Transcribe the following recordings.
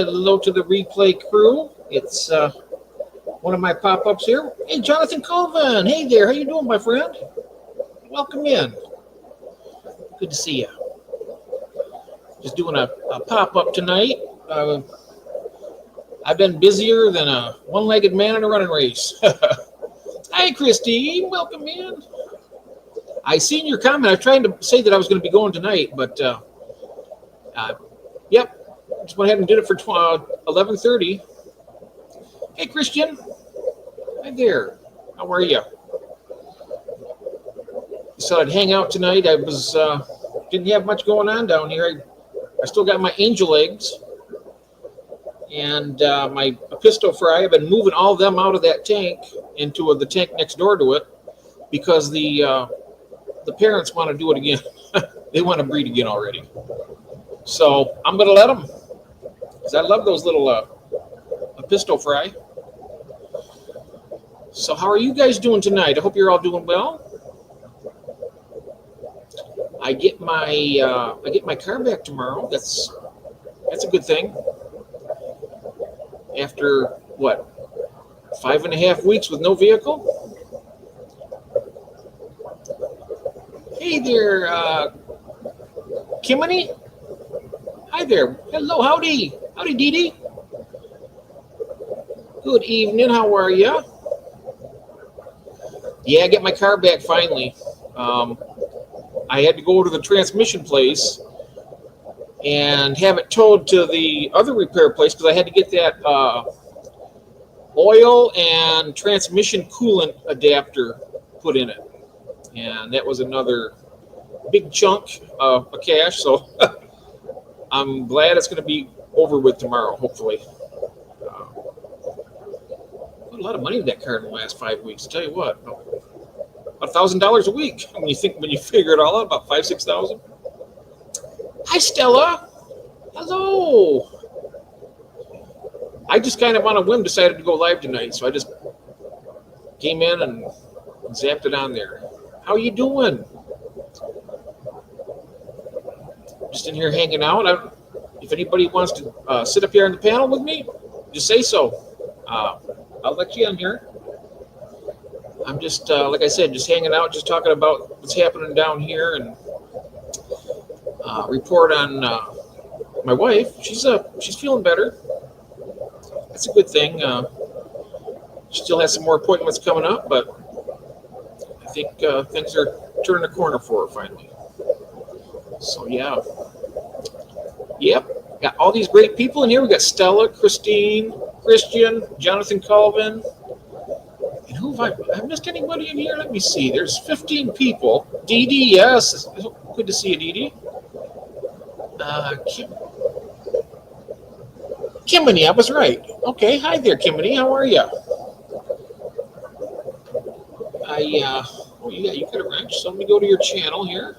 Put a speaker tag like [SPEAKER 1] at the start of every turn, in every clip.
[SPEAKER 1] Hello to the replay crew. It's one of my pop-ups here. Hey, Jonathan Colvin. Hey there. How you doing, my friend? Welcome in. Good to see you. Just doing a pop-up tonight. I've been busier than a one-legged man in a running race. Hi, Christine. Welcome in. I seen your comment. I was trying to say that I was going to be going tonight, but yep. Just went ahead and did it for 11:30. Hey, Christian. Hi there. How are you? So I'd hang out tonight. I was didn't have much going on down here. I still got my angel eggs and my Episto fry. I've been moving all of them out of that tank into the tank next door to it because the parents want to do it again. They want to breed again already. So I'm going to let them. Because I love those little Episto fry. So how are you guys doing tonight? I hope you're all doing well. I get my car back tomorrow. That's a good thing. After what, 5.5 weeks with no vehicle? Hey there, Kimony. Hi there. Hello, howdy. Howdy, Dee Dee. Good evening. How are you? Yeah, I got my car back finally. I had to go to the transmission place and have it towed to the other repair place because I had to get that oil and transmission coolant adapter put in it. And that was another big chunk of cash. So I'm glad it's going to be over with tomorrow, hopefully. Put a lot of money in that car in the last 5 weeks. I'll tell you what, about $1,000 a week. When you figure it all out, about $5,000-6,000. Hi, Stella. Hello. I just kind of on a whim decided to go live tonight, so I just came in and zapped it on there. How you doing? Just in here hanging out. If anybody wants to sit up here on the panel with me, just say so. I'll let you in here. I'm just, like I said, just hanging out, just talking about what's happening down here and report on my wife. She's feeling better. That's a good thing. She still has some more appointments coming up, but I think things are turning a corner for her finally. So, yeah. Yep. Got all these great people in here. We got Stella, Christine, Christian, Jonathan Colvin. And who have I missed anybody in here? Let me see. There's 15 people. Dee Dee, yes. Good to see you, Dee Dee. Kimony, I was right. Okay, hi there, Kimony. How are you? You got a wrench. So let me go to your channel here.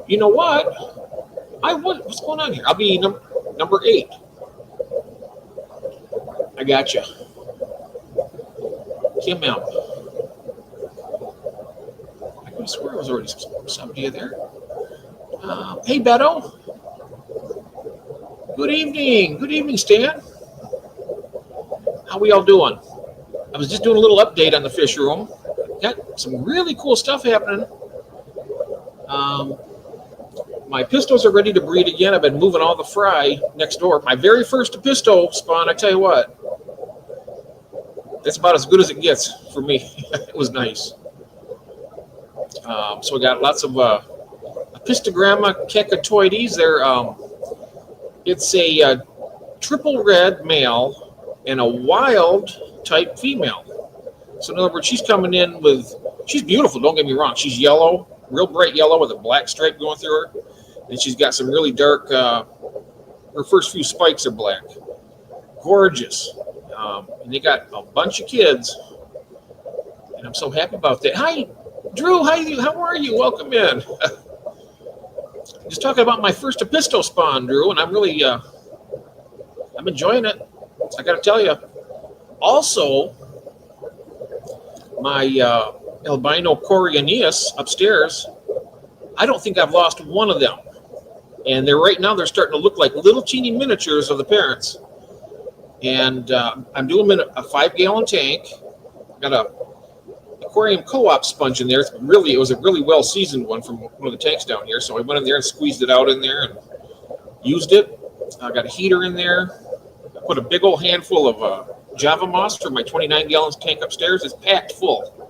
[SPEAKER 1] You know what? What's going on here? I'll be number 8. I got you. Kim M. I could swear I was already somebody there. Hey, Beto. Good evening. Good evening, Stan. How we all doing? I was just doing a little update on the fish room. Got some really cool stuff happening. My pistos are ready to breed again. I've been moving all the fry next door. My very first Episto spawn, I tell you what, that's about as good as it gets for me. It was nice. So we got lots of Epistogramma cacatoides. It's a triple red male and a wild type female. So in other words, she's coming in she's beautiful, don't get me wrong. She's yellow, real bright yellow with a black stripe going through her. And she's got some really dark, her first few spikes are black. Gorgeous. And they got a bunch of kids. And I'm so happy about that. Hi, Drew. How are you? Welcome in. Just talking about my first Episto spawn, Drew, and I'm really, I'm enjoying it. I got to tell you. Also, my albino Corioneus upstairs, I don't think I've lost one of them. And they're starting to look like little teeny miniatures of the parents. And I'm doing them in a 5-gallon tank. Got a aquarium co-op sponge in there. It was a really well seasoned one from one of the tanks down here. So I went in there and squeezed it out in there and used it. I got a heater in there. I put a big old handful of Java moss for my 29-gallon tank upstairs. It's packed full.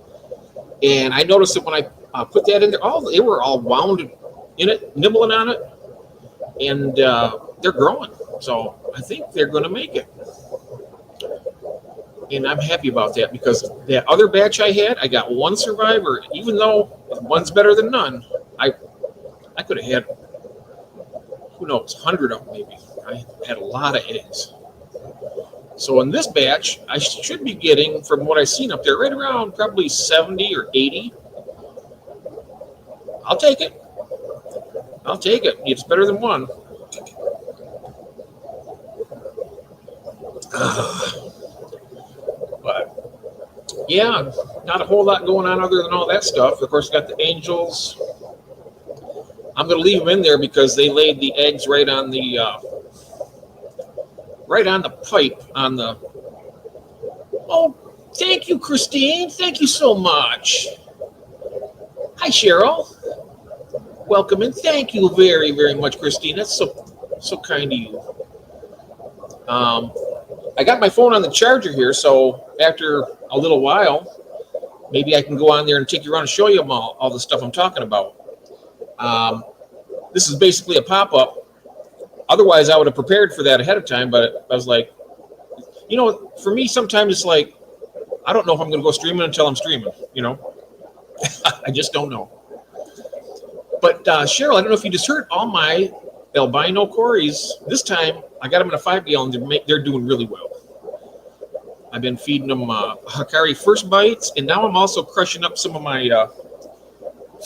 [SPEAKER 1] And I noticed that when I put that in there, they were all wound in it, nibbling on it, and they're growing. So I think they're going to make it. And I'm happy about that because that other batch I had, I got one survivor. Even though one's better than none, I could have had, who knows, 100 of them maybe. I had a lot of eggs. So in this batch, I should be getting, from what I've seen up there, right around probably 70 or 80. I'll take it. It's better than one. But yeah, not a whole lot going on other than all that stuff. Of course, got the angels. I'm going to leave them in there because they laid the eggs right on the pipe on the. Oh, thank you, Christine. Thank you so much. Hi, Cheryl. Welcome and thank you very, very much, Christine. That's so kind of you. I got my phone on the charger here, so after a little while, maybe I can go on there and take you around and show you all the stuff I'm talking about. This is basically a pop-up. Otherwise, I would have prepared for that ahead of time, but I was like, for me, sometimes it's like, I don't know if I'm going to go streaming until I'm streaming, I just don't know. But Cheryl, I don't know if you just heard all my albino cories. This time, I got them in a 5-gallon. They're doing really well. I've been feeding them Hikari First Bites, and now I'm also crushing up some of my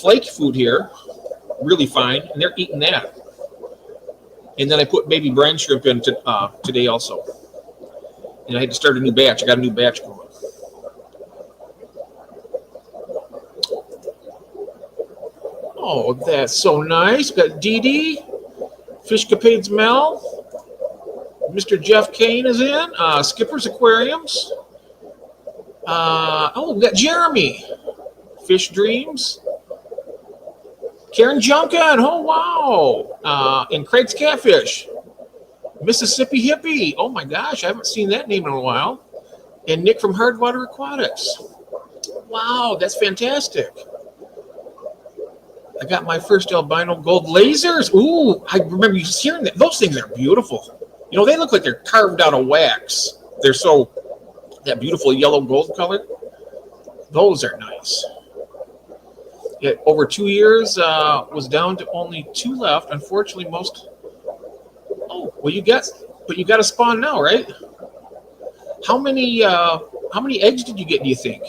[SPEAKER 1] flake food here. Really fine, and they're eating that. And then I put baby brine shrimp in today also. And I had to start a new batch. I got a new batch going. Oh, that's so nice. Got Dee Dee, Fishcapades Mel, Mr. Jeff Kane is in, Skipper's Aquariums. We got Jeremy, Fish Dreams, Karen Junkin, oh wow, and Craig's Catfish, Mississippi Hippie, oh my gosh, I haven't seen that name in a while, and Nick from Hardwater Aquatics. Wow, that's fantastic. I got my first albino gold lasers. Ooh, I remember you hearing that. Those things are beautiful. They look like they're carved out of wax. They're that beautiful yellow gold color. Those are nice. Over 2 years, was down to only 2 left. Unfortunately, most. Oh, well, you got a spawn now, right? How many eggs did you get? Do you think?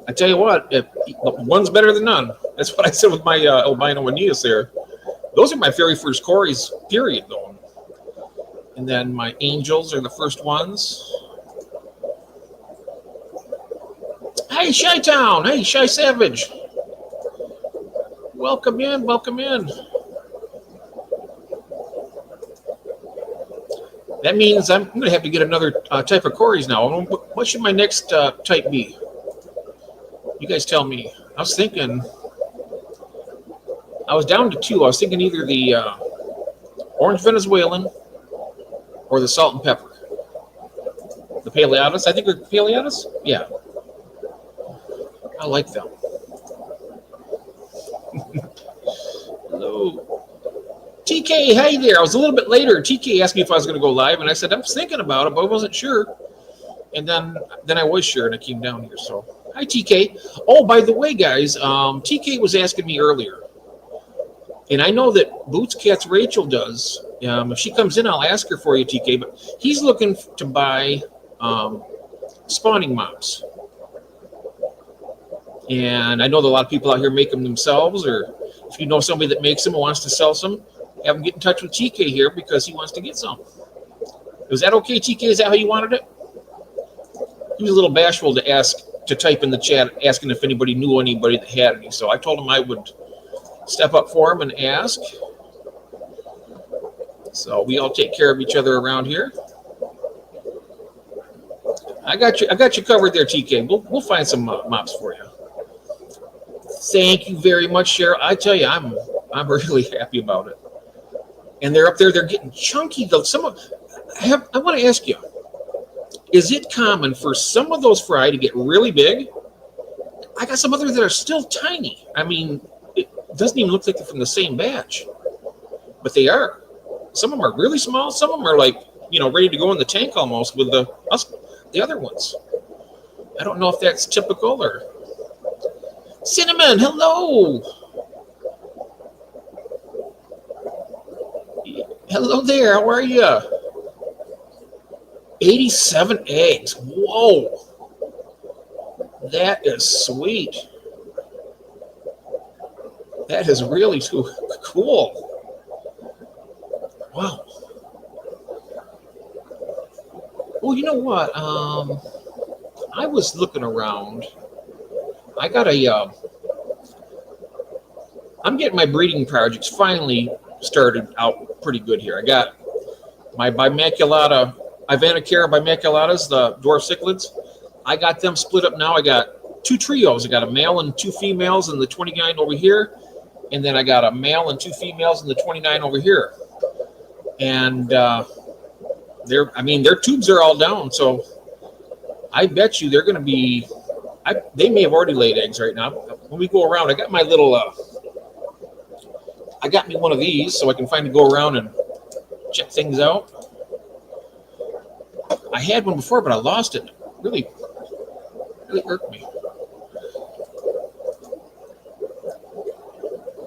[SPEAKER 1] I tell you what, one's better than none. That's what I said with my albino Aeneas there. Those are my very first cories, period, though. And then my angels are the first ones. Hey, Chi-Town. Hey, Shy Savage. Welcome in. That means I'm going to have to get another type of cories now. What should my next type be? You guys tell me. I was thinking, I was down to 2. I was thinking either the orange Venezuelan or the salt and pepper. The Paleatus. I think they're Paleatus. Yeah. I like them. Hello. TK, hey there. I was a little bit later. TK asked me if I was going to go live, and I said, I was thinking about it, but I wasn't sure. And then I was sure, and I came down here, so. Hi, TK. Oh, by the way, guys, TK was asking me earlier, and I know that Boots Cats Rachel does. If she comes in, I'll ask her for you, TK, but he's looking to buy spawning mops. And I know that a lot of people out here make them themselves, or if you know somebody that makes them and wants to sell some, have them get in touch with TK here because he wants to get some. Was that okay, TK? Is that how you wanted it? He was a little bashful to type in the chat asking if anybody knew anybody that had any. So I told him I would step up for them and ask. So we all take care of each other around here. I got you. I got you covered there, TK. We'll find some mops for you. Thank you very much, Cheryl. I tell you, I'm really happy about it. And they're up there. They're getting chunky. Though I want to ask you: is it common for some of those fry to get really big? I got some others that are still tiny. I mean, it doesn't even look like they're from the same batch, but they are. Some of them are really small. Some of them are like, ready to go in the tank almost with the other ones. I don't know if that's typical or. Cinnamon, hello. Hello there. How are you? 87 eggs. Whoa. That is sweet. That is really cool. Wow. Well, you know what? I was looking around. I got I'm getting my breeding projects finally started out pretty good here. I got my Bimaculata, Ivanacara Bimaculatas, the dwarf cichlids. I got them split up now. I got 2 trios. I got a male and 2 females in the 29 over here. And then I got a male and 2 females in the 29 over here. And their tubes are all down. So I bet you they're going to be, they may have already laid eggs right now. When we go around, I got my little, I got me one of these so I can finally go around and check things out. I had one before, but I lost it. Really irked me.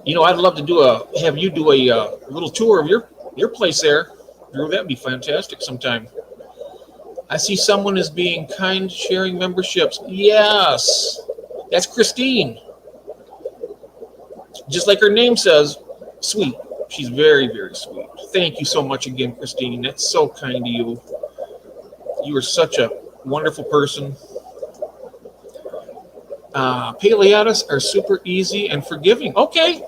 [SPEAKER 1] I'd love to have you do a little tour of your place there. Drew, that'd be fantastic sometime. I see someone is being kind, sharing memberships. Yes, that's Christine. Just like her name says, sweet. She's very, very sweet. Thank you so much again, Christine. That's so kind to you. You are such a wonderful person. Paleatus are super easy and forgiving. Okay.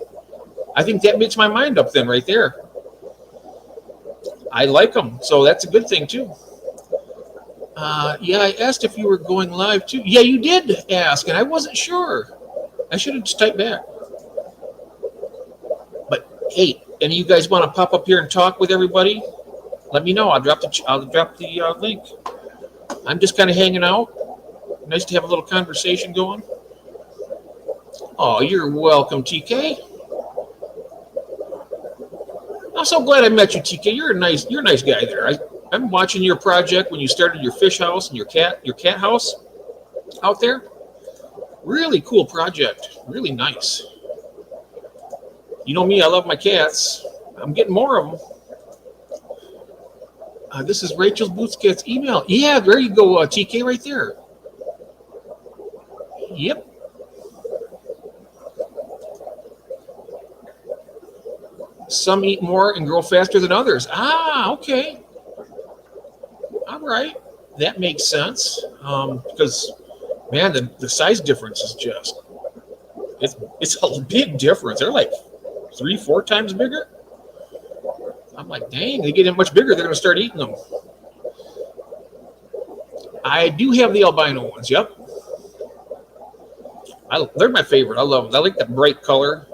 [SPEAKER 1] I think that makes my mind up then right there. I like them, so that's a good thing too. Yeah, I asked if you were going live too. Yeah, you did ask, and I wasn't sure. I should have just typed back. But hey, any of you guys want to pop up here and talk with everybody? Let me know. I'll drop the link. I'm just kind of hanging out. Nice to have a little conversation going. Oh, you're welcome, TK. I'm so glad I met you, TK. You're a nice guy there. I'm watching your project when you started your fish house and your cat house out there. Really cool project. Really nice. You know me, I love my cats. I'm getting more of them. This is Rachel's Boots Cats email. Yeah, there you go, TK, right there. Yep. Some eat more and grow faster than others. Ah, okay. All right. That makes sense. Because, man, the size difference is just, it's a big difference. They're like 3-4 times bigger. I'm like, dang, they get much bigger, they're going to start eating them. I do have the albino ones, yep. They're my favorite. I love them. I like the bright color,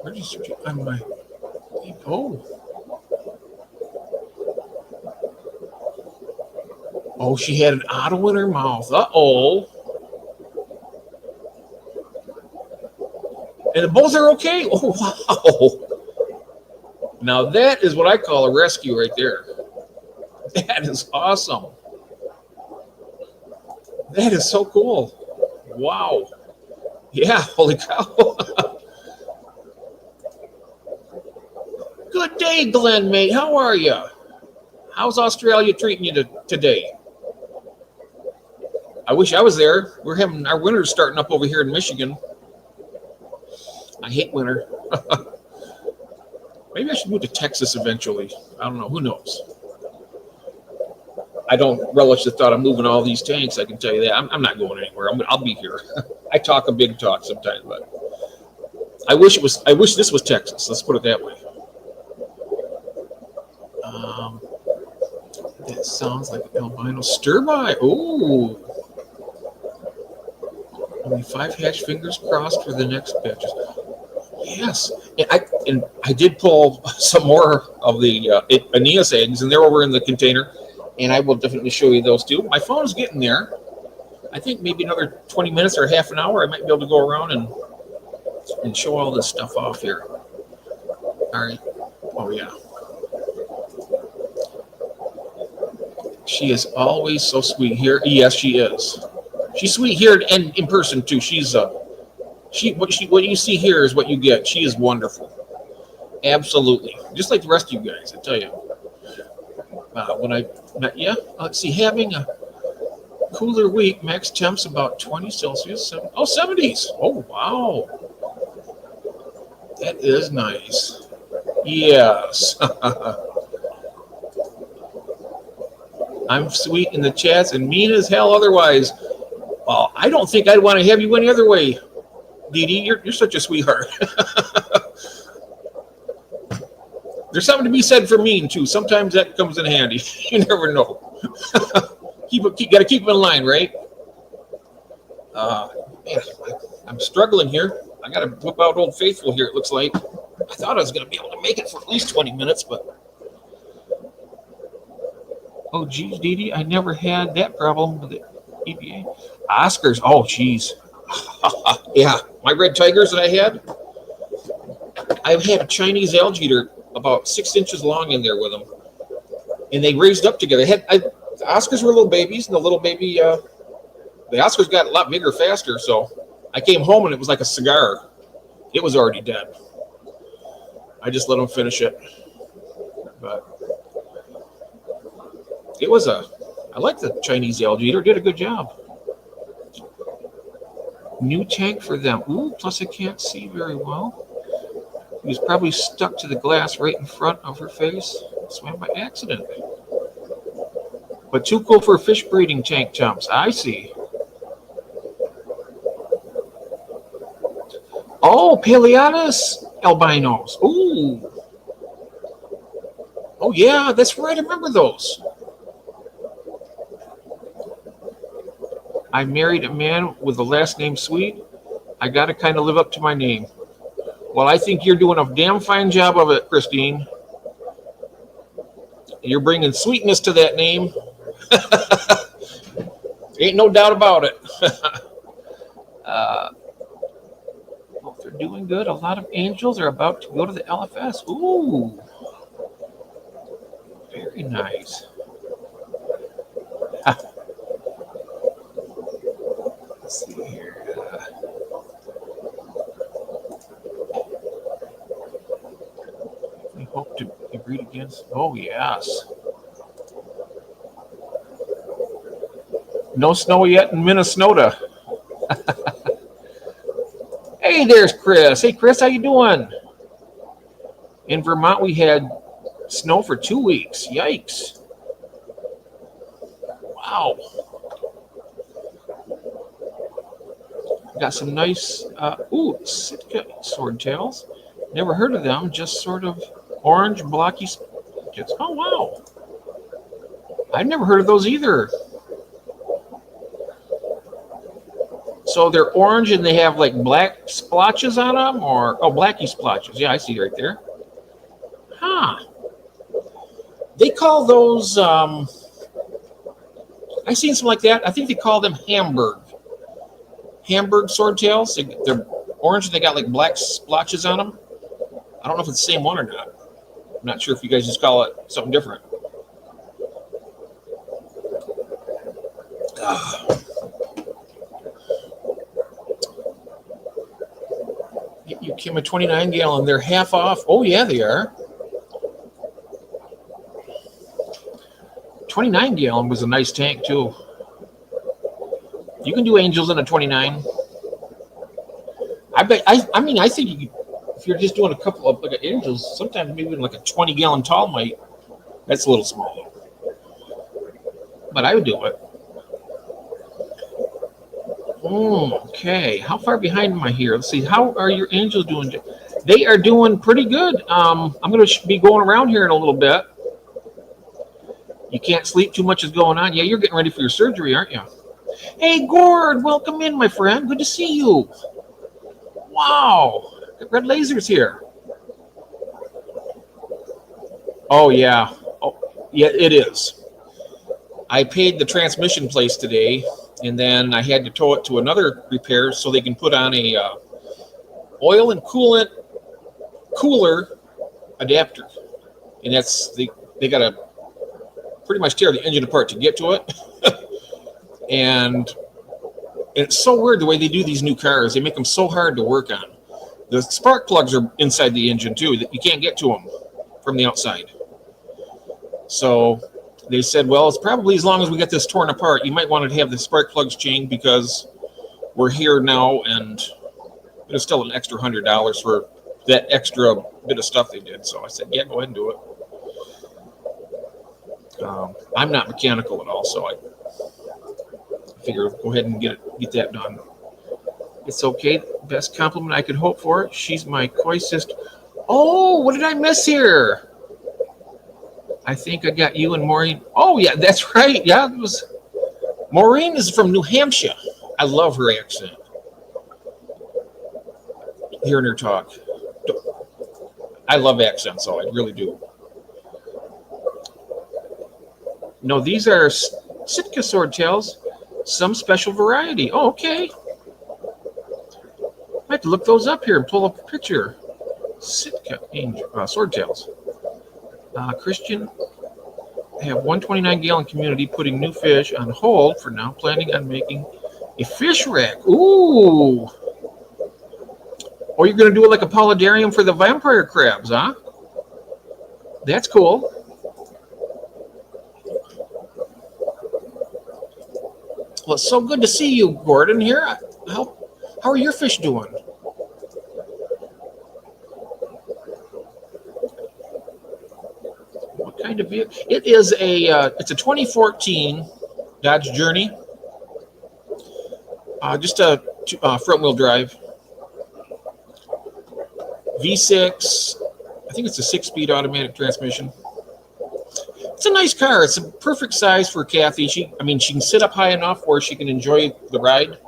[SPEAKER 1] Where did you on my? Oh, she had an otter in her mouth. Uh-oh. And both are okay. Oh, wow. Now that is what I call a rescue right there. That is awesome. That is so cool. Wow. Yeah, holy cow. Good day, Glenn, mate. How are you? How's Australia treating you today? I wish I was there. We're having our winter starting up over here in Michigan. I hate winter. Maybe I should move to Texas eventually. I don't know. Who knows? I don't relish the thought of moving all these tanks. I can tell you that. I'm not going anywhere. I'll be here. I talk a big talk sometimes, but I wish it was. I wish this was Texas. Let's put it that way. Um, that sounds like an albino stir by. Ooh, only 5 hatch, fingers crossed for the next batches. Yes, and I did pull some more of the Aeneas eggs, and they're over in the container, and I will definitely show you those too. My phone's getting there. I think maybe another 20 minutes or half an hour, I might be able to go around and show all this stuff off here. All right. Oh yeah. She is always so sweet here. Yes, she is. She's sweet here and in person too. She's what you see here is what you get. She is wonderful. Absolutely. Just like the rest of you guys, I tell you. When I met you, let's see, having a cooler week, max temps about 20 Celsius. 70s. Oh, wow. That is nice. Yes. I'm sweet in the chats and mean as hell otherwise. Well, I don't think I'd want to have you any other way. Dee Dee, you're such a sweetheart. There's something to be said for mean too. Sometimes that comes in handy. You never know. Got to keep them in line, right? Man, I'm struggling here. I got to whip out Old Faithful here. It looks like I thought I was going to be able to make it for at least 20 minutes, but oh geez, Dee Dee, I never had that problem with the EPA. Oscars. Oh geez. Yeah, my red tigers that I've had a Chinese algae eater about 6 inches long in there with them, and they raised up together. The Oscars were little babies, and the little baby, the Oscars got a lot bigger faster. So I came home and it was like a cigar. It was already dead. I just let them finish it, but it was I like the Chinese algae eater. Did a good job. New tank for them. Ooh, plus I can't see very well. He was probably stuck to the glass right in front of her face. Swam by accident. But too cool for fish breeding tank chumps. I see. Oh, Paleatus albinos. Ooh. Oh, yeah, that's right. I remember those. I married a man with the last name Sweet. I got to kind of live up to my name. Well, I think you're doing a damn fine job of it, Christine. You're bringing sweetness to that name. Ain't no doubt about it. Both are doing good. A lot of angels are about to go to the LFS. Ooh. Very nice. Let's see here. We hope to breed against. Oh, yes. No snow yet in Minnesota. Hey, there's Chris. Hey, Chris, how you doing? In Vermont, we had snow for 2 weeks. Yikes. Wow. Got some nice, Sitka swordtails. Never heard of them. Just sort of orange, blocky. Oh, wow. I've never heard of those either. So they're orange and they have like black splotches on them, or blacky splotches. Yeah, I see right there. Huh. They call those. I've seen some like that. I think they call them Hamburg swordtails. They're orange and they got like black splotches on them. I don't know if it's the same one or not. I'm not sure if you guys just call it something different. You came a 29 gallon. They're half off. Oh, yeah, they are. 29 gallon was a nice tank, too. You can do angels in a 29. I think you could, if you're just doing a couple of like angels, sometimes maybe like a 20 gallon tall might. That's a little small. but I would do it. Okay, how far behind am I here? Let's see. How are your angels doing? They are doing pretty good. I'm going to be going around here in a little bit. You can't sleep, too much is going on. Yeah, you're getting ready for your surgery, aren't you? Hey, Gord, welcome in, my friend. Good to see you. Wow, Red Laser's here. Oh, yeah. Oh, yeah, it is. I paid the transmission place today, and then I had to tow it to another repair so they can put on a oil and coolant cooler adapter. And that's they got to pretty much tear the engine apart to get to it. And it's so weird the way they do these new cars. They make them so hard to work on. The spark plugs are inside the engine too, that you can't get to them from the outside. So they said, well, it's probably as long as we get this torn apart, you might want to have the spark plugs changed because we're here now, and it's still an extra $100 for that extra bit of stuff they did. So I said, yeah, go ahead and do it. I'm not mechanical at all, so I figure go ahead and get that done. It's okay. Best compliment I could hope for. She's my koi sister. Oh, what did I miss here? I think I got you and Maureen. Oh, yeah, that's right. Yeah, it was. Maureen is from New Hampshire. I love her accent. Hearing her talk. I love accents, so I really do. No, these are Sitka swordtails, some special variety. Oh, okay. I have to look those up here and pull up a picture. Sitka swordtails. Christian have 129-gallon community putting new fish on hold for now, planning on making a fish rack. Ooh. Or you're going to do it like a polydarium for the vampire crabs, huh? That's cool. Well, it's so good to see you, Gordon, here. How are your fish doing? What kind of vehicle? It is it's a 2014 Dodge Journey. Just a front-wheel drive. V6. I think it's a 6-speed automatic transmission. It's a nice car. It's a perfect size for Kathy. She can sit up high enough where she can enjoy the ride,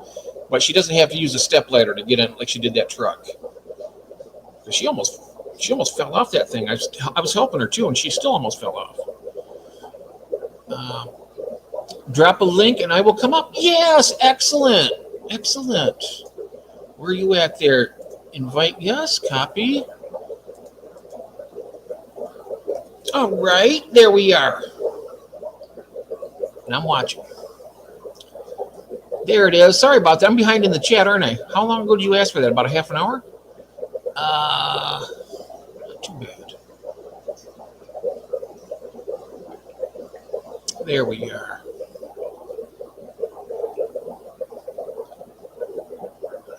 [SPEAKER 1] but she doesn't have to use a stepladder to get in like she did that truck. She almost fell off that thing. I was helping her too, and she still almost fell off. Drop a link and I will come up. Yes, excellent. Where are you at there? Invite, yes, copy. All right, there we are. And I'm watching. There it is. Sorry about that. I'm behind in the chat, aren't I? How long ago did you ask for that? About a half an hour? Not too bad. There we are.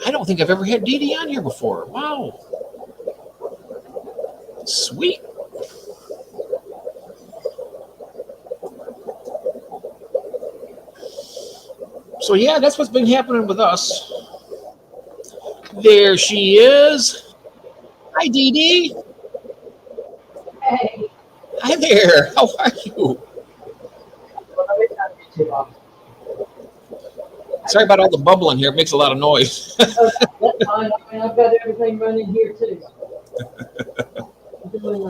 [SPEAKER 1] I don't think I've ever had Dee Dee on here before. Wow. Sweet. So yeah, that's what's been happening with us. There she is. Hi, Dee Dee.
[SPEAKER 2] Hey.
[SPEAKER 1] Hi there. How are you? Sorry about all the bubbling here. It makes a lot of noise.
[SPEAKER 2] That's fine. I've got everything running here too. I'm doing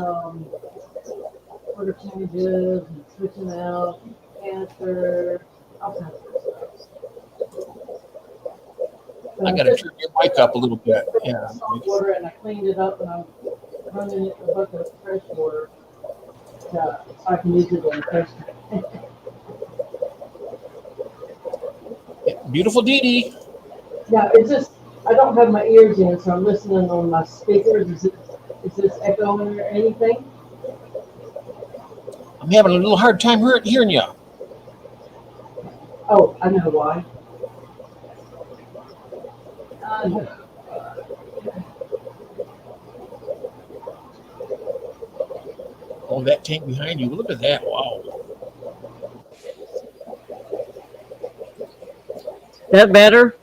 [SPEAKER 2] order changes and switching out canister, all kinds of stuff.
[SPEAKER 1] I got to turn your mic up a little bit. Yeah.
[SPEAKER 2] Salt water, and I cleaned it up, and I'm running it in a bucket of fresh water so I can use it in fresh.
[SPEAKER 1] Beautiful Dee Dee.
[SPEAKER 2] Yeah, it's just I don't have my ears in, so I'm listening on my speakers. Is this echoing or anything?
[SPEAKER 1] I'm having a little hard time hearing you.
[SPEAKER 2] Oh, I know why.
[SPEAKER 1] Oh, that tank behind you. Look at that. Wow.
[SPEAKER 2] That better?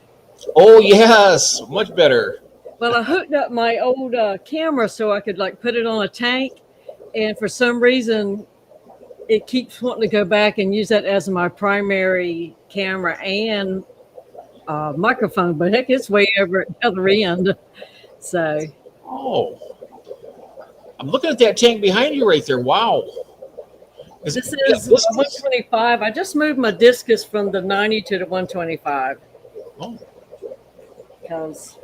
[SPEAKER 1] Oh yes, much better.
[SPEAKER 2] Well, I hooked up my old camera so I could like put it on a tank, and for some reason, it keeps wanting to go back and use that as my primary camera and microphone. But heck, it's way over at the other end. So
[SPEAKER 1] Oh, I'm looking at that tank behind you right there. Wow.
[SPEAKER 2] this
[SPEAKER 1] Is
[SPEAKER 2] is
[SPEAKER 1] this
[SPEAKER 2] 125. I just moved my discus from the 90 to the 125
[SPEAKER 1] oh,
[SPEAKER 2] because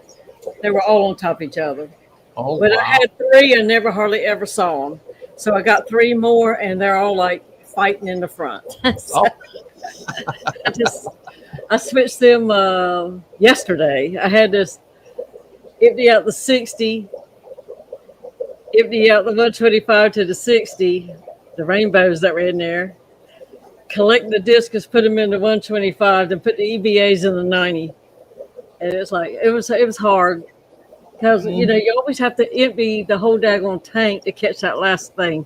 [SPEAKER 2] they were all on top of each other.
[SPEAKER 1] oh
[SPEAKER 2] But I
[SPEAKER 1] wow.
[SPEAKER 2] had three and never hardly ever saw them. So I got three more, and they're all like fighting in the front. So
[SPEAKER 1] Oh,
[SPEAKER 2] I switched them yesterday. I had to empty out the 60, empty out the 125 to the 60, the rainbows that were in there, collect the discus, put them in the 125, then put the EBAs in the 90. And it's like it was hard because you know you always have to empty the whole daggone tank to catch that last thing.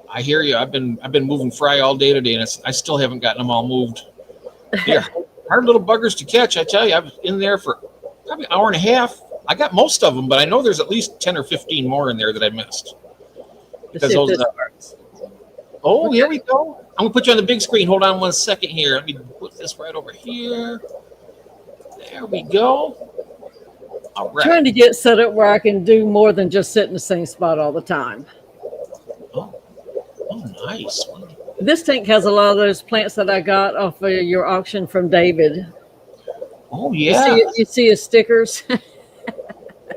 [SPEAKER 1] I hear you. I've been moving fry all day today, and I still haven't gotten them all moved. They're hard little buggers to catch. I tell you, I was in there for probably an hour and a half. I got most of them, but I know there's at least 10 or 15 more in there that I missed.
[SPEAKER 2] To
[SPEAKER 1] Because
[SPEAKER 2] see if
[SPEAKER 1] those,
[SPEAKER 2] this works.
[SPEAKER 1] oh, here we go. I'm gonna put you on the big screen. Hold on one second here. Let me put this right over here. There we go. All right.
[SPEAKER 2] Trying to get set up where I can do more than just sit in the same spot all the time.
[SPEAKER 1] Oh, nice.
[SPEAKER 2] This tank has a lot of those plants that I got off of your auction from David.
[SPEAKER 1] Oh
[SPEAKER 2] You
[SPEAKER 1] yeah.
[SPEAKER 2] see, you see his stickers.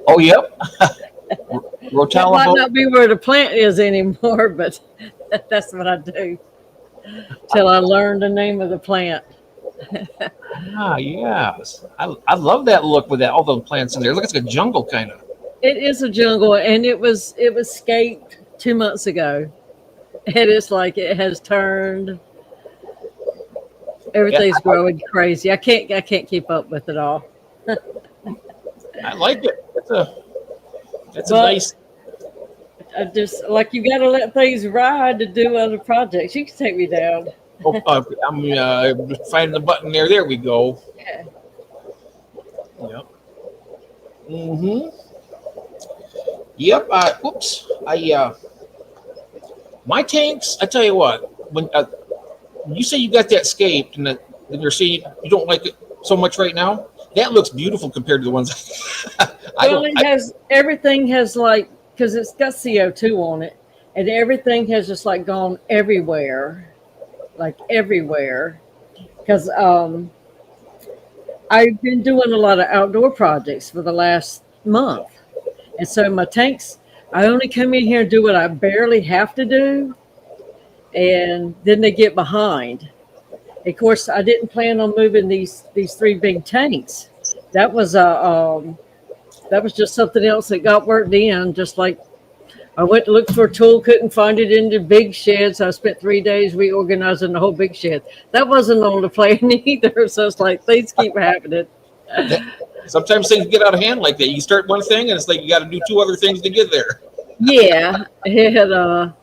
[SPEAKER 1] Oh yep.
[SPEAKER 2] That
[SPEAKER 1] Rotella
[SPEAKER 2] might
[SPEAKER 1] boat.
[SPEAKER 2] not be where the plant is anymore, but that's what I do till I learn the name of the plant.
[SPEAKER 1] Ah, yes. I love that look with that all those plants in there. Look, it's like a jungle kind of.
[SPEAKER 2] It is a jungle, and it was scaped 2 months ago, and it's like it has turned. Everything's growing crazy. I can't keep up with it all.
[SPEAKER 1] I like it. That's a
[SPEAKER 2] Well,
[SPEAKER 1] nice.
[SPEAKER 2] I just like you got to let things ride to do other projects. You can take me down.
[SPEAKER 1] Oh, I'm finding the button there. There we go.
[SPEAKER 2] Yeah.
[SPEAKER 1] Yep. Mm-hmm. Yep. Oops. My tanks. I tell you what. When you say you got that scaped, and then you're saying you don't like it so much right now, that looks beautiful compared to the ones.
[SPEAKER 2] Well, everything has like because it's got CO2 on it, and everything has just like gone everywhere, like everywhere. Because I've been doing a lot of outdoor projects for the last month, and so my tanks, I only come in here and do what I barely have to do, and then they get behind. Of course, I didn't plan on moving these three big tanks. That was just something else that got worked in. Just like I went to look for a tool, couldn't find it in the big shed, so I spent 3 days reorganizing the whole big shed. That wasn't on the plan either. So it's like things keep happening.
[SPEAKER 1] Sometimes things get out of hand like that. You start one thing, and it's like you got to do two other things to get there.
[SPEAKER 2] Yeah, and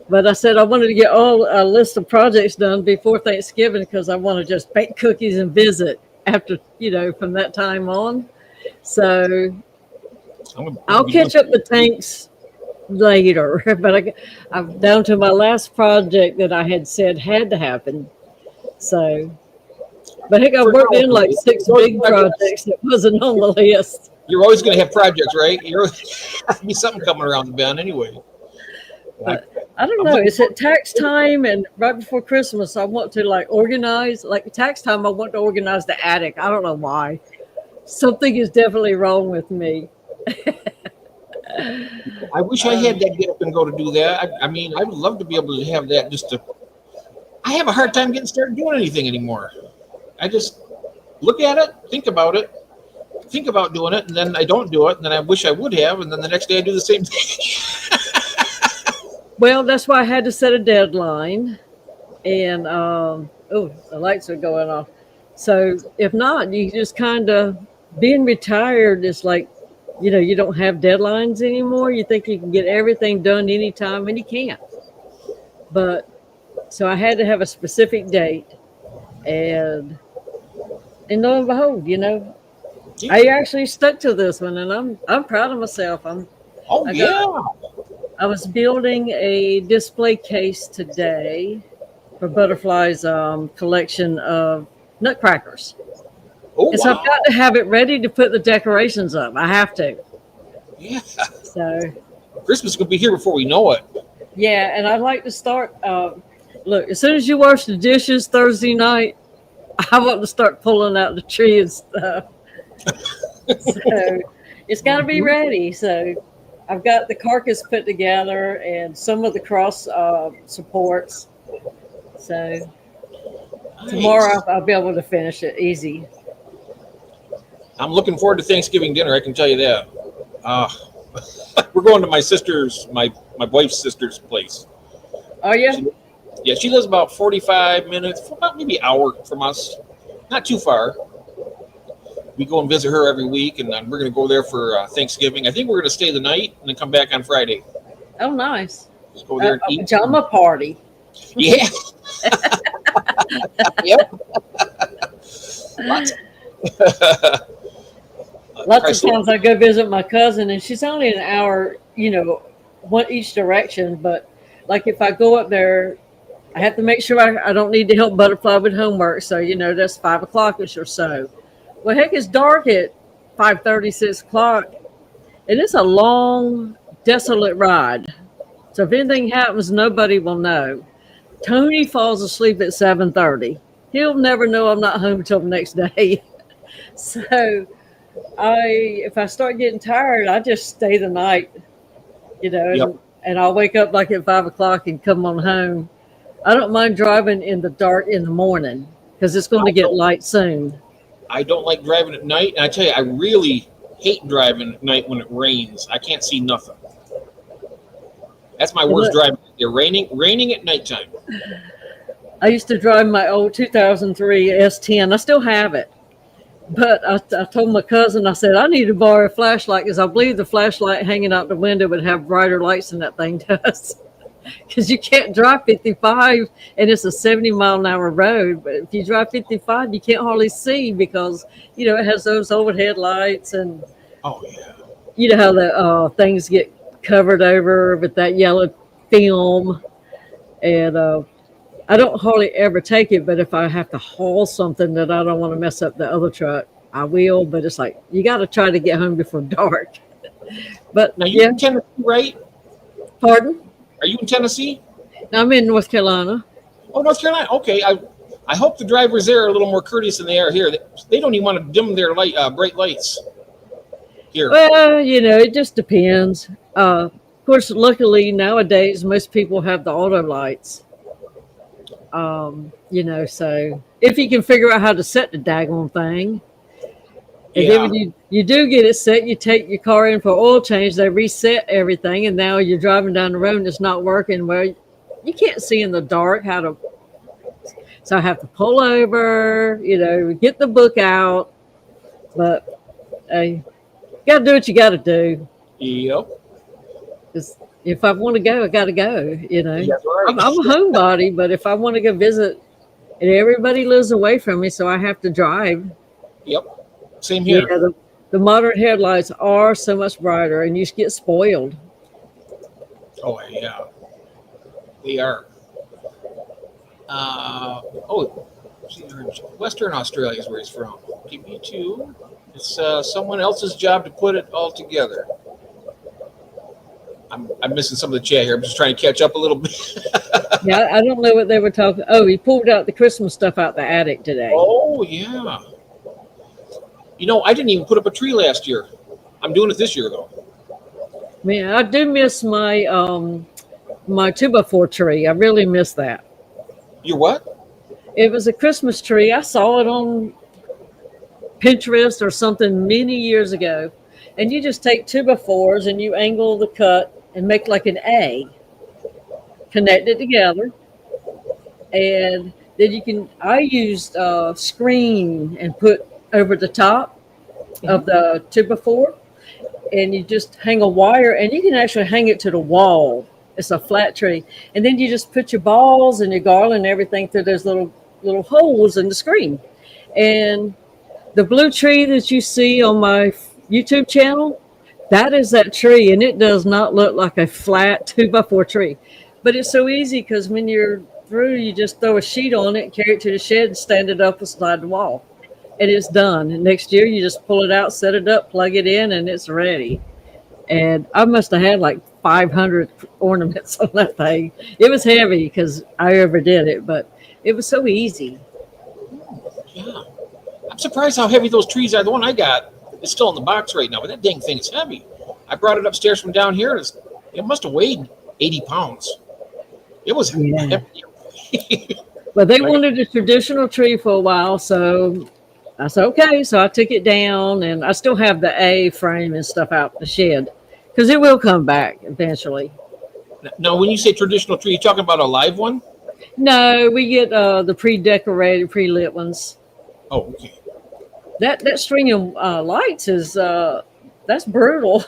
[SPEAKER 2] but I said I wanted to get a list of projects done before Thanksgiving because I want to just bake cookies and visit after from that time on. So I'll catch up the tanks later, but I'm down to my last project that I had said had to happen. So, but heck, I've worked in like 6 big projects that wasn't on the list.
[SPEAKER 1] You're always going to have projects, right? You're be something coming around the bend anyway.
[SPEAKER 2] But I don't know. It's at tax time and right before Christmas. I want to like organize. Like tax time, I want to organize the attic. I don't know why. Something is definitely wrong with me.
[SPEAKER 1] I wish I had that get up and go to do that. I mean, I would love to be able to have that I have a hard time getting started doing anything anymore. I just look at it, think about doing it, and then I don't do it, and then I wish I would have, and then the next day I do the same thing.
[SPEAKER 2] Well, that's why I had to set a deadline. And the lights are going off. So if not, you just kind of being retired is like, you don't have deadlines anymore. You think you can get everything done anytime, and you can't. But so I had to have a specific date, and And lo and behold,
[SPEAKER 1] Yeah.
[SPEAKER 2] I actually stuck to this one, and I'm proud of myself.
[SPEAKER 1] Oh
[SPEAKER 2] I got
[SPEAKER 1] yeah.
[SPEAKER 2] I was building a display case today for Butterfly's collection of nutcrackers.
[SPEAKER 1] Oh
[SPEAKER 2] And so I've got
[SPEAKER 1] wow.
[SPEAKER 2] to have it ready to put the decorations up. I have to.
[SPEAKER 1] Yeah.
[SPEAKER 2] So,
[SPEAKER 1] Christmas is gonna be here before we know it.
[SPEAKER 2] yeah, and I'd like to start. Look, as soon as you wash the dishes Thursday night, I want to start pulling out the tree and stuff. So, it's got to be
[SPEAKER 1] Mhm.
[SPEAKER 2] ready. So, I've got the carcass put together and some of the cross supports. So, tomorrow
[SPEAKER 1] Nice.
[SPEAKER 2] I'll be able to finish it easy.
[SPEAKER 1] I'm looking forward to Thanksgiving dinner. I can tell you that. Uh, we're going to my sister's, my wife's sister's place.
[SPEAKER 2] Are you?
[SPEAKER 1] She, yeah, she lives about 45 minutes, about maybe an hour from us. Not too far. We go and visit her every week, and then we're going to go there for Thanksgiving. I think we're going to stay the night and then come back on Friday.
[SPEAKER 2] Oh, nice.
[SPEAKER 1] Just go there and
[SPEAKER 2] A
[SPEAKER 1] eat.
[SPEAKER 2] pajama party.
[SPEAKER 1] Yeah. Yep. Lots.
[SPEAKER 2] Lots of
[SPEAKER 1] Chrysler.
[SPEAKER 2] times I go visit my cousin, and she's only an hour, one each direction. But like if I go up there, I have to make sure I don't need to help Butterfly with homework. So that's 5 o'clock-ish or so. Well, heck, it's dark at 5:30, 6 o'clock, and it's a long, desolate ride. So if anything happens, nobody will know. Tony falls asleep at 7:30. He'll never know I'm not home until the next day. So if I start getting tired, I just stay the night,
[SPEAKER 1] Yep.
[SPEAKER 2] and I'll wake up like at 5 o'clock and come on home. I don't mind driving in the dark in the morning because it's going
[SPEAKER 1] I
[SPEAKER 2] to get
[SPEAKER 1] don't,
[SPEAKER 2] light soon.
[SPEAKER 1] I don't like driving at night. And I tell you, I really hate driving at night when it rains. I can't see nothing. That's my
[SPEAKER 2] And
[SPEAKER 1] worst
[SPEAKER 2] look,
[SPEAKER 1] driving. They're raining at nighttime.
[SPEAKER 2] I used to drive my old 2003 S10. I still have it. But I told my cousin, I said, I need to borrow a flashlight because I believe the flashlight hanging out the window would have brighter lights than that thing does. Because you can't drive 55 and it's a 70-mile-an-hour road. But if you drive 55, you can't hardly see because, it has those overhead lights and
[SPEAKER 1] Oh yeah.
[SPEAKER 2] you know how the things get covered over with that yellow film. And I don't hardly ever take it, but if I have to haul something that I don't want to mess up the other truck, I will. But it's like you got to try to get home before dark. But
[SPEAKER 1] Now you
[SPEAKER 2] yeah,
[SPEAKER 1] in Tennessee, right?
[SPEAKER 2] pardon.
[SPEAKER 1] Are you in Tennessee?
[SPEAKER 2] I'm in North Carolina.
[SPEAKER 1] Oh, North Carolina. Okay. I hope the drivers there are a little more courteous than they are here. They don't even want to dim their bright lights here.
[SPEAKER 2] Well, it just depends. Of course, luckily nowadays most people have the auto lights. So if you can figure out how to set the daggone thing, and then
[SPEAKER 1] Yeah.
[SPEAKER 2] when you do get it set, you take your car in for oil change, they reset everything, and now you're driving down the road and it's not working. Well, you can't see in the dark how to. So I have to pull over, get the book out, but you got to do what you got to do.
[SPEAKER 1] Yep.
[SPEAKER 2] 'Cause if I want to go, I got to go.
[SPEAKER 1] That's right.
[SPEAKER 2] I'm a homebody, but if I want to go visit, and everybody lives away from me, so I have to drive.
[SPEAKER 1] Yep. Same
[SPEAKER 2] Yeah,
[SPEAKER 1] here.
[SPEAKER 2] the modern headlights are so much brighter, and you just get spoiled.
[SPEAKER 1] Oh yeah. They are. Oh, Western Australia is where he's from. Give me two. It's someone else's job to put it all together. I'm missing some of the chat here. I'm just trying to catch up a little bit.
[SPEAKER 2] Yeah, I don't know what they were talking. Oh, he pulled out the Christmas stuff out the attic today.
[SPEAKER 1] Oh yeah. I didn't even put up a tree last year. I'm doing it this year though.
[SPEAKER 2] Man, I do miss my 2x4 tree. I really miss that.
[SPEAKER 1] You what?
[SPEAKER 2] It was a Christmas tree. I saw it on Pinterest or something many years ago. And you just take 2x4s and you angle the cut and make like an A, connect it together, and then I used screen and put over the top of the 2x4, and you just hang a wire, and you can actually hang it to the wall. It's a flat tree, and then you just put your balls and your garland and everything through those little holes in the screen, and The blue tree that you see on my YouTube channel, that is that tree, and it does not look like a flat 2x4 tree. But it's so easy because when you're through, you just throw a sheet on it, carry it to the shed, and stand it up beside the wall. And it's done. And next year, you just pull it out, set it up, plug it in, and it's ready. And I must have had like 500 ornaments on that thing. It was heavy because I overdid it, but it was so easy.
[SPEAKER 1] Yeah. I'm surprised how heavy those trees are. The one I got is still in the box right now, but that dang thing is heavy. I brought it upstairs from down here, and it must have weighed 80 pounds. It was
[SPEAKER 2] Yeah.
[SPEAKER 1] heavy.
[SPEAKER 2] But they wanted a traditional tree for a while, so I said, okay. So I took it down, and I still have the A frame and stuff out the shed because it will come back eventually.
[SPEAKER 1] Now, when you say traditional tree, you're talking about a live one?
[SPEAKER 2] No, we get the pre-decorated, pre-lit ones.
[SPEAKER 1] Oh, okay.
[SPEAKER 2] That string of lights is that's brutal.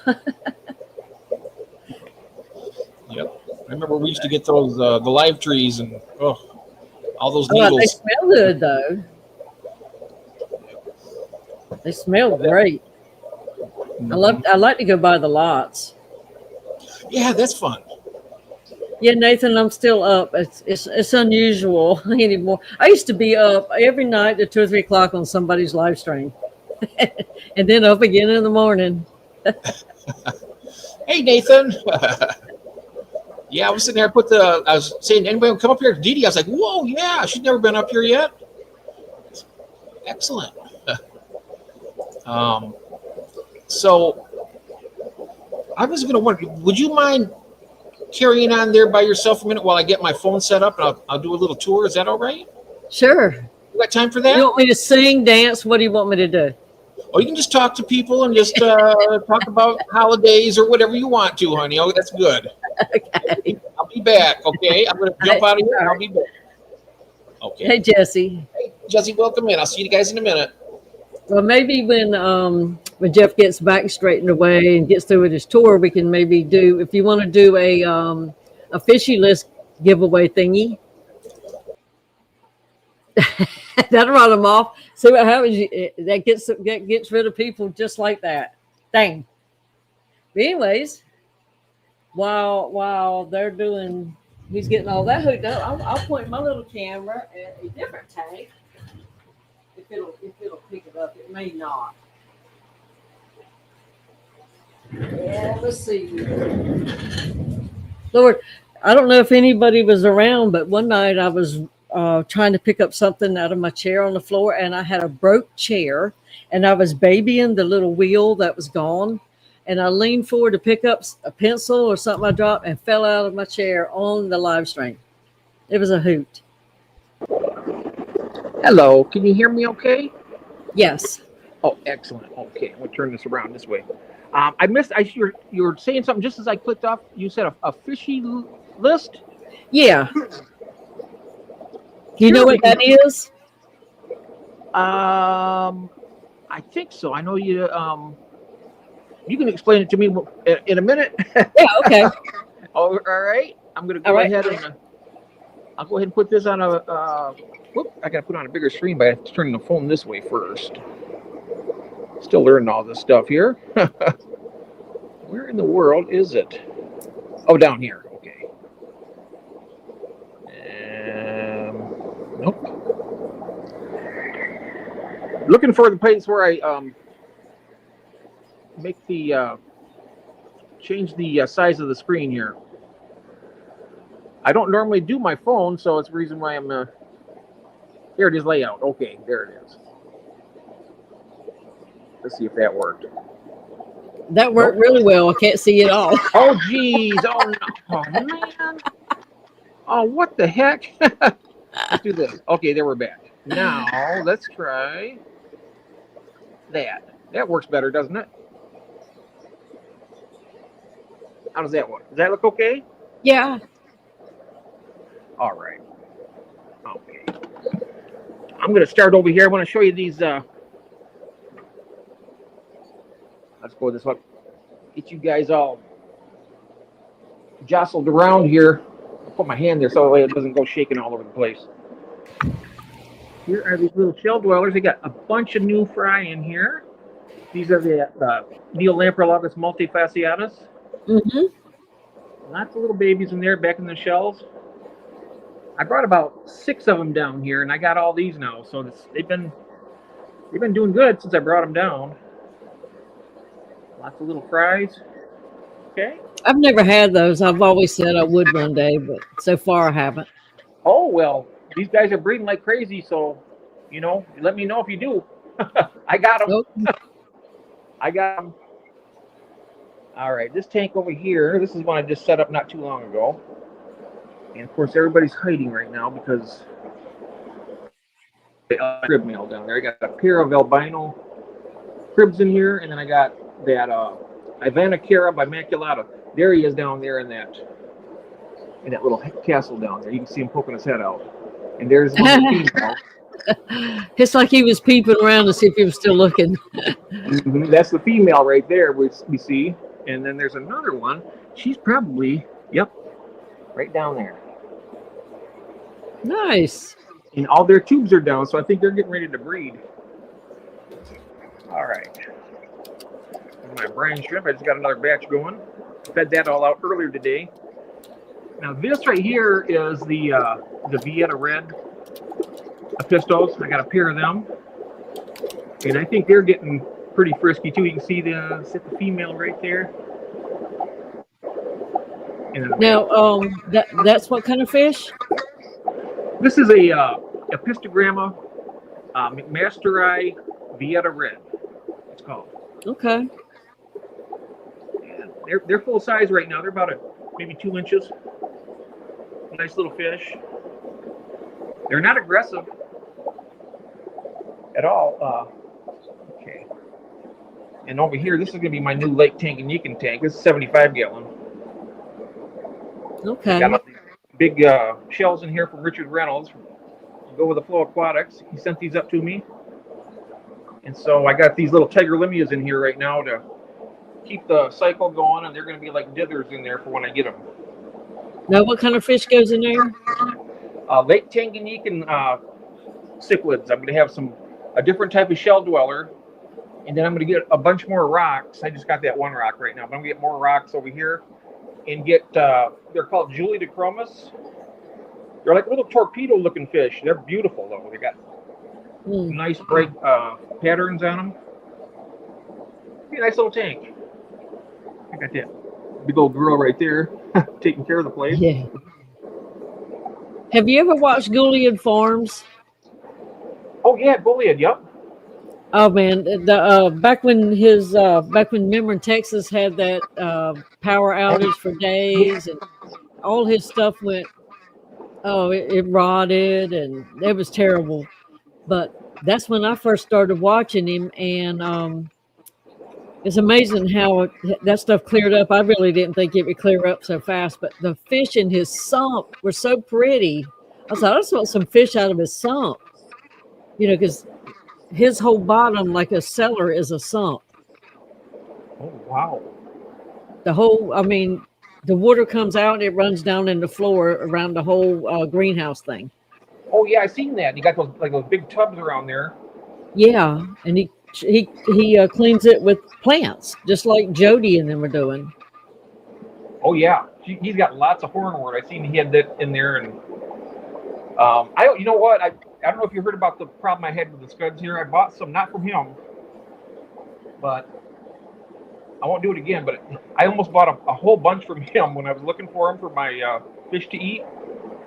[SPEAKER 1] Yep. I remember we used to get those the live trees and all those
[SPEAKER 2] Oh, they
[SPEAKER 1] needles.
[SPEAKER 2] smell good though. They smell great. I like to go by the lots.
[SPEAKER 1] Yeah, that's fun.
[SPEAKER 2] Yeah, Nathan, I'm still up. It's unusual anymore. I used to be up every night at 2 or 3 o'clock on somebody's live stream, and then up again in the morning.
[SPEAKER 1] Hey, Nathan. Yeah, I was sitting there. I was saying, anybody want to come up here? Dee Dee, I was like, whoa, yeah, she's never been up here yet. Excellent. So I was going to wonder, would you mind carrying on there by yourself a minute while I get my phone set up, and I'll do a little tour? Is that all right?
[SPEAKER 2] Sure.
[SPEAKER 1] You got time for that?
[SPEAKER 2] You want me to sing, dance? What do you want me to do?
[SPEAKER 1] Or you can just talk to people and just talk about holidays or whatever you want to, honey. Oh, that's good.
[SPEAKER 2] Okay.
[SPEAKER 1] I'll be back, okay? I'm going to jump out of here and I'll be back. Okay.
[SPEAKER 2] Hey, Jesse.
[SPEAKER 1] Hey, Jesse, welcome in. I'll see you guys in a minute.
[SPEAKER 2] Well, maybe when Jeff gets back straightened away and gets through with his tour, we can maybe do, if you want to do a fishy list giveaway thingy. That'll run them off. See what happens. That gets rid of people just like that. Dang. But anyways, while they're doing, he's getting all that hooked up. I'll point my little camera at a different tank. If it'll pick it up, it may not. Yeah, let's see. Lord, I don't know if anybody was around, but one night I was trying to pick up something out of my chair on the floor, and I had a broke chair, and I was babying the little wheel that was gone, and I leaned forward to pick up a pencil or something I dropped and fell out of my chair on the live stream. It was a hoot.
[SPEAKER 1] Hello, can you hear me okay?
[SPEAKER 2] Yes.
[SPEAKER 1] Oh, excellent. Okay, I'm going to turn this around this way. You were saying something just as I clicked off. You said a fishy list?
[SPEAKER 2] Yeah. You know what that is?
[SPEAKER 1] I think so. I know you. You can explain it to me in a minute.
[SPEAKER 2] Yeah. Okay.
[SPEAKER 1] Oh, all right. I'm going to go ahead and I'll go ahead and put this on a. Whoop! I got to put on a bigger screen, but I have to turn the phone this way first. Still learning all this stuff here. Where in the world is it? Oh, down here. Okay. Nope. Looking for the place where I make the change the size of the screen here. I don't normally do my phone, so it's the reason why I'm here it is layout. Okay, there it is. Let's see if that worked.
[SPEAKER 2] That worked really well. I can't see it all.
[SPEAKER 1] Oh, geez. Oh, no. Oh, man. Oh, what the heck? Let's do this. Okay, there we're back. Now, let's try that. That works better, doesn't it? How does that work? Does that look okay?
[SPEAKER 2] Yeah.
[SPEAKER 1] All right. Okay. I'm going to start over here. I want to show you these. Let's go this way. Get you guys all jostled around here. I'll put my hand there so that way it doesn't go shaking all over the place. Here are these little shell dwellers. They got a bunch of new fry in here. These are the Neolamprologus multifasciatus.
[SPEAKER 2] Mm-hmm.
[SPEAKER 1] Lots of little babies in there back in the shells. I brought about 6 of them down here, and I got all these now. So they've been doing good since I brought them down. Lots of little fries. Okay.
[SPEAKER 2] I've never had those. I've always said I would one day, but so far I haven't.
[SPEAKER 1] Oh, well, these guys are breeding like crazy, so, let me know if you do. I got them.
[SPEAKER 2] Nope.
[SPEAKER 1] I got them. All right, this tank over here, this is one I just set up not too long ago. And, of course, everybody's hiding right now because the crib male down there. I got a pair of albino cribs in here, and then I got that Ivanacara bimaculata. There he is down there in that little castle down there. You can see him poking his head out. And there's one female.
[SPEAKER 2] It's like he was peeping around to see if he was still looking.
[SPEAKER 1] Mm-hmm. That's the female right there, we see. And then there's another one. She's probably, right down there.
[SPEAKER 2] Nice.
[SPEAKER 1] And all their tubes are down, so I think they're getting ready to breed. All right. My brine shrimp, I just got another batch going. Fed that all out earlier today. Now this right here is the Vieta Red Pistos. I got a pair of them. And I think they're getting pretty frisky too. You can see the female right there.
[SPEAKER 2] Now, that's what kind of fish?
[SPEAKER 1] This is a Epistogramma McMasteri Vieta Red. It's called.
[SPEAKER 2] Okay.
[SPEAKER 1] And they're full size right now. They're about maybe 2 inches. Nice little fish. They're not aggressive at all. Okay. And over here, this is going to be my new Lake Tanganyika tank. This is 75 gallon.
[SPEAKER 2] Okay.
[SPEAKER 1] Got big shells in here from Richard Reynolds. Go with the Flow Aquatics. He sent these up to me. And so I got these little Tigerlimias in here right now to keep the cycle going, and they're going to be like dithers in there for when I get them.
[SPEAKER 2] Now, what kind of fish goes in there?
[SPEAKER 1] Lake Tanganyikan cichlids. I'm going to have a different type of shell dweller, and then I'm going to get a bunch more rocks. I just got that one rock right now, but I'm going to get more rocks over here and get, they're called Julidochromis. They're like little torpedo-looking fish. They're beautiful, though. They got nice bright patterns on them. Be a nice little tank. I got that big old girl right there taking care of the place.
[SPEAKER 2] Yeah. Have you ever watched Gouliad Farms?
[SPEAKER 1] Oh yeah, Gouliad. Yep.
[SPEAKER 2] Oh man, back when Member Texas had that power outage for days, and all his stuff went. Oh, it rotted, and it was terrible. But that's when I first started watching him, and it's amazing how that stuff cleared up. I really didn't think it would clear up so fast, but the fish in his sump were so pretty. I thought, I just want some fish out of his sump, because his whole bottom, like a cellar, is a sump.
[SPEAKER 1] Oh, wow.
[SPEAKER 2] The water comes out, it runs down in the floor around the whole greenhouse thing.
[SPEAKER 1] Oh, yeah, I seen that. You got those big tubs around there.
[SPEAKER 2] Yeah, and he cleans it with plants, just like Jody and them are doing.
[SPEAKER 1] Oh yeah, he's got lots of hornwort. I seen he had that in there, and you know what? I don't know if you heard about the problem I had with the scuds here. I bought some, not from him, but I won't do it again. But I almost bought a whole bunch from him when I was looking for them for my fish to eat.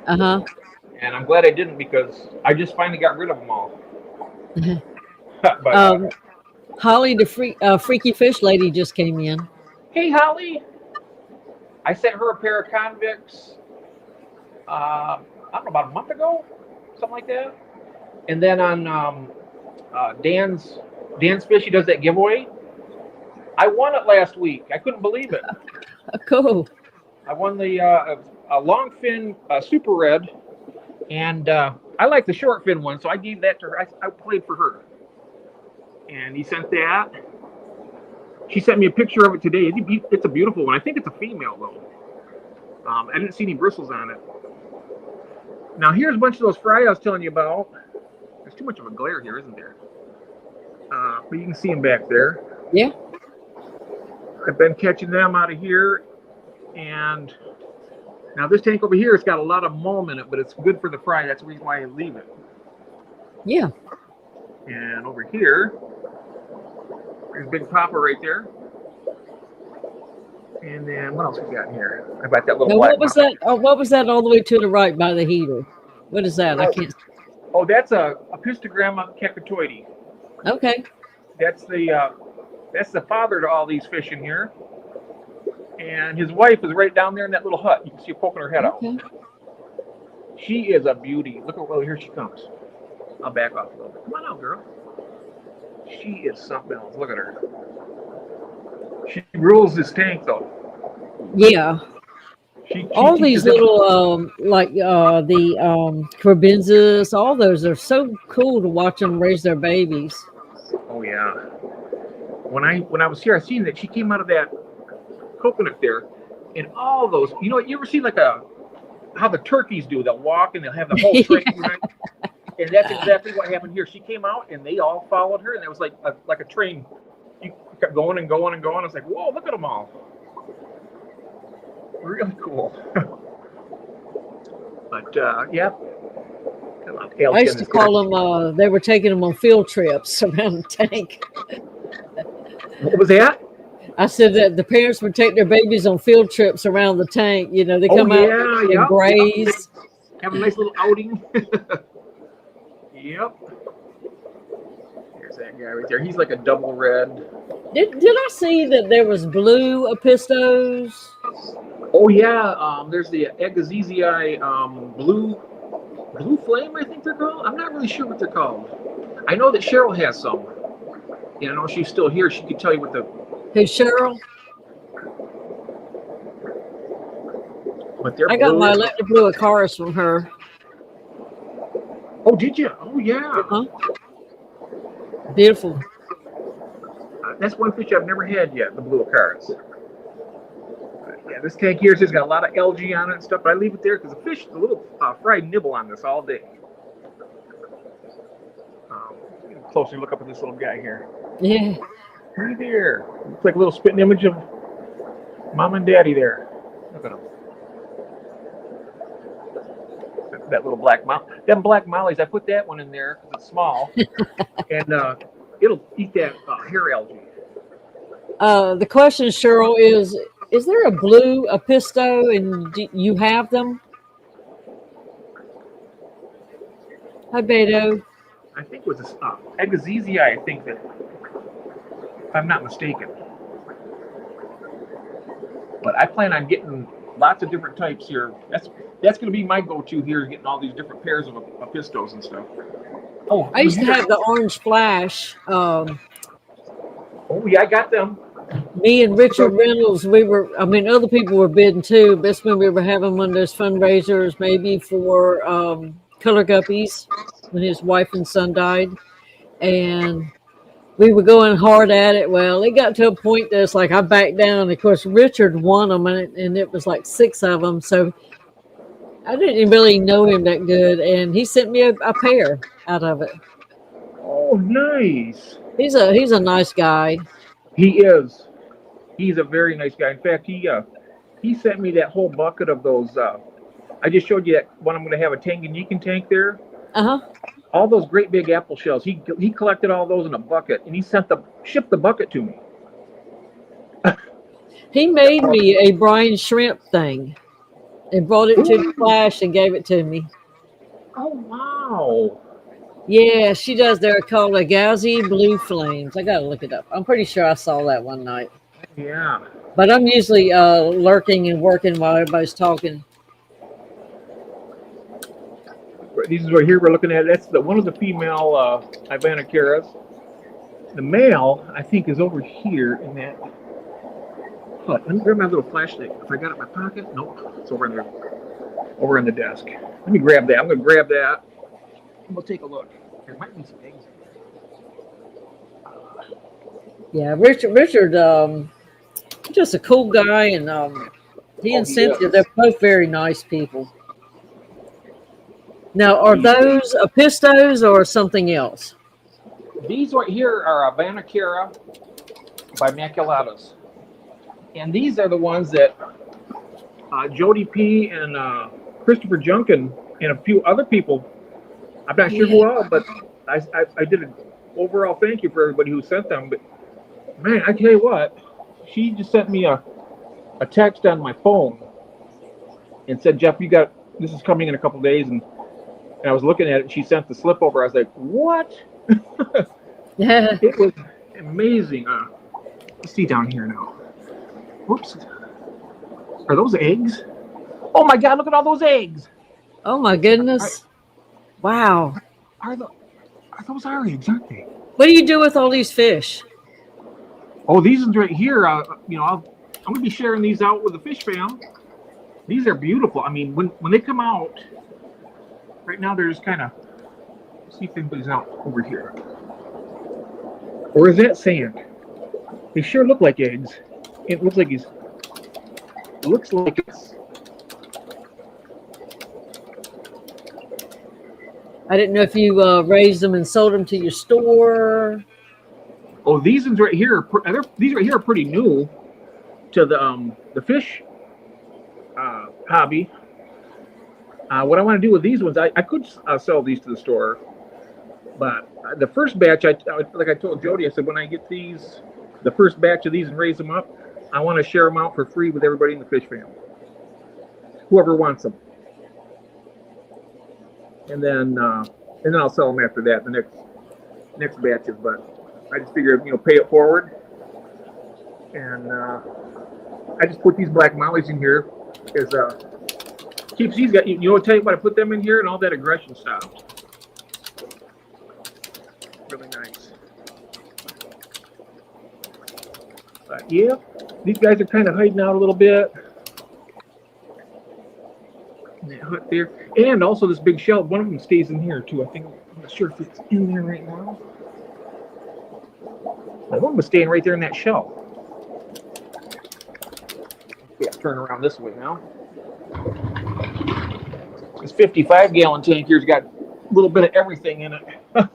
[SPEAKER 1] And I'm glad I didn't, because I just finally got rid of them all. But,
[SPEAKER 2] Holly, the freaky fish lady, just came in.
[SPEAKER 1] Hey, Holly. I sent her a pair of convicts, I don't know, about a month ago, something like that. And then on Dan's Fish, he does that giveaway. I won it last week. I couldn't believe it.
[SPEAKER 2] Cool.
[SPEAKER 1] I won the longfin super red, and I like the short fin one, so I gave that to her. I played for her. And he sent that. She sent me a picture of it today. It's a beautiful one. I think it's a female, though. I didn't see any bristles on it. Now, here's a bunch of those fry I was telling you about. There's too much of a glare here, isn't there? But you can see them back there.
[SPEAKER 2] Yeah.
[SPEAKER 1] I've been catching them out of here, and now this tank over here has got a lot of mulm in it, but it's good for the fry. That's the reason why I leave it.
[SPEAKER 2] Yeah.
[SPEAKER 1] And over here, there's Big Papa right there. And then what else we got in here? I got that little
[SPEAKER 2] Now,
[SPEAKER 1] black.
[SPEAKER 2] what was that? Oh, what was that all the way to the right by the heater? What is that? I can't.
[SPEAKER 1] Oh, that's a Pistogramma cacatoide.
[SPEAKER 2] Okay.
[SPEAKER 1] That's the father to all these fish in here. And his wife is right down there in that little hut. You can see her poking her head out.
[SPEAKER 2] Okay.
[SPEAKER 1] She is a beauty. Look at, well, here she comes. I'll back off a little bit. Come on out, girl. She is something else. Look at her. She rules this tank, though.
[SPEAKER 2] Yeah. All these little, the Crabenzas, all those are so cool to watch them raise their babies.
[SPEAKER 1] Oh yeah. When I was here, I seen that she came out of that coconut there, and all those. You know, you ever see how the turkeys do? They'll walk and they'll have the whole train, right? And that's exactly what happened here. She came out and they all followed her, and it was like a train. You kept going and going and going. It's like, whoa, look at them all. Really cool. But yeah.
[SPEAKER 2] I used to call them, they were taking them on field trips around the tank.
[SPEAKER 1] What was that?
[SPEAKER 2] I said that the parents would take their babies on field trips around the tank. You know, they come out and graze.
[SPEAKER 1] Have a nice little outing. Yep. Here's that guy right there. He's like a double red.
[SPEAKER 2] Did I see that there was blue apistos?
[SPEAKER 1] Oh yeah, there's the Agassiz blue flame, I think they're called. I'm not really sure what they're called. I know that Cheryl has some. And I know she's still here. She could tell you what the.
[SPEAKER 2] Who's Cheryl?
[SPEAKER 1] But they're
[SPEAKER 2] I got my electric blue Acaris from her.
[SPEAKER 1] Oh, did you? Oh yeah.
[SPEAKER 2] Uh-huh. Beautiful.
[SPEAKER 1] That's one fish I've never had yet, the blue Acaris. Yeah, this tank here has got a lot of algae on it and stuff, but I leave it there because the little fry nibble on this all day. Closely look up at this little guy here.
[SPEAKER 2] Yeah.
[SPEAKER 1] Right there. Looks like a little spitting image of Mom and Daddy there. Look at him. That little black molly. Them black mollies, I put that one in there because it's small. And it'll eat that hair algae.
[SPEAKER 2] The question, Cheryl, is there a blue apisto and do you have them? Hi, Beto.
[SPEAKER 1] I think it was Agassiz, I think that, if I'm not mistaken. But I plan on getting lots of different types here. That's going to be my go-to here, getting all these different pairs of apistos and stuff. Oh,
[SPEAKER 2] I used to have the orange flash.
[SPEAKER 1] Oh yeah, I got them.
[SPEAKER 2] Me and Richard Reynolds, other people were bidding too, but that's when we were having one of those fundraisers, maybe for color guppies, when his wife and son died. And we were going hard at it. Well, it got to a point that it's like I backed down. Of course, Richard won them, and it was like 6 of them. So I didn't really know him that good, and he sent me a pair out of it.
[SPEAKER 1] Oh, nice.
[SPEAKER 2] He's a nice guy.
[SPEAKER 1] He is. He's a very nice guy. In fact, he sent me that whole bucket of those. I just showed you that one. I'm going to have a Tanganyika tank there.
[SPEAKER 2] Uh-huh.
[SPEAKER 1] All those great big apple shells. He collected all those in a bucket, and he shipped the bucket to me.
[SPEAKER 2] He made me a brine shrimp thing and brought it to the Flash and gave it to me.
[SPEAKER 1] Oh, wow.
[SPEAKER 2] Yeah, she does. They're called Agassiz Blue Flames. I got to look it up. I'm pretty sure I saw that one night.
[SPEAKER 1] Yeah.
[SPEAKER 2] But I'm usually lurking and working while everybody's talking.
[SPEAKER 1] These are right here we're looking at. That's one of the female Ivanacaras. The male, I think, is over here in that hut. Let me grab my little flashlight. If I got it in my pocket? Nope. It's over in there. Over on the desk. Let me grab that. I'm going to grab that. And we'll take a look. There might be some eggs in there.
[SPEAKER 2] Yeah, Richard, just a cool guy, and he and Cynthia, they're both very nice people. Now, are those Apistos or something else?
[SPEAKER 1] These right here are Vanacara bimaculatus. And these are the ones that Jody P. and Christopher Junkin and a few other people, I'm not sure who all, but I did an overall thank you for everybody who sent them. But man, I tell you what, she just sent me a text on my phone and said, Jeff, this is coming in a couple days. And I was looking at it and she sent the slip over. I was like, what?
[SPEAKER 2] Yeah.
[SPEAKER 1] It was amazing. Let's see down here now. Whoops. Are those eggs? Oh my God, look at all those eggs.
[SPEAKER 2] Oh my goodness. Wow.
[SPEAKER 1] Those are eggs, aren't they?
[SPEAKER 2] What do you do with all these fish?
[SPEAKER 1] Oh, these ones right here, I'm going to be sharing these out with the fish fam. These are beautiful. I mean, when they come out, right now they're just kind of, see if anybody's out over here. Or is that sand? They sure look like eggs. It looks like it's.
[SPEAKER 2] I didn't know if you raised them and sold them to your store.
[SPEAKER 1] Oh, these ones right here, these right here are pretty new to the fish hobby. What I want to do with these ones, I could sell these to the store, but the first batch, like I told Jody, I said when I get these, the first batch of these and raise them up, I want to share them out for free with everybody in the fish family, whoever wants them, and then I'll sell them after that, the next batches. But I just figured, pay it forward, and I just put these black mollies in here because keeps these guys. Tell you what, I put them in here and all that aggression stopped. Really nice. But yeah, these guys are kind of hiding out a little bit. That hut there, and also this big shell. One of them stays in here too. I'm not sure if it's in there right now. One was staying right there in that shell. Yeah, turn around this way now. This 55-gallon tank here's got a little bit of everything in it. Got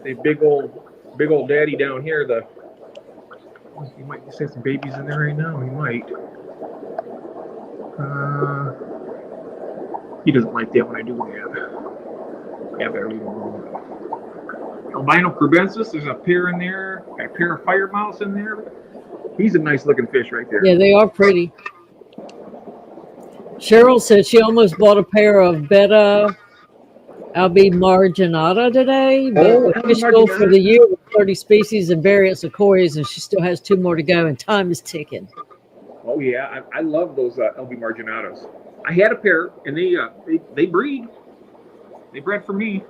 [SPEAKER 1] the big old daddy down here. He might just have some babies in there right now. He might. He doesn't like that when I do that. Yeah, better leave him alone. Albino crubensis, there's a pair in there. Got a pair of fire mouse in there. He's a nice looking fish right there.
[SPEAKER 2] Yeah, they are pretty. Cheryl said she almost bought a pair of Betta albimarginata today, but the fish goal for the year was 30 species and variants of cories, and she still has 2 more to go, and time is ticking.
[SPEAKER 1] Oh yeah, I love those LB marginatas. I had a pair, and they breed. They bred for me.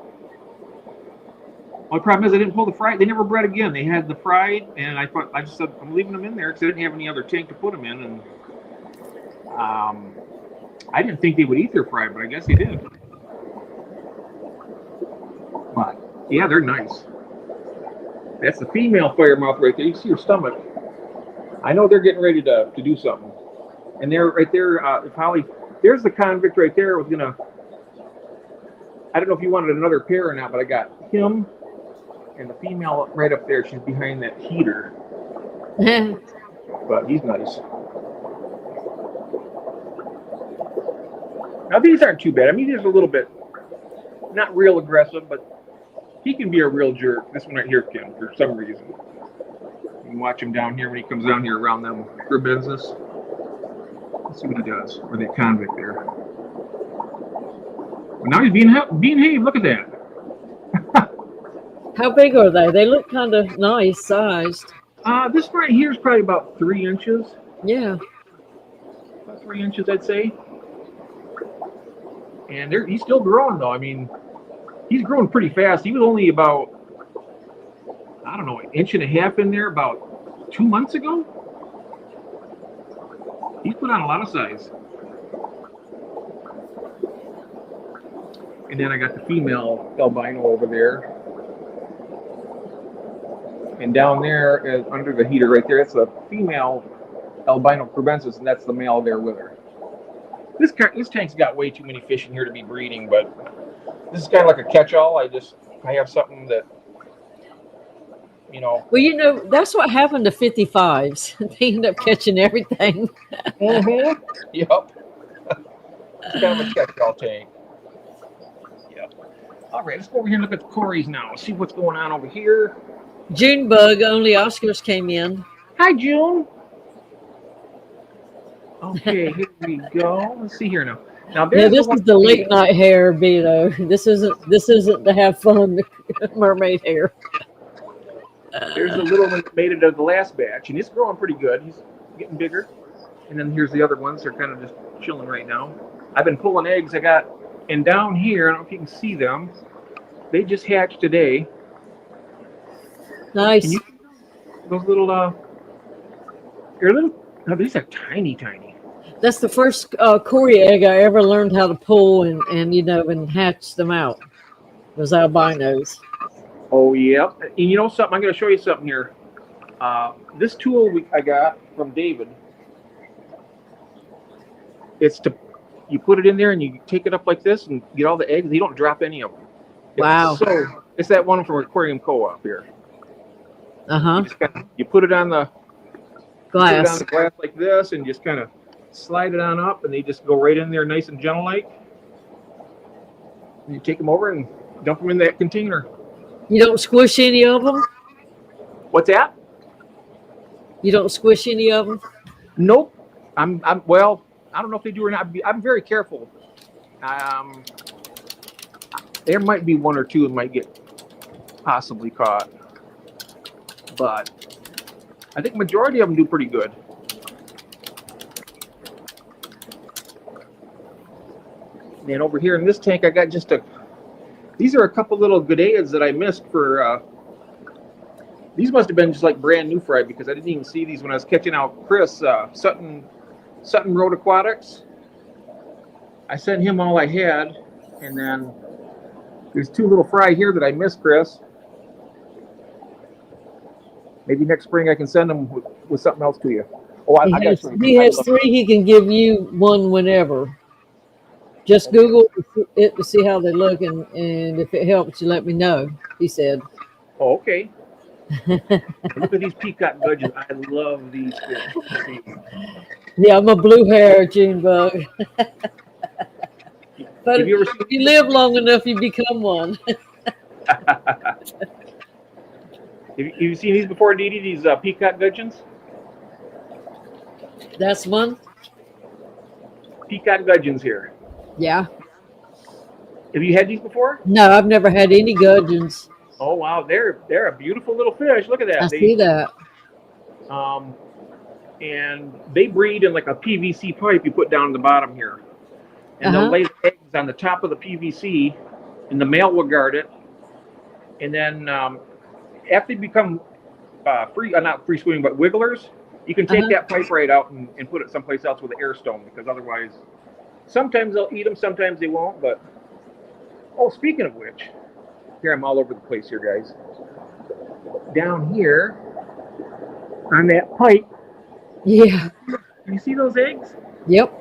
[SPEAKER 1] Only problem is I didn't pull the fried. They never bred again. They had the fried, and I just said I'm leaving them in there because I didn't have any other tank to put them in, and I didn't think they would eat their fried, but I guess they did. But yeah, they're nice. That's the female firemouth right there. You can see her stomach. I know they're getting ready to do something. And they're right there. Holly, there's the convict right there. I don't know if you wanted another pair or not, but I got him and the female right up there. She's behind that heater. But he's nice. Now these aren't too bad. I mean, he's a little bit not real aggressive, but he can be a real jerk. This one right here can, for some reason. You can watch him down here when he comes down here around them crubensis. Let's see what he does. Or that convict there. Well, now he's being behaved. Look at that.
[SPEAKER 2] How big are they? They look kind of nice sized.
[SPEAKER 1] This right here is probably about 3 inches.
[SPEAKER 2] Yeah.
[SPEAKER 1] About 3 inches, I'd say. And he's still growing, though. I mean, he's growing pretty fast. He was only about, I don't know, 1.5 inches in there about 2 months ago. He's put on a lot of size. And then I got the female albino over there. And down there, under the heater right there, it's a female albino crubensis, and that's the male there with her. This tank's got way too many fish in here to be breeding, but this is kind of like a catch-all. I have something that, you know.
[SPEAKER 2] Well, you know, that's what happened to 55s. They end up catching everything.
[SPEAKER 1] Mm-hmm. Yep. It's kind of a catch-all tank. Yep. All right, let's go over here and look at the Corys now. See what's going on over here.
[SPEAKER 2] June bug, only Oscars came in.
[SPEAKER 1] Hi, June. Okay, here we go. Let's see here now. Now
[SPEAKER 2] Yeah, this is the late night hair, Beto. This isn't to have fun mermaid hair.
[SPEAKER 1] There's the little one that made it of the last batch, and he's growing pretty good. He's getting bigger. And then here's the other ones. They're kind of just chilling right now. I've been pulling eggs. And down here, I don't know if you can see them. They just hatched today.
[SPEAKER 2] Nice.
[SPEAKER 1] Can you see those little, they're little, no, these are tiny, tiny.
[SPEAKER 2] That's the first Cory egg I ever learned how to pull and hatch them out. Was albinos.
[SPEAKER 1] Oh, yeah. And you know something? I'm going to show you something here. This tool I got from David, you put it in there and you take it up like this and get all the eggs. You don't drop any of them.
[SPEAKER 2] Wow.
[SPEAKER 1] It's that one from Aquarium Co-op here.
[SPEAKER 2] Uh-huh.
[SPEAKER 1] You put it on the
[SPEAKER 2] glass.
[SPEAKER 1] Put it on the glass like this and just kind of slide it on up, and they just go right in there nice and gentle like. And you take them over and dump them in that container.
[SPEAKER 2] You don't squish any of them?
[SPEAKER 1] What's that?
[SPEAKER 2] You don't squish any of them?
[SPEAKER 1] Nope. Well, I don't know if they do or not. I'm very careful. There might be one or two that might get possibly caught, but I think majority of them do pretty good. And over here in this tank, I got these are a couple little Goodeids that I missed for, these must have been just like brand new fry because I didn't even see these when I was catching out Chris, Sutton Road Aquatics. I sent him all I had, and then there's two little fry here that I missed, Chris. Maybe next spring I can send them with something else to you. Oh,
[SPEAKER 2] He has three. He can give you one whenever. Just Google it to see how they look, and if it helps, you let me know, he said.
[SPEAKER 1] Oh, okay. Look at these peacock gudgeons. I love these fish.
[SPEAKER 2] Yeah, I'm a blue hair June bug. But if you live long enough, you become one.
[SPEAKER 1] Have you seen these before, Dee Dee, these peacock gudgeons?
[SPEAKER 2] That's one?
[SPEAKER 1] Peacock gudgeons here.
[SPEAKER 2] Yeah.
[SPEAKER 1] Have you had these before?
[SPEAKER 2] No, I've never had any gudgeons.
[SPEAKER 1] Oh, wow. They're a beautiful little fish. Look at that.
[SPEAKER 2] I see that.
[SPEAKER 1] And they breed in like a PVC pipe you put down the bottom here. And they'll lay the eggs on the top of the PVC, and the male will guard it. And then after they become not free swimming, but wigglers, you can take that pipe right out and put it someplace else with an air stone, because otherwise, sometimes they'll eat them, sometimes they won't. But, oh, speaking of which, here I'm all over the place here, guys. Down here, on that pipe.
[SPEAKER 2] Yeah.
[SPEAKER 1] You see those eggs?
[SPEAKER 2] Yep.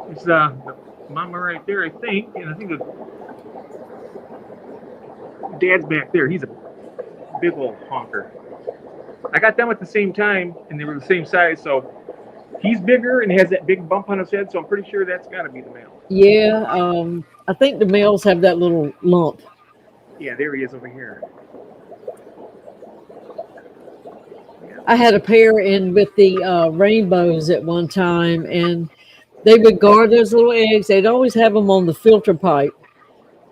[SPEAKER 1] It's the mama right there, I think. And I think the dad's back there. He's a big old honker. I got them at the same time, and they were the same size, so he's bigger and has that big bump on his head, so I'm pretty sure that's got to be the male.
[SPEAKER 2] Yeah, I think the males have that little lump.
[SPEAKER 1] Yeah, there he is over here. Yeah.
[SPEAKER 2] I had a pair in with the rainbows at one time, and they would guard those little eggs. They'd always have them on the filter pipe.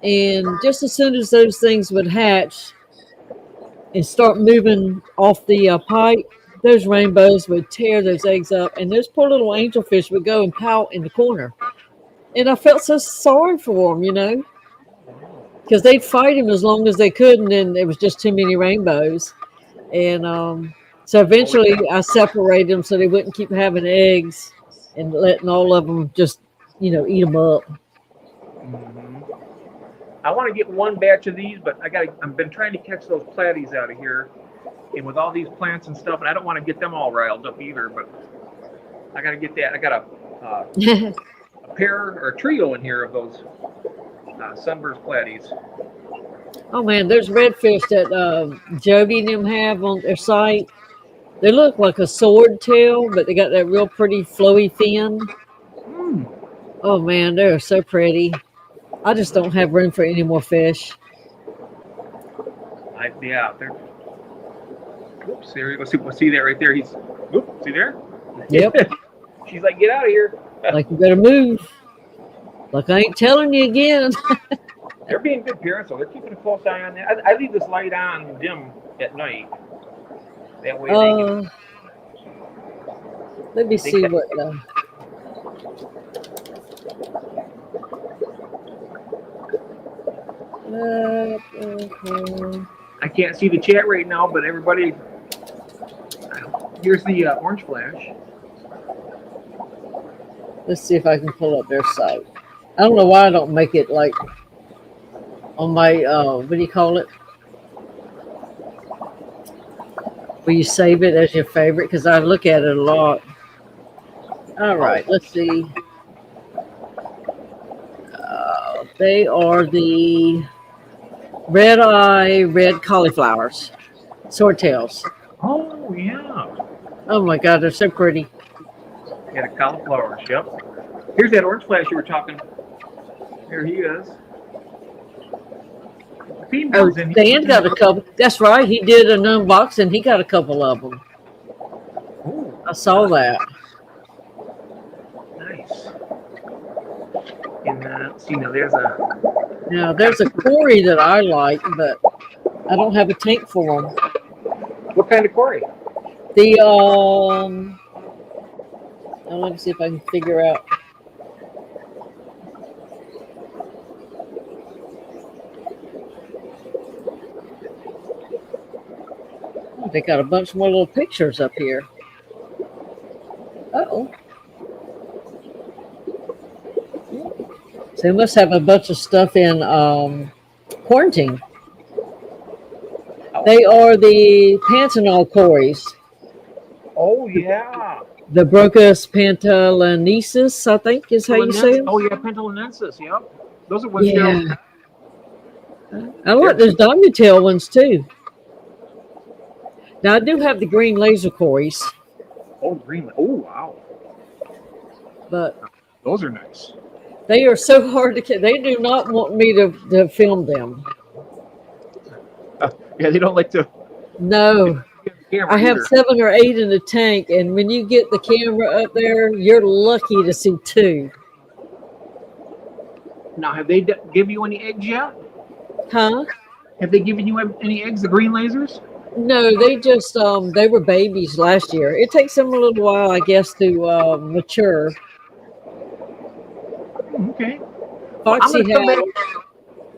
[SPEAKER 2] And just as soon as those things would hatch and start moving off the pipe, those rainbows would tear those eggs up, and those poor little angelfish would go and pout in the corner. And I felt so sorry for them, you know, because they'd fight them as long as they could, and then there was just too many rainbows. And so eventually I separated them so they wouldn't keep having eggs and letting all of them just, eat them up.
[SPEAKER 1] Mm-hmm. I want to get one batch of these, but I've been trying to catch those platies out of here. And with all these plants and stuff, and I don't want to get them all riled up either, but I got to get that. I got to a pair or a trio in here of those sunburst platies.
[SPEAKER 2] Oh man, there's redfish that Joby and them have on their site. They look like a sword tail, but they got that real pretty flowy fin.
[SPEAKER 1] Mm.
[SPEAKER 2] Oh man, they're so pretty. I just don't have room for any more fish.
[SPEAKER 1] Yeah, they're. Oops, there you go. See that right there? See there?
[SPEAKER 2] Yep.
[SPEAKER 1] She's like, get out of here.
[SPEAKER 2] Like, you better move. Like, I ain't telling you again.
[SPEAKER 1] They're being good parents, so they're keeping a close eye on that. I leave this light on dim at night. That way they can.
[SPEAKER 2] Let me see
[SPEAKER 1] can-
[SPEAKER 2] what.
[SPEAKER 1] I can't see the chat right now, but everybody. Here's the orange flash.
[SPEAKER 2] Let's see if I can pull up their site. I don't know why I don't make it like on my what do you call it? Will you save it as your favorite? Because I look at it a lot. All right, let's see. They are the red eye red cauliflowers, swordtails.
[SPEAKER 1] Oh yeah.
[SPEAKER 2] Oh my God, they're so pretty.
[SPEAKER 1] Got a cauliflower. Yep. Here's that orange flash you were talking. Here he is.
[SPEAKER 2] Oh, Dan got a couple. That's right. He did an unboxing. He got a couple of them.
[SPEAKER 1] Ooh,
[SPEAKER 2] I saw that.
[SPEAKER 1] nice. And let's see, now
[SPEAKER 2] Now, there's a Cory that I like, but I don't have a tank for them.
[SPEAKER 1] what kind of Cory?
[SPEAKER 2] The now let me see if I can figure out. Oh, they got a bunch more little pictures up here. Uh-oh. So they must have a bunch of stuff in quarantine. They are the Pantanal Cories.
[SPEAKER 1] Oh yeah.
[SPEAKER 2] The Brocas pantalensis, I think is how you say it.
[SPEAKER 1] Oh yeah, Pentelinensis. Yep. Those are ones.
[SPEAKER 2] Yeah. I like those diamond tail ones too. Now I do have the green laser Cories,
[SPEAKER 1] Oh, green. Oh wow.
[SPEAKER 2] but
[SPEAKER 1] Those are nice.
[SPEAKER 2] they are so hard to catch. They do not want me to film them.
[SPEAKER 1] Yeah, they don't like to.
[SPEAKER 2] No.
[SPEAKER 1] Camera
[SPEAKER 2] I have
[SPEAKER 1] either.
[SPEAKER 2] 7 or 8 in the tank, and when you get the camera up there, you're lucky to see 2.
[SPEAKER 1] Now, have they give you any eggs yet?
[SPEAKER 2] Huh?
[SPEAKER 1] Have they given you any eggs? The green lasers?
[SPEAKER 2] No, they just they were babies last year. It takes them a little while, I guess, to mature.
[SPEAKER 1] Okay.
[SPEAKER 2] Foxy
[SPEAKER 1] I'm gonna
[SPEAKER 2] had,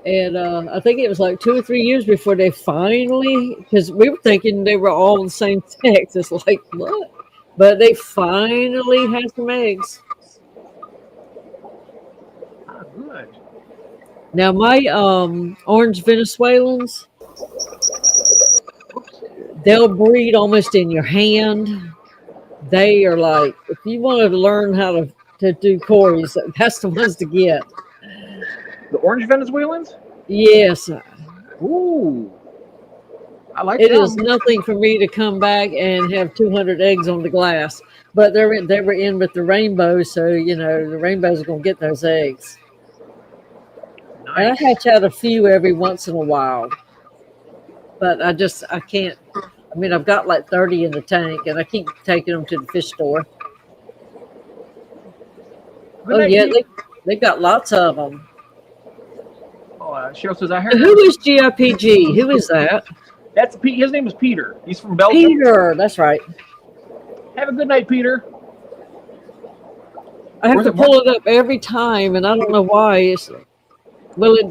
[SPEAKER 2] and I think it was like 2 or 3 years before they finally, because we were thinking they were all the same sex. It's like, what? But they finally had some eggs.
[SPEAKER 1] Good.
[SPEAKER 2] Now my orange Venezuelans, they'll breed almost in your hand. They are like, if you want to learn how to do Cories, that's the ones to get.
[SPEAKER 1] The orange Venezuelans?
[SPEAKER 2] Yes.
[SPEAKER 1] Ooh. I like
[SPEAKER 2] It
[SPEAKER 1] them.
[SPEAKER 2] is nothing for me to come back and have 200 eggs on the glass. But they were in with the rainbow, so, you know, the rainbows are going to get those eggs.
[SPEAKER 1] Nice.
[SPEAKER 2] And I hatch out a few every once in a while. But I can't. I mean, I've got like 30 in the tank, and I keep taking them to the fish store.
[SPEAKER 1] Good night,
[SPEAKER 2] yeah,
[SPEAKER 1] Pete.
[SPEAKER 2] they've got lots of them.
[SPEAKER 1] Oh, Cheryl says, I heard.
[SPEAKER 2] Who is GIPG? Who is that?
[SPEAKER 1] That's Pete. His name is Peter. He's from Belgium.
[SPEAKER 2] Peter, that's right.
[SPEAKER 1] Have a good night, Peter.
[SPEAKER 2] I have
[SPEAKER 1] Where's
[SPEAKER 2] to
[SPEAKER 1] it
[SPEAKER 2] pull it up every time, and I don't know why.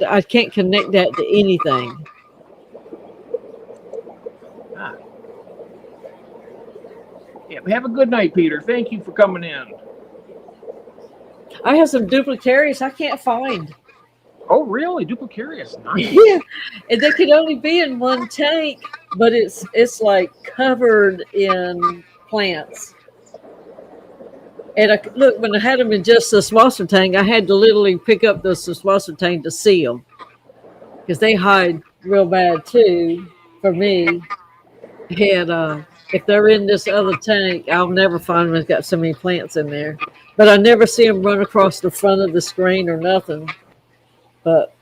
[SPEAKER 2] I can't connect that to anything.
[SPEAKER 1] Yeah, have a good night, Peter. Thank you for coming in.
[SPEAKER 2] I have some duplicaries I can't find.
[SPEAKER 1] Oh, really? Duplicarius. Nice.
[SPEAKER 2] Yeah, and they can only be in one tank, but it's like covered in plants. And look, when I had them in just the swasser tank, I had to literally pick up the swasser tank to see them because they hide real bad too for me. And if they're in this other tank, I'll never find them. It's got so many plants in there. But I never see them run across the front of the screen or nothing. But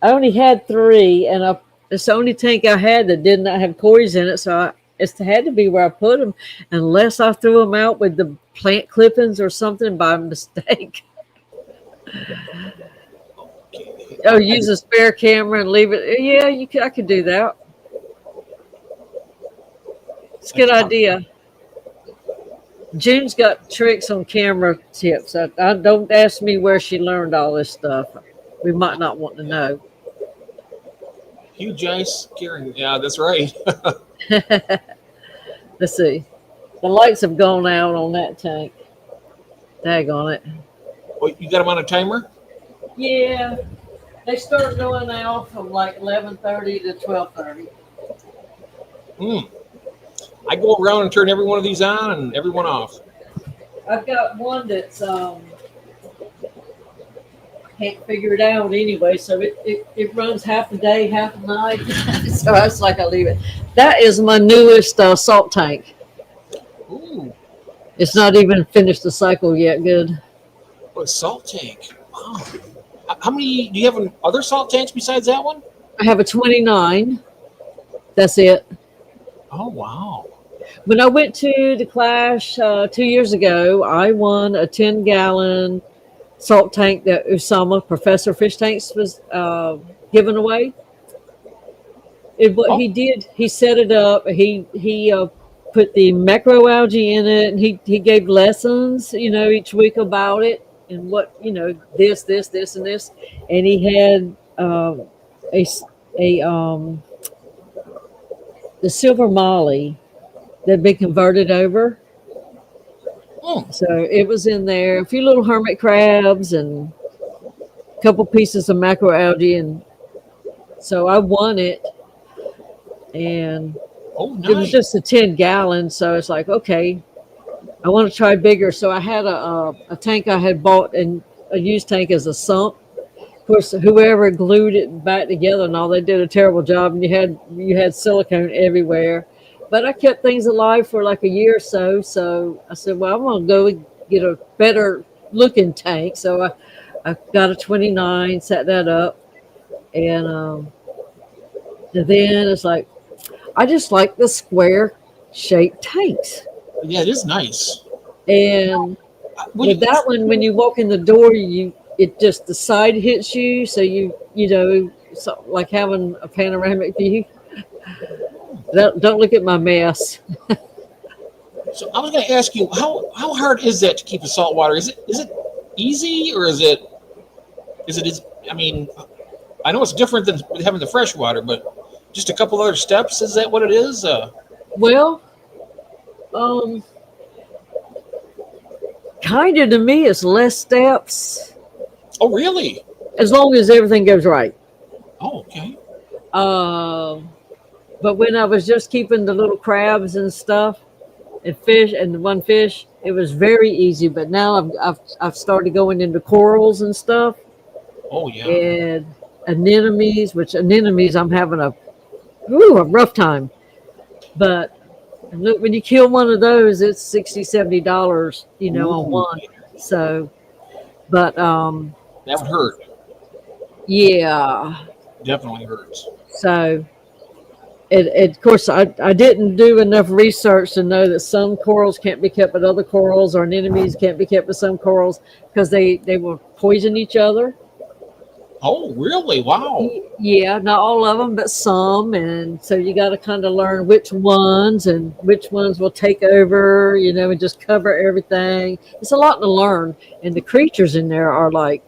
[SPEAKER 2] I only had three, and it's the only tank I had that did not have cories in it. So it had to be where I put them, unless I threw them out with the plant clippings or something by mistake. Oh, use a spare camera and leave it. Yeah, I could do that. It's a good idea. June's got tricks on camera tips. I don't ask me where she learned all this stuff. We might not want to know.
[SPEAKER 1] Huge ice curing. Yeah, that's right.
[SPEAKER 2] Let's see. The lights have gone out on that tank. Daggone it.
[SPEAKER 1] Oh, you got them on a timer?
[SPEAKER 2] Yeah. They start going out from like 11:30 to 12:30.
[SPEAKER 1] I go around and turn every one of these on and every one off.
[SPEAKER 2] I've got one that's can't figure it out anyway, so it runs half the day, half the night. So I was like, I'll leave it. That is my newest salt tank.
[SPEAKER 1] Ooh.
[SPEAKER 2] It's not even finished the cycle yet. Good.
[SPEAKER 1] Oh, a salt tank. Wow. How many do you have other salt tanks besides that one?
[SPEAKER 2] I have a 29. That's it.
[SPEAKER 1] Oh, wow.
[SPEAKER 2] When I went to the Clash 2 years ago, I won a 10-gallon salt tank that Usama, Professor Fish Tanks, was giving away. What he did, he set it up. He put the macroalgae in it, and he gave lessons, each week about it and what, this, and this. And he had the silver molly that had been converted over. So it was in there, a few little hermit crabs and a couple pieces of macroalgae. And so I won it. And
[SPEAKER 1] nice.
[SPEAKER 2] It was just a 10-gallon. So it's like, okay, I want to try bigger. So I had a tank I had bought, and a used tank as a sump. Of course, whoever glued it back together and all, they did a terrible job. And you had silicone everywhere. But I kept things alive for like a year or so. So I said, well, I'm going to go get a better looking tank. So I got a 29, set that up. And then it's like, I just like the square shaped tanks.
[SPEAKER 1] Yeah, it is nice.
[SPEAKER 2] And with that one, when you walk in the door, the side hits you. So so like having a panoramic view. Don't look at my mess.
[SPEAKER 1] So I was going to ask you, how hard is that to keep the salt water? Is it easy, or is it? I mean, I know it's different than having the fresh water, but just a couple other steps. Is that what it is?
[SPEAKER 2] Well, kind of, to me, it's less steps.
[SPEAKER 1] Oh, really?
[SPEAKER 2] As long as everything goes right.
[SPEAKER 1] Oh, okay.
[SPEAKER 2] But when I was just keeping the little crabs and stuff and fish and the one fish, it was very easy. But now I've started going into corals and stuff.
[SPEAKER 1] Oh, yeah.
[SPEAKER 2] And anemones, I'm having a rough time. But look, when you kill one of those, it's $60, $70, on one. So, but
[SPEAKER 1] that would hurt.
[SPEAKER 2] Yeah.
[SPEAKER 1] Definitely hurts.
[SPEAKER 2] So. Of course, I didn't do enough research to know that some corals can't be kept with other corals, or anemones can't be kept with some corals because they will poison each other.
[SPEAKER 1] Oh, really? Wow.
[SPEAKER 2] Yeah, not all of them, but some. And so you got to kind of learn which ones will take over, and just cover everything. It's a lot to learn. And the creatures in there are like,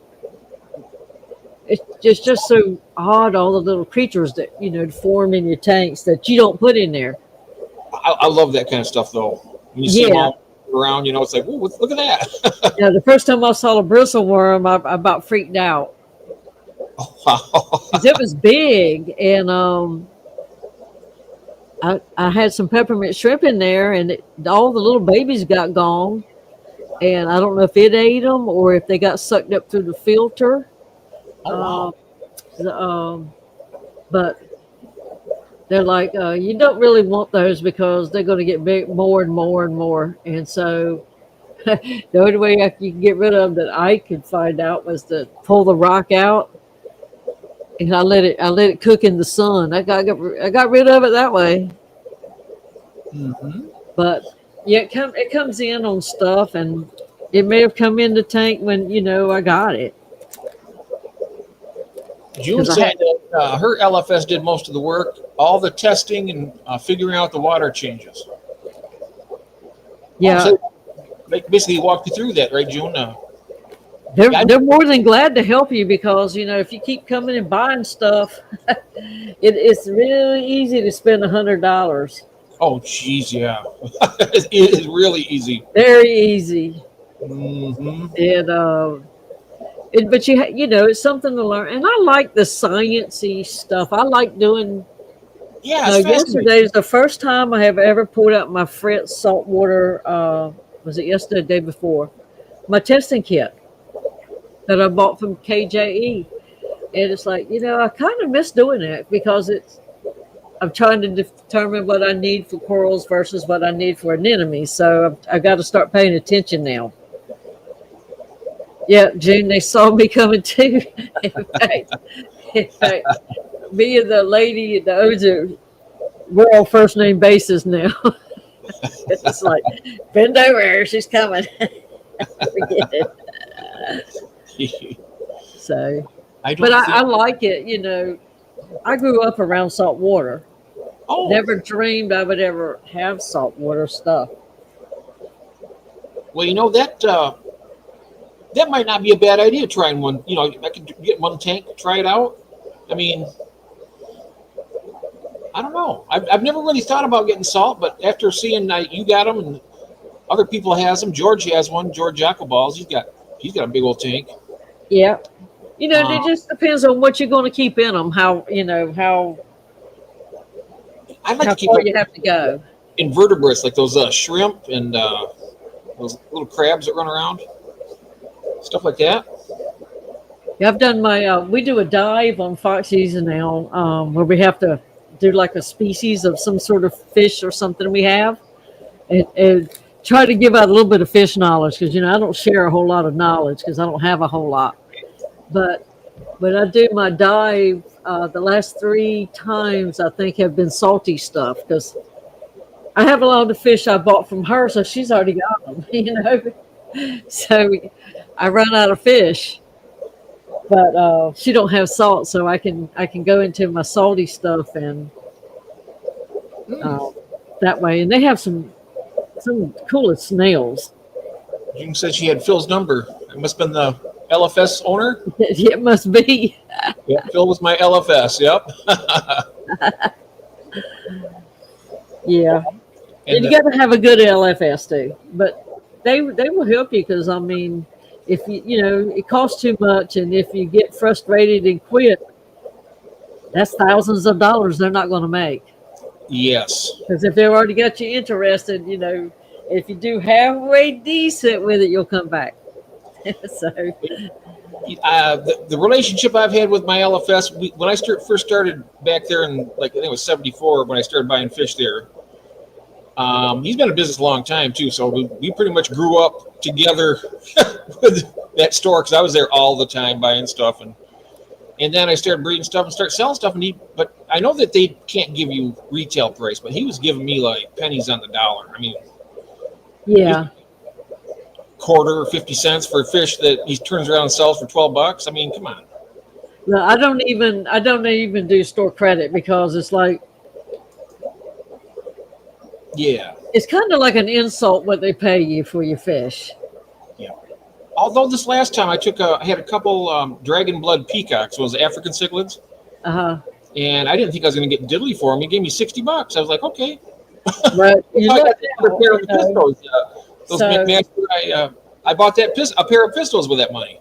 [SPEAKER 2] it's just so odd, all the little creatures that form in your tanks that you don't put in there.
[SPEAKER 1] I love that kind of stuff, though. When you see them all around, it's like, ooh, look at that.
[SPEAKER 2] Yeah, the first time I saw a bristleworm, I about freaked out.
[SPEAKER 1] Oh, wow.
[SPEAKER 2] 'Cause it was big, and I had some peppermint shrimp in there, and all the little babies got gone. and I don't know if it ate them or if they got sucked up through the filter.
[SPEAKER 1] Oh wow.
[SPEAKER 2] The, but they're like, you don't really want those because they're going to get big more and more and more. And so the only way you can get rid of them that I could find out was to pull the rock out, and I let it cook in the sun. I got rid of it that way.
[SPEAKER 1] Hmm.
[SPEAKER 2] But yeah, it comes in on stuff, and it may have come in the tank when I got it.
[SPEAKER 1] June
[SPEAKER 2] 'Cause I
[SPEAKER 1] said
[SPEAKER 2] had,
[SPEAKER 1] that her LFS did most of the work, all the testing and figuring out the water changes. Oh,
[SPEAKER 2] yeah,
[SPEAKER 1] so they basically walked you through that, right, June?
[SPEAKER 2] they're
[SPEAKER 1] Yeah,
[SPEAKER 2] they're more than glad to help you because if you keep coming and buying stuff, it's really easy to spend $100.
[SPEAKER 1] oh, geez, yeah. It is really easy.
[SPEAKER 2] Very easy,
[SPEAKER 1] Hmm.
[SPEAKER 2] and but it's something to learn. And I like the sciencey stuff. I like doing.
[SPEAKER 1] Yeah,
[SPEAKER 2] Now,
[SPEAKER 1] it's fascinating.
[SPEAKER 2] yesterday is the first time I have ever pulled out my Fritz saltwater. Was it yesterday, or the day before? My testing kit that I bought from KJE, and it's like I kind of miss doing that because I'm trying to determine what I need for corals versus what I need for anemones. So I've got to start paying attention now. Yeah, June, they saw me coming too. In fact, in fact, me and the lady at the Ozu, we're on first name basis now. It's like, bend over, she's coming. Forget it. So,
[SPEAKER 1] I
[SPEAKER 2] but
[SPEAKER 1] don't
[SPEAKER 2] I
[SPEAKER 1] think.
[SPEAKER 2] like it. I grew up around salt water.
[SPEAKER 1] Oh,
[SPEAKER 2] Never dreamed I would ever have saltwater stuff.
[SPEAKER 1] well, that might not be a bad idea. Trying one. I could get one tank, try it out. I mean, I don't know. I've never really thought about getting salt, but after seeing you got them and other people has them, George has one. George Jacoballs, he's got a big old tank.
[SPEAKER 2] Yeah.
[SPEAKER 1] Uh,
[SPEAKER 2] It just depends on what you're going to keep in them,
[SPEAKER 1] I'd like
[SPEAKER 2] how
[SPEAKER 1] to keep
[SPEAKER 2] far
[SPEAKER 1] like
[SPEAKER 2] you have to go.
[SPEAKER 1] invertebrates, like those shrimp and those little crabs that run around, stuff like that.
[SPEAKER 2] Yeah, I've done we do a dive on Fox season now, where we have to do like a species of some sort of fish or something we have, and try to give out a little bit of fish knowledge because I don't share a whole lot of knowledge because I don't have a whole lot. But when I do my dive, the last three times I think have been salty stuff because I have a lot of the fish I bought from her, so she's already got them. So I run out of fish, but she don't have salt, so I can go into my salty stuff and
[SPEAKER 1] Mm.
[SPEAKER 2] uh, that way. And they have some coolest snails.
[SPEAKER 1] June said she had Phil's number. It must have been the LFS owner.
[SPEAKER 2] It must be.
[SPEAKER 1] Yeah, Phil was my LFS. Yep.
[SPEAKER 2] Yeah. And
[SPEAKER 1] And
[SPEAKER 2] you got to have a good LFS too. But they will help you because if it costs too much, and if you get frustrated and quit, that's thousands of dollars they're not going to make.
[SPEAKER 1] yes,
[SPEAKER 2] Because if they've already got you interested, if you do halfway decent with it, you'll come back. So
[SPEAKER 1] the relationship I've had with my LFS, when I first started back there in I think it was '74 when I started buying fish there. He's been in business a long time too, so we pretty much grew up together with that store because I was there all the time buying stuff, and then I started breeding stuff and start selling stuff. But I know that they can't give you retail price, but he was giving me like pennies on the dollar. I mean,
[SPEAKER 2] yeah,
[SPEAKER 1] quarter or 50 cents for a fish that he turns around and sells for $12. I mean, come on.
[SPEAKER 2] no, I don't even do store credit because it's like
[SPEAKER 1] Yeah,
[SPEAKER 2] it's kind of like an insult what they pay you for your fish.
[SPEAKER 1] yeah. Although this last time I had a couple dragon blood peacocks, those African cichlids,
[SPEAKER 2] Uh-huh.
[SPEAKER 1] and I didn't think I was going to get diddly for them. He gave me $60. I was like, okay.
[SPEAKER 2] But you
[SPEAKER 1] I
[SPEAKER 2] look
[SPEAKER 1] got a pair of
[SPEAKER 2] now,
[SPEAKER 1] pistols. Those
[SPEAKER 2] so
[SPEAKER 1] I bought a pair of pistols with that money.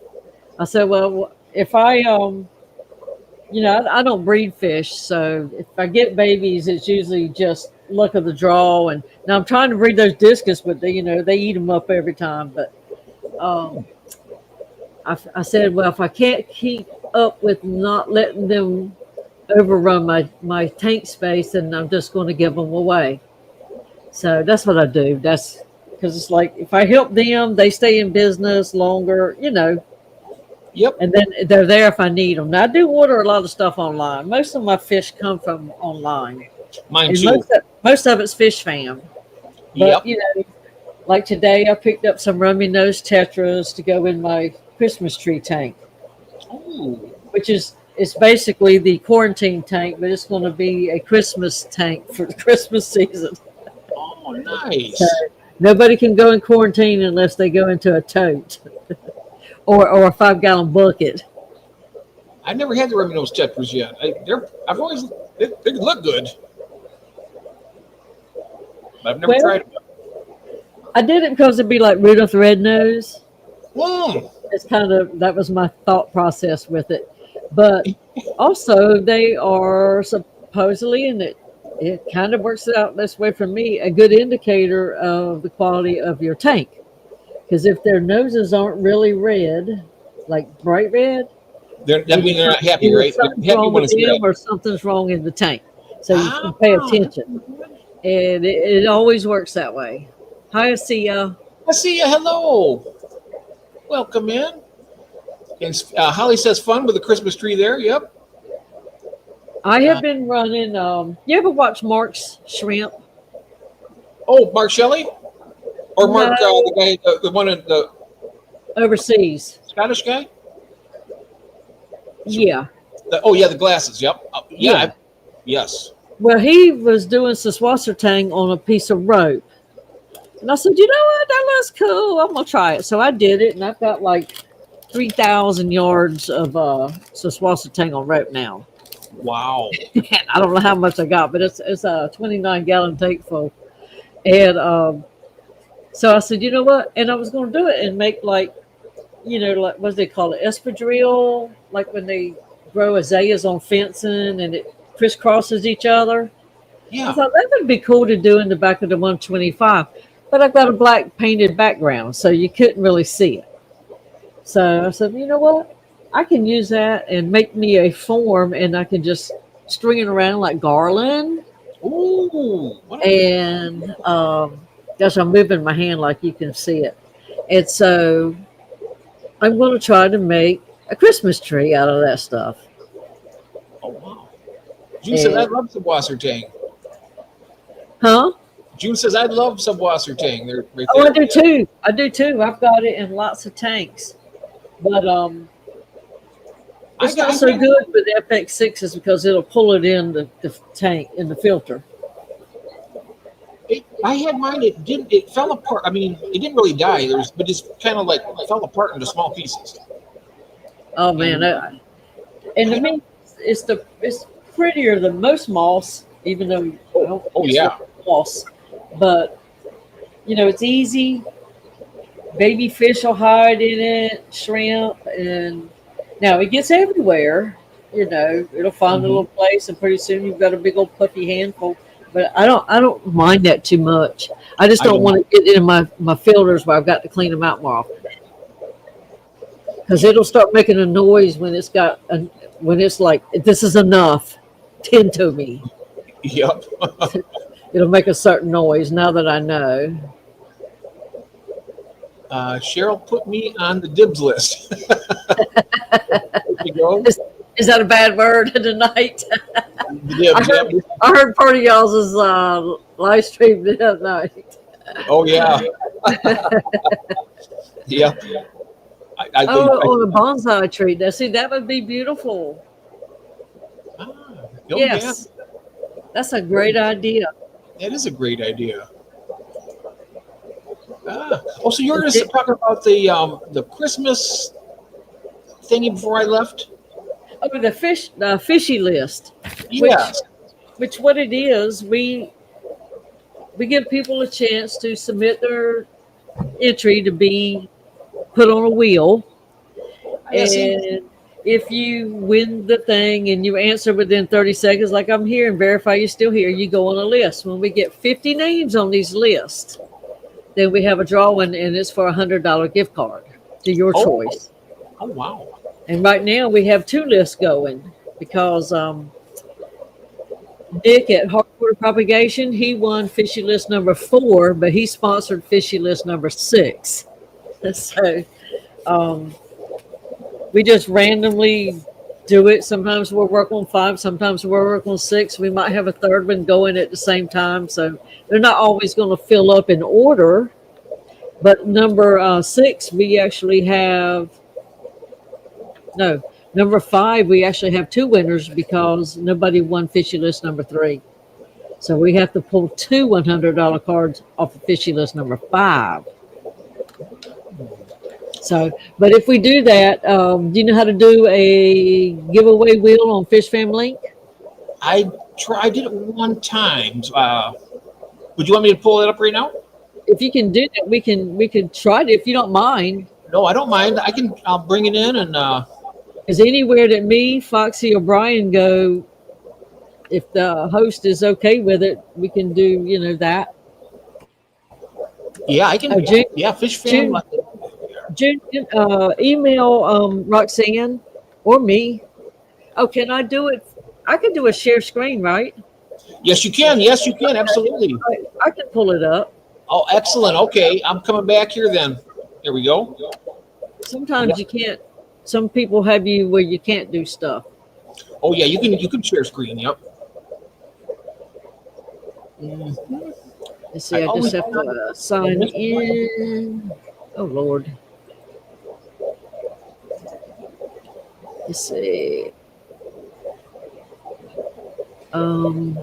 [SPEAKER 2] I said, well, if I don't breed fish, so if I get babies, it's usually just luck of the draw. And now I'm trying to breed those discus, but they eat them up every time. But I said, well, if I can't keep up with not letting them overrun my tank space, then I'm just going to give them away. So that's what I do. That's because it's like if I help them, they stay in business longer,
[SPEAKER 1] Yep.
[SPEAKER 2] and then they're there if I need them. Now I do order a lot of stuff online. Most of my fish come from online,
[SPEAKER 1] Mine
[SPEAKER 2] and
[SPEAKER 1] too.
[SPEAKER 2] most of it's Fish Fam.
[SPEAKER 1] Yep.
[SPEAKER 2] But like today, I picked up some rummy nose tetras to go in my Christmas tree tank,
[SPEAKER 1] Oh,
[SPEAKER 2] which is it's basically the quarantine tank, but it's going to be a Christmas tank for the Christmas season.
[SPEAKER 1] oh, nice.
[SPEAKER 2] So nobody can go in quarantine unless they go into a tote or a 5-gallon bucket.
[SPEAKER 1] I've never had the Remy Nose Tetras yet. I've always they look good, but I've never
[SPEAKER 2] Well,
[SPEAKER 1] tried them.
[SPEAKER 2] I did it because it'd be like Rudolph the Red-Nosed. It's that was my thought process with it. But also they are supposedly, and it kind of works out this way for me, a good indicator of the quality of your tank. Because if their noses aren't really red, like bright red,
[SPEAKER 1] That means they're not happy,
[SPEAKER 2] either
[SPEAKER 1] right? They're
[SPEAKER 2] something's
[SPEAKER 1] happy
[SPEAKER 2] wrong
[SPEAKER 1] when
[SPEAKER 2] with
[SPEAKER 1] it's red.
[SPEAKER 2] them or something's wrong in the tank. So you can pay attention. And it always works that way. Hi, Asia.
[SPEAKER 1] I see you. Hello. Welcome in. And Holly says fun with the Christmas tree there. Yep.
[SPEAKER 2] I have been running. You ever watch Mark's Shrimp?
[SPEAKER 1] Oh, Mark Shelley? Or Mark,
[SPEAKER 2] No.
[SPEAKER 1] the guy, the one in the
[SPEAKER 2] Overseas.
[SPEAKER 1] Scottish guy?
[SPEAKER 2] Yeah.
[SPEAKER 1] The glasses. Yep.
[SPEAKER 2] Yeah.
[SPEAKER 1] Yes.
[SPEAKER 2] Well, he was doing Saswassertang on a piece of rope. And I said, you know what? That looks cool. I'm going to try it. So I did it, and I've got like 3,000 yards of Saswassertang on rope now.
[SPEAKER 1] Wow.
[SPEAKER 2] And I don't know how much I got, but it's a 29-gallon tank full. And so I said, you know what? And I was going to do it and make like what do they call it? Espadrille, like when they grow azaleas on fencing and it crisscrosses each other.
[SPEAKER 1] Yeah.
[SPEAKER 2] I thought that would be cool to do in the back of the 125. But I've got a black painted background, so you couldn't really see it. So I said, you know what? I can use that and make me a form, and I can just string it around like garland.
[SPEAKER 1] Ooh.
[SPEAKER 2] And gosh, I'm moving my hand like you can see it. And so I'm going to try to make a Christmas tree out of that stuff.
[SPEAKER 1] Oh, wow. June says, I love Saswassertang.
[SPEAKER 2] Huh?
[SPEAKER 1] June says, I love Saswassertang. They're right
[SPEAKER 2] Oh,
[SPEAKER 1] there.
[SPEAKER 2] I do too. I do too. I've got it in lots of tanks. But it's not so good with FX6s because it'll pull it in the tank, in the filter.
[SPEAKER 1] I had mine. It fell apart. I mean, it didn't really die. But it's kind of like fell apart into small pieces.
[SPEAKER 2] Oh man, and to me, it's prettier than most moss, even though moss. But it's easy. Baby fish will hide in it, shrimp, and now it gets everywhere. It'll find a little place, and pretty soon you've got a big old puffy handful. But I don't mind that too much. I just don't want to get in my filters where I've got to clean them out more often. Because it'll start making a noise when it's like, this is enough, tend to me.
[SPEAKER 1] Yep.
[SPEAKER 2] It'll make a certain noise now that I know.
[SPEAKER 1] Cheryl put me on the dibs list. There you go.
[SPEAKER 2] Is that a bad word tonight?
[SPEAKER 1] The dibs,
[SPEAKER 2] I heard part of y'all's live stream the other night.
[SPEAKER 1] Oh, yeah. Yeah.
[SPEAKER 2] On a bonsai tree. Now, see, that would be beautiful. Yes. Yeah. That's a great idea.
[SPEAKER 1] That is a great idea. So you were just talking about the Christmas thingy before I left?
[SPEAKER 2] Oh, the fishy list.
[SPEAKER 1] Yes.
[SPEAKER 2] Which what it is, we give people a chance to submit their entry to be put on a wheel. And if you win the thing and you answer within 30 seconds, like I'm here, and verify you're still here, you go on a list. When we get 50 names on these lists, then we have a drawing, and it's for $100 gift card. to your
[SPEAKER 1] Oh.
[SPEAKER 2] choice.
[SPEAKER 1] Oh, wow.
[SPEAKER 2] And right now we have 2 lists going because Nick at Hardwater Propagation, he won fishy list number 4, but he sponsored fishy list number 6. So we just randomly do it. Sometimes we'll work on 5, sometimes we'll work on 6. We might have a third one going at the same time. So they're not always going to fill up in order. But number 6, we actually have, no, number 5, we actually have 2 winners because nobody won fishy list number 3. So we have to pull 2 $100 cards off of fishy list number 5. So, but if we do that, do you know how to do a giveaway wheel on Fish Fam Link?
[SPEAKER 1] I did it one time. Would you want me to pull it up right now?
[SPEAKER 2] If you can do that, we can try it if you don't mind.
[SPEAKER 1] No, I don't mind. I'll bring it in and
[SPEAKER 2] Because anywhere that me, Foxy, or Brian go, if the host is okay with it, we can do that.
[SPEAKER 1] yeah, I can.
[SPEAKER 2] Oh, June,
[SPEAKER 1] Yeah, Fish Fam.
[SPEAKER 2] email Roxanne or me. Oh, can I do it? I can do a share screen, right?
[SPEAKER 1] Yes, you can. Yes, you can. Absolutely.
[SPEAKER 2] I can pull it up.
[SPEAKER 1] Oh, excellent. Okay, I'm coming back here then. There we go.
[SPEAKER 2] Sometimes you can't. Some people have you where you can't do stuff.
[SPEAKER 1] Oh yeah, you can share screen. Yep.
[SPEAKER 2] Let's see. I just have to sign in. Oh Lord. Let's see. Oh,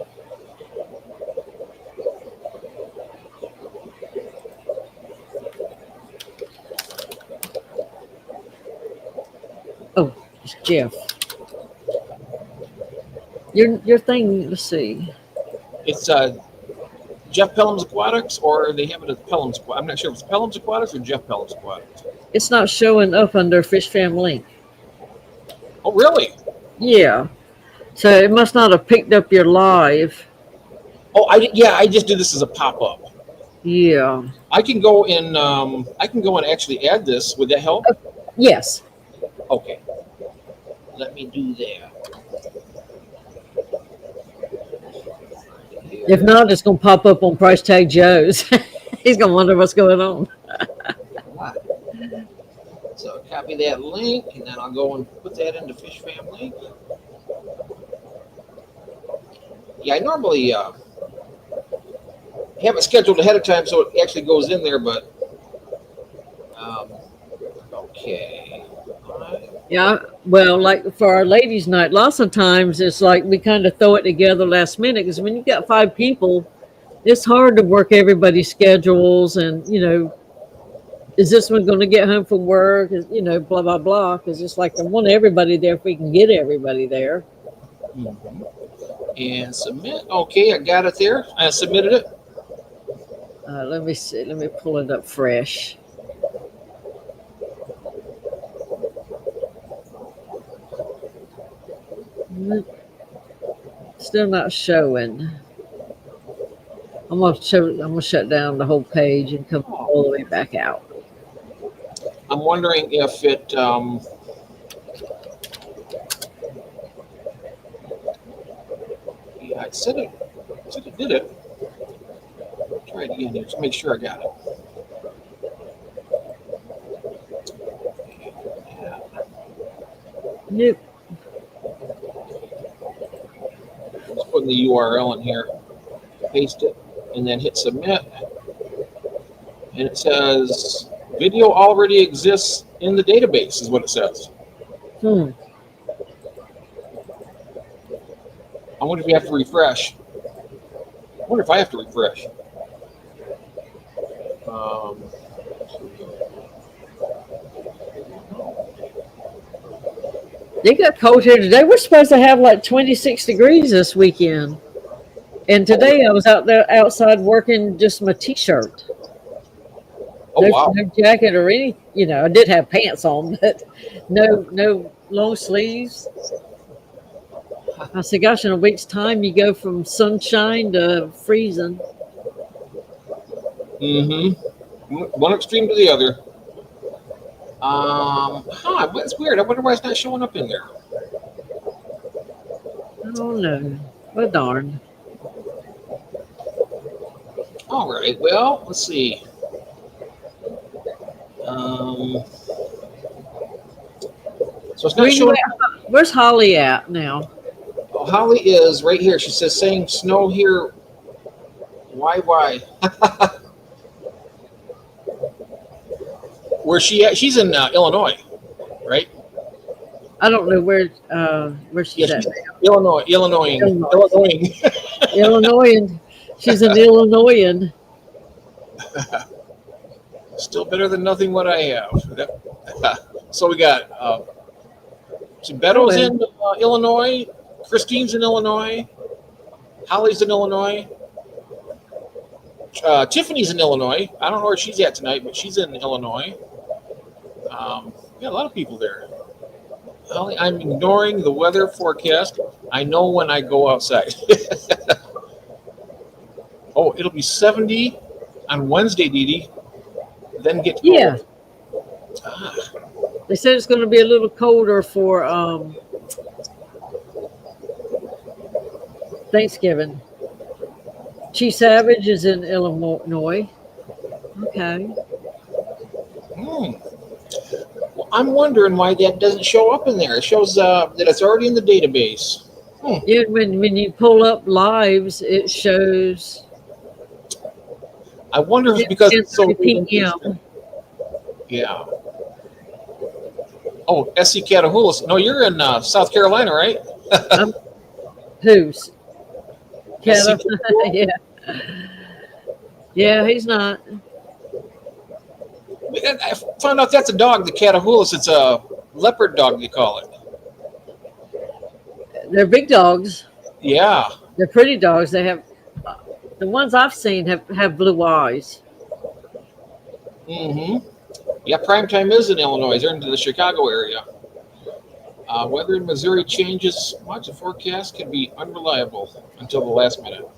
[SPEAKER 2] it's Jeff. Your thing. Let's see.
[SPEAKER 1] It's Jeff Pelham's Aquatics, or they have it as Pelham's Aquatics. I'm not sure if it's Pelham's Aquatics or Jeff Pelham's Aquatics.
[SPEAKER 2] It's not showing up under Fish Fam Link.
[SPEAKER 1] Oh, really?
[SPEAKER 2] Yeah. So it must not have picked up your live.
[SPEAKER 1] Oh, I just do this as a pop-up.
[SPEAKER 2] Yeah.
[SPEAKER 1] I can go in. I can go and actually add this. Would that help?
[SPEAKER 2] Yes.
[SPEAKER 1] Okay. Let me do that.
[SPEAKER 2] If not, it's going to pop up on Price Tag Joe's. He's going to wonder what's going on.
[SPEAKER 1] So copy that link, and then I'll go and put that into Fish Fam Link. Yeah, I normally have it scheduled ahead of time so it actually goes in there, but okay.
[SPEAKER 2] Yeah, well, like for our ladies' night, lots of times it's like we kind of throw it together last minute because when you got 5 people, it's hard to work everybody's schedules and, is this one going to get home from work? Blah, blah, blah. Because it's like I want everybody there if we can get everybody there.
[SPEAKER 1] Mm-hmm. And submit. Okay, I got it there. I submitted it.
[SPEAKER 2] Let me see. Let me pull it up fresh. Still not showing. I'm gonna shut down the whole page and come all the way back out.
[SPEAKER 1] I'm wondering if it. Yeah, I said it did it. Try it again here to make sure I got it.
[SPEAKER 2] Nope.
[SPEAKER 1] Just putting the URL in here, paste it, and then hit submit. And it says video already exists in the database, is what it says. I wonder if you have to refresh. I wonder if I have to refresh.
[SPEAKER 2] It got cold here today. We're supposed to have like 26 degrees this weekend. And today I was out there outside working just my t-shirt.
[SPEAKER 1] Oh, wow.
[SPEAKER 2] No jacket or any, I did have pants on, but no long sleeves. I said, gosh, in a week's time, you go from sunshine to freezing.
[SPEAKER 1] Mm-hmm. One extreme to the other. That's weird. I wonder why it's not showing up in there.
[SPEAKER 2] I don't know. Well, darn.
[SPEAKER 1] All right. Well, let's see. Um, so it's
[SPEAKER 2] Where
[SPEAKER 1] not
[SPEAKER 2] you
[SPEAKER 1] showing.
[SPEAKER 2] at? Where's Holly at now?
[SPEAKER 1] Oh, Holly is right here. She says, saying snow here. Why? Where's she at? She's in Illinois, right?
[SPEAKER 2] I don't know where she's
[SPEAKER 1] Yeah,
[SPEAKER 2] at
[SPEAKER 1] she's
[SPEAKER 2] now.
[SPEAKER 1] Illinois.
[SPEAKER 2] Illinois. Illinoisan. She's an Illinoisan.
[SPEAKER 1] Still better than nothing. What I have. So we got. So Beto's
[SPEAKER 2] Oh,
[SPEAKER 1] in Illinois. Christine's in Illinois. Holly's in Illinois. Tiffany's in Illinois. I don't know where she's at tonight, but she's in Illinois. Yeah, a lot of people there. Holly, I'm ignoring the weather forecast. I know when I go outside. Oh, it'll be 70 on Wednesday, Dee Dee. Then get cold.
[SPEAKER 2] yeah.
[SPEAKER 1] Ah,
[SPEAKER 2] They said it's going to be a little colder for Thanksgiving. Chief Savage is in Illinois. Okay.
[SPEAKER 1] hmm. Well, I'm wondering why that doesn't show up in there. It shows that it's already in the database.
[SPEAKER 2] Yeah, when you pull up lives, it shows
[SPEAKER 1] I wonder if it's because it's so
[SPEAKER 2] 10:30 p.m.
[SPEAKER 1] Yeah. Oh, SC Catahoula. No, you're in South Carolina, right?
[SPEAKER 2] Who's?
[SPEAKER 1] SC
[SPEAKER 2] Yeah. Yeah, he's not.
[SPEAKER 1] I found out that's a dog, the Catahoulus. It's a leopard dog, they call it.
[SPEAKER 2] They're big dogs.
[SPEAKER 1] Yeah.
[SPEAKER 2] They're pretty dogs. They have the ones I've seen have blue eyes.
[SPEAKER 1] Mm-hmm. Yeah, prime time is in Illinois. They're into the Chicago area. Weather in Missouri changes much. The forecast can be unreliable until the last minute.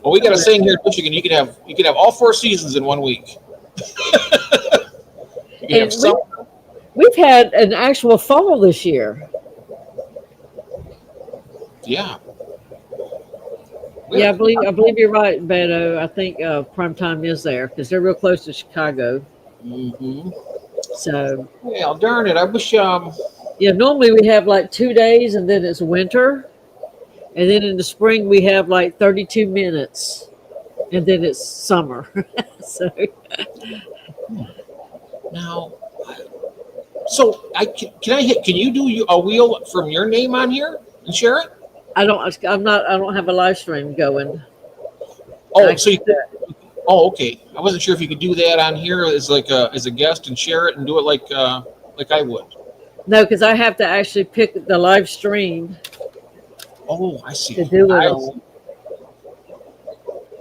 [SPEAKER 1] Well, we got a saying here in Michigan: you can have all 4 seasons in 1 week. You can have
[SPEAKER 2] And
[SPEAKER 1] some.
[SPEAKER 2] we've had an actual fall this year.
[SPEAKER 1] Yeah.
[SPEAKER 2] Yeah, I believe you're right, Beto. I think primetime is there because they're real close to Chicago.
[SPEAKER 1] Mm-hmm.
[SPEAKER 2] So
[SPEAKER 1] Well, darn it! I wish.
[SPEAKER 2] yeah, normally we have like 2 days and then it's winter, and then in the spring we have like 32 minutes, and then it's summer. So
[SPEAKER 1] Now, so can you do a wheel from your name on here and share it?
[SPEAKER 2] I don't have a live stream going.
[SPEAKER 1] Oh, so you could, oh, okay. I wasn't sure if you could do that on here as as a guest and share it and do it like I would.
[SPEAKER 2] No, because I have to actually pick the live stream
[SPEAKER 1] Oh, I see.
[SPEAKER 2] to do it
[SPEAKER 1] I
[SPEAKER 2] on.
[SPEAKER 1] see.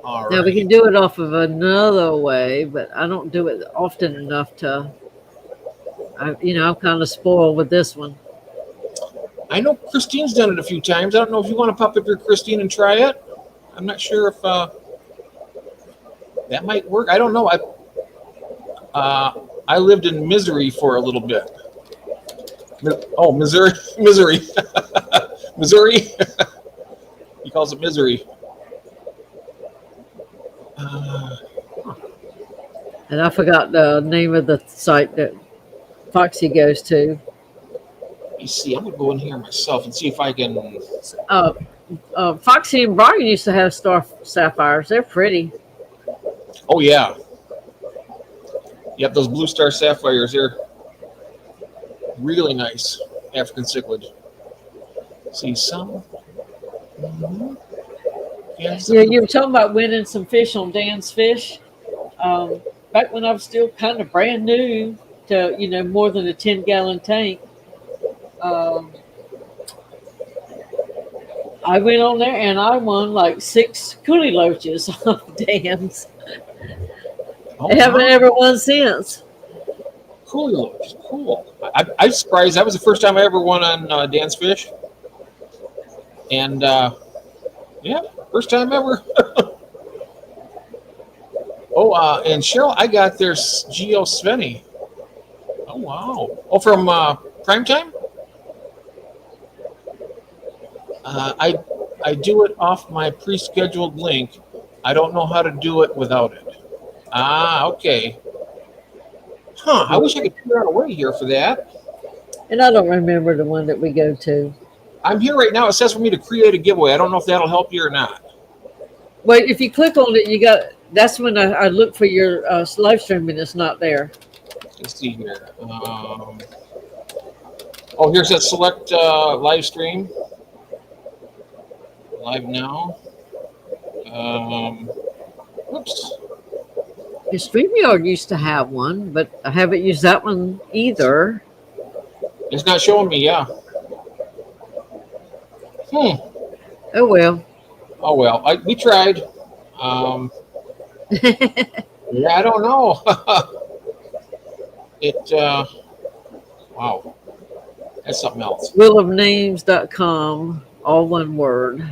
[SPEAKER 1] All
[SPEAKER 2] Now we
[SPEAKER 1] right.
[SPEAKER 2] can do it off of another way, but I don't do it often enough to. I'm kind of spoiled with this one.
[SPEAKER 1] I know Christine's done it a few times. I don't know if you want to pop up your Christine and try it. I'm not sure if that might work. I don't know. I lived in Misery for a little bit. Oh, Missouri, Missouri, Missouri. He calls it Misery.
[SPEAKER 2] And I forgot the name of the site that Foxy goes to.
[SPEAKER 1] Let me see. I'm gonna go in here myself and see if I can.
[SPEAKER 2] Foxy and Brian used to have star sapphires. They're pretty.
[SPEAKER 1] Oh yeah. Yep, those blue star sapphires. They're really nice. African cichlid. See some. Mm-hmm. Yeah,
[SPEAKER 2] Yeah, you were talking about winning some fish on Dan's Fish. Back when I was still kind of brand new to more than a 10-gallon tank. I went on there and I won like 6 coolie loaches off Dan's.
[SPEAKER 1] Oh,
[SPEAKER 2] I haven't
[SPEAKER 1] wow.
[SPEAKER 2] ever won since.
[SPEAKER 1] Cool. Cool. I'm surprised. That was the first time I ever won on Dan's Fish. And yeah, first time ever. Oh, and Cheryl, I got their Geo Svenny. Oh wow! Oh, from Primetime. I do it off my pre-scheduled link. I don't know how to do it without it. Ah, okay. Huh? I wish I could figure out a way here for that.
[SPEAKER 2] And I don't remember the one that we go to.
[SPEAKER 1] I'm here right now. It says for me to create a giveaway. I don't know if that'll help you or not.
[SPEAKER 2] Well, if you click on it, you got. That's when I look for your live stream and it's not there.
[SPEAKER 1] Let's see here. Oh, here's that select live stream. Live now. Oops.
[SPEAKER 2] The StreamYard used to have one, but I haven't used that one either.
[SPEAKER 1] It's not showing me. Yeah.
[SPEAKER 2] Oh well.
[SPEAKER 1] Oh well. We tried. Yeah, I don't know. Wow. That's something else.
[SPEAKER 2] Wheelofnames.com, all one word.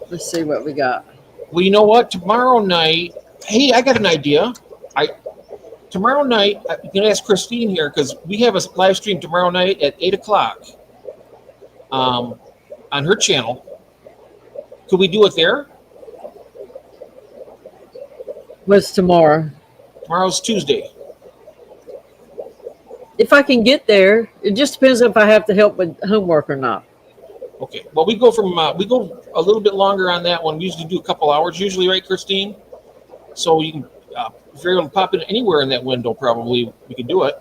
[SPEAKER 2] Let's see what we got.
[SPEAKER 1] Well, you know what? Tomorrow night. Hey, I got an idea. Tomorrow night, you can ask Christine here because we have a live stream tomorrow night at 8:00 on her channel. Could we do it there?
[SPEAKER 2] What's tomorrow?
[SPEAKER 1] Tomorrow's Tuesday.
[SPEAKER 2] If I can get there, it just depends if I have to help with homework or not.
[SPEAKER 1] Okay. Well, we go a little bit longer on that one. We usually do a couple hours, usually, right, Christine? So you can, if you're able to pop in anywhere in that window, probably we can do it.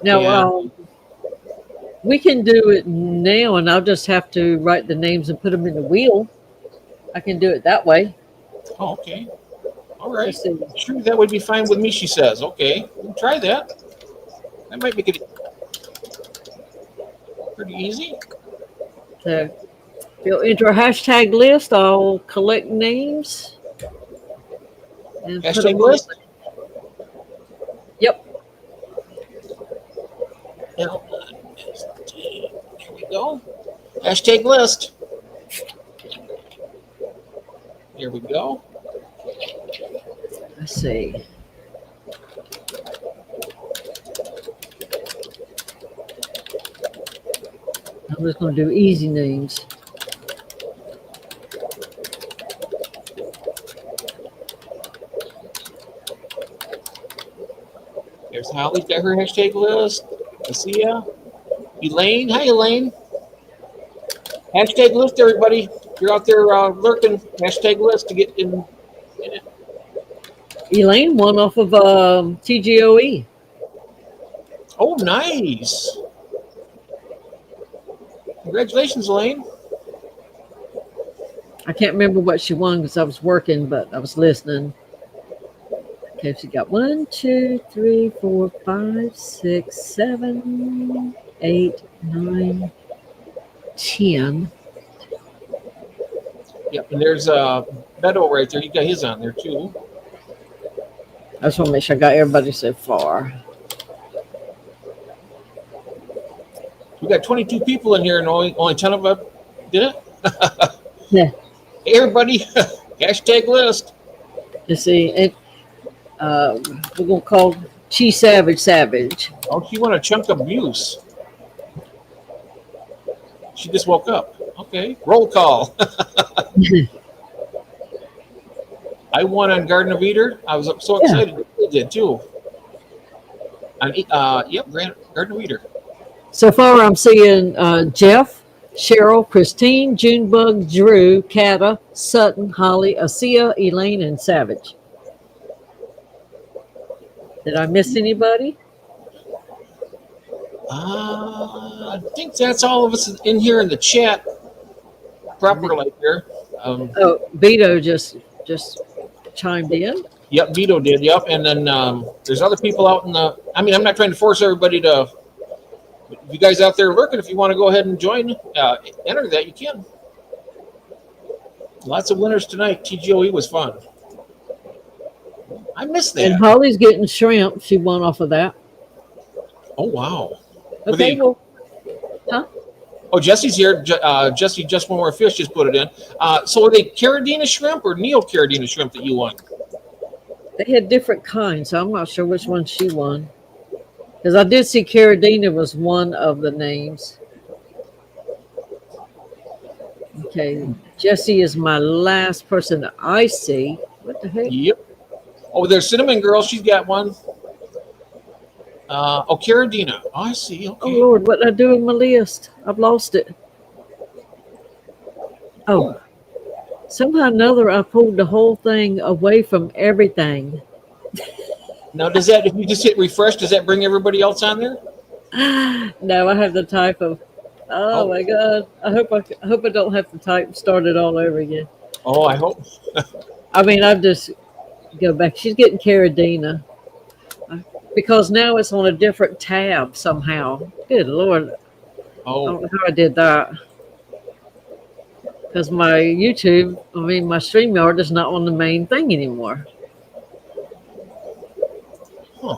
[SPEAKER 2] Now,
[SPEAKER 1] Yeah.
[SPEAKER 2] we can do it now, and I'll just have to write the names and put them in the wheel. I can do it that way.
[SPEAKER 1] Oh, okay. All right.
[SPEAKER 2] Let's see.
[SPEAKER 1] Sure, that would be fine with me, she says. Okay, we'll try that. That might make it pretty easy.
[SPEAKER 2] So, if you'll enter a hashtag list, I'll collect names. And put
[SPEAKER 1] Hashtag
[SPEAKER 2] them
[SPEAKER 1] list?
[SPEAKER 2] Yep.
[SPEAKER 1] Here we go. Hashtag list. Here we go.
[SPEAKER 2] Let's see. I'm just going to do easy names.
[SPEAKER 1] There's Holly's got her hashtag list. Lucia. Elaine. Hi, Elaine. Hashtag list, everybody. You're out there lurking. Hashtag list to get in it.
[SPEAKER 2] Elaine won off of TGOE.
[SPEAKER 1] Oh, nice. Congratulations, Elaine.
[SPEAKER 2] I can't remember what she won because I was working, but I was listening. Okay, she got 1, 2, 3, 4, 5, 6, 7, 8, 9, 10.
[SPEAKER 1] Yep, and there's Beto right there. You got his on there too.
[SPEAKER 2] I just want to make sure I got everybody so far.
[SPEAKER 1] We got 22 people in here, and only 10 of them did it.
[SPEAKER 2] Yeah.
[SPEAKER 1] Hey, everybody, hashtag list.
[SPEAKER 2] Let's see. We're going to call Chi Savage.
[SPEAKER 1] Oh, she won a chunk of abuse. She just woke up. Okay, roll call. I won on Garden of Eden. I was so excited. They did too. Yep, Garden of Eden.
[SPEAKER 2] So far, I'm seeing Jeff, Cheryl, Christine, Junebug, Drew, Kata, Sutton, Holly, Asia, Elaine, and Savage. Did I miss anybody?
[SPEAKER 1] I think that's all of us in here in the chat. Properly here.
[SPEAKER 2] Oh, Vito just chimed in.
[SPEAKER 1] Yep, Vito did. Yep, and then there's other people out in the. I mean, I'm not trying to force everybody to. You guys out there lurking, if you want to go ahead and join, enter that, you can. Lots of winners tonight. TGOE was fun. I missed that.
[SPEAKER 2] And Holly's getting shrimp. She won off of that.
[SPEAKER 1] Oh, wow.
[SPEAKER 2] Okay, well,
[SPEAKER 1] Oh, Jesse's here. Jesse, just one more fish, just put it in. So are they Caradina shrimp or Neo-Caradina shrimp that you won?
[SPEAKER 2] they had different kinds, so I'm not sure which one she won. Because I did see Caradina was one of the names. Okay, Jesse is my last person that I see. What the heck?
[SPEAKER 1] Yep. Oh, there's Cinnamon Girl. She's got one. Caradina. Oh, I see.
[SPEAKER 2] Oh
[SPEAKER 1] Okay.
[SPEAKER 2] Lord, what did I do in my list? I've lost it. Oh, somehow or another, I pulled the whole thing away from everything.
[SPEAKER 1] Now, does that, if you just hit refresh, does that bring everybody else on there?
[SPEAKER 2] No, I have the type of. Oh,
[SPEAKER 1] Oh.
[SPEAKER 2] my God! I hope I don't have to type start it all over again.
[SPEAKER 1] Oh, I hope.
[SPEAKER 2] I mean, I just go back. She's getting Caradina because now it's on a different tab somehow. Good Lord! I
[SPEAKER 1] Oh,
[SPEAKER 2] don't know how I did that. Because my YouTube, my StreamYard is not on the main thing anymore.
[SPEAKER 1] huh.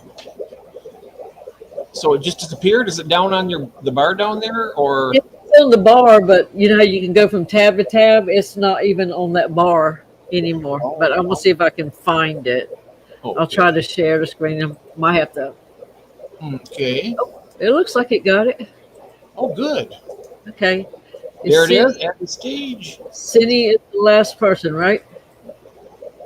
[SPEAKER 1] So it just disappeared? Is it down on the bar down there, or?
[SPEAKER 2] It's on the bar, but you know how you can go from tab to tab? It's not even on that bar anymore. But I'm going to see if I can find it.
[SPEAKER 1] Oh,
[SPEAKER 2] I'll try to share the screen. I might have to.
[SPEAKER 1] Okay.
[SPEAKER 2] It looks like it got it.
[SPEAKER 1] Oh, good.
[SPEAKER 2] Okay.
[SPEAKER 1] There it is at the stage.
[SPEAKER 2] Cindy is the last person, right?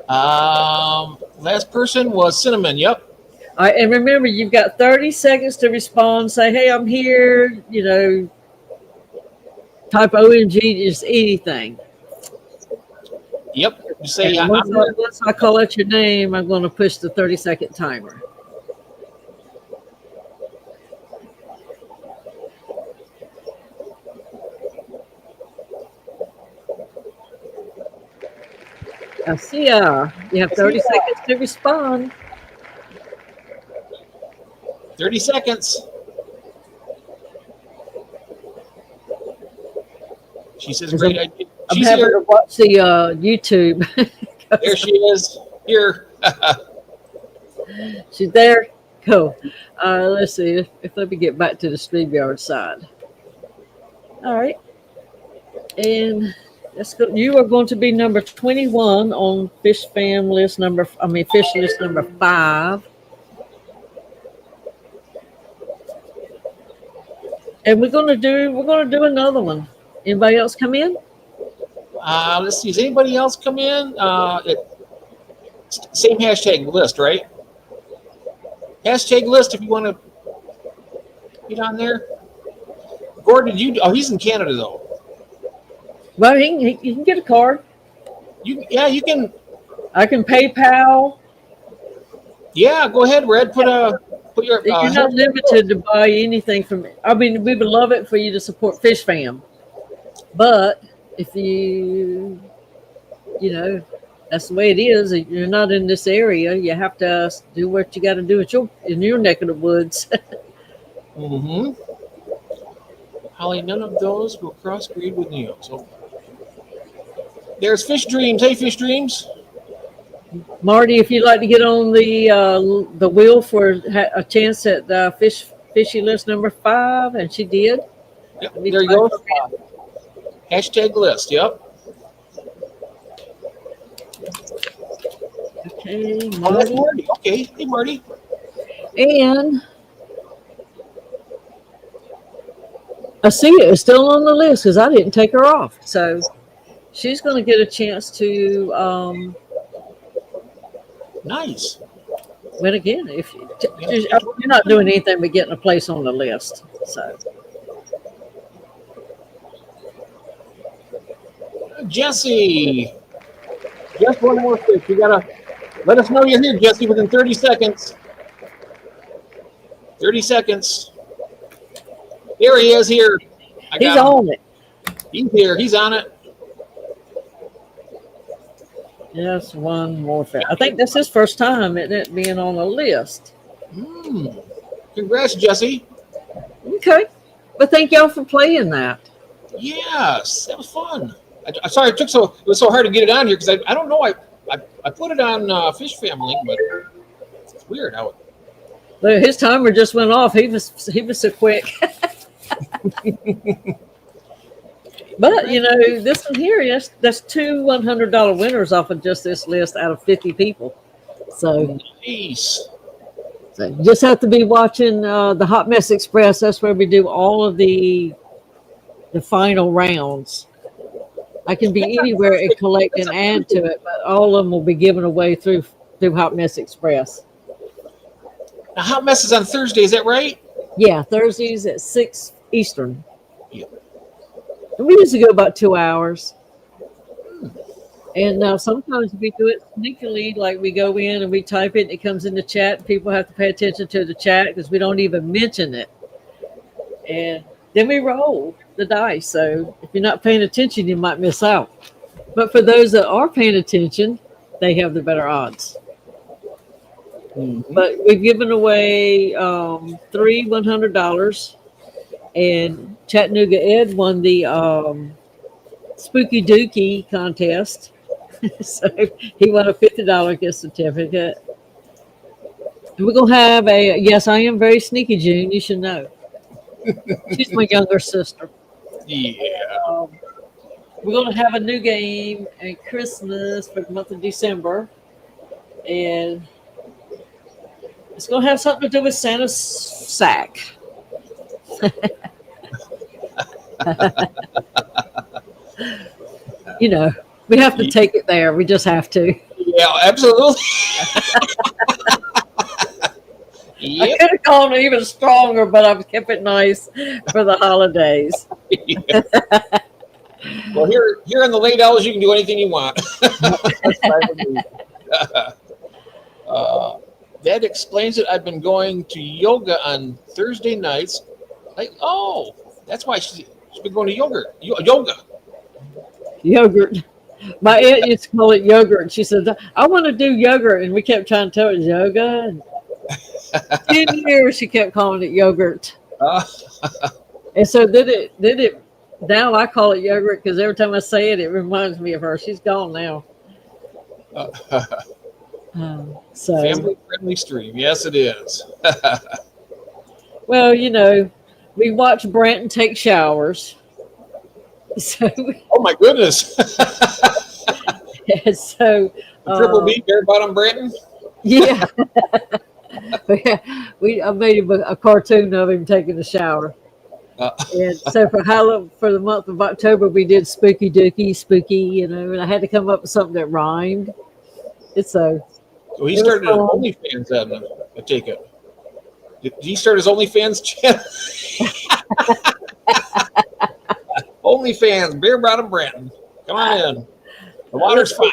[SPEAKER 1] Last person was Cinnamon. Yep.
[SPEAKER 2] All right, and remember, you've got 30 seconds to respond. Say, hey, I'm here. You know, type OMG, just anything.
[SPEAKER 1] Yep. You say,
[SPEAKER 2] once I call out your name, I'm going to push the 30-second timer. I see ya. You have 30 seconds to respond.
[SPEAKER 1] 30 seconds. She says, great idea.
[SPEAKER 2] I'm
[SPEAKER 1] She's
[SPEAKER 2] having
[SPEAKER 1] here.
[SPEAKER 2] to watch the YouTube.
[SPEAKER 1] There she is. Here.
[SPEAKER 2] She's there. Cool. Let's see if let me get back to the StreamYard side. All right. And let's go. You are going to be number 21 on fish list number 5. And we're gonna do another one. Anybody else come in?
[SPEAKER 1] Let's see. Does anybody else come in? Same hashtag list, right? Hashtag list if you want to get on there. Gordon, he's in Canada though.
[SPEAKER 2] Well, he can get a card.
[SPEAKER 1] You can.
[SPEAKER 2] I can PayPal.
[SPEAKER 1] Yeah, go ahead, Red. Put your.
[SPEAKER 2] You're not limited to buy anything from. I mean, we would love it for you to support Fish Fam, but if you know, that's the way it is. If you're not in this area, you have to do what you got to do in your neck of the woods.
[SPEAKER 1] Mm-hmm. Holly, none of those will crossbreed with Neos. So there's Fish Dreams. Hey, Fish Dreams.
[SPEAKER 2] Marty, if you'd like to get on the wheel for a chance at fishy list number 5, and she did.
[SPEAKER 1] Yep, there you go. Hashtag list. Yep.
[SPEAKER 2] Okay,
[SPEAKER 1] Oh, that's Marty. Okay. Hey, Marty.
[SPEAKER 2] And Asia is still on the list because I didn't take her off. So she's going to get a chance to
[SPEAKER 1] Nice.
[SPEAKER 2] win again. If you're not doing anything but getting a place on the list. So
[SPEAKER 1] Jesse. Just one more fish. You gotta let us know you're here, Jesse, within 30 seconds. 30 seconds. There he is here.
[SPEAKER 2] he's on it.
[SPEAKER 1] He's here. He's on it.
[SPEAKER 2] Just one more fish. I think that's his first time, isn't it, being on the list?
[SPEAKER 1] Congrats, Jesse.
[SPEAKER 2] Okay. But thank y'all for playing that.
[SPEAKER 1] Yes, that was fun. I'm sorry it was so hard to get it on here because I don't know. I put it on Fish Family, but it's weird how it.
[SPEAKER 2] But his timer just went off. He was so quick. But you know, this one here, that's 2 $100 winners off of just this list out of 50 people. So
[SPEAKER 1] Nice.
[SPEAKER 2] So you just have to be watching the Hot Mess Express. That's where we do all of the final rounds. I can be anywhere and collect and add to it, but all of them will be given away through Hot Mess Express.
[SPEAKER 1] Now, Hot Mess is on Thursday. Is that right?
[SPEAKER 2] Yeah, Thursdays at 6 Eastern.
[SPEAKER 1] Yeah.
[SPEAKER 2] And we usually go about 2 hours. And sometimes we do it sneakily, like we go in and we type it and it comes in the chat. People have to pay attention to the chat because we don't even mention it. And then we roll the dice. So if you're not paying attention, you might miss out. But for those that are paying attention, they have the better odds. But we've given away 3 $100. And Chattanooga Ed won the Spooky Dookie contest. So he won a $50 gift certificate. And we're going to have yes, I am very sneaky, June. You should know. She's my younger sister.
[SPEAKER 1] Yeah.
[SPEAKER 2] We're going to have a new game at Christmas for the month of December. And it's going to have something to do with Santa's sack. You know, we have to take it there. We just have to.
[SPEAKER 1] Yeah, absolutely. Yep.
[SPEAKER 2] I could have gone even stronger, but I've kept it nice for the holidays.
[SPEAKER 1] Yeah. Well, here in the late hours, you can do anything you want. That explains it. I've been going to yoga on Thursday nights. Like, oh, that's why she's been going to yoga.
[SPEAKER 2] Yogurt. My aunt used to call it yogurt. She said, I want to do yogurt. And we kept trying to tell her yoga. And 10 years she kept calling it yogurt. And so did it. Now I call it yogurt because every time I say it, it reminds me of her. She's gone now. So
[SPEAKER 1] Family friendly stream. Yes, it is.
[SPEAKER 2] well, you know, we watch Branton take showers. So
[SPEAKER 1] Oh my goodness.
[SPEAKER 2] so
[SPEAKER 1] Triple B, bare bottom Branton.
[SPEAKER 2] yeah. I made him a cartoon of him taking a shower. And so for the month of October, we did Spooky Dookie, Spooky, you know, and I had to come up with something that rhymed.
[SPEAKER 1] So he started an OnlyFans, I take it. Did he start his OnlyFans channel? OnlyFans, bare bottom Branton. Come on in. The water's fine.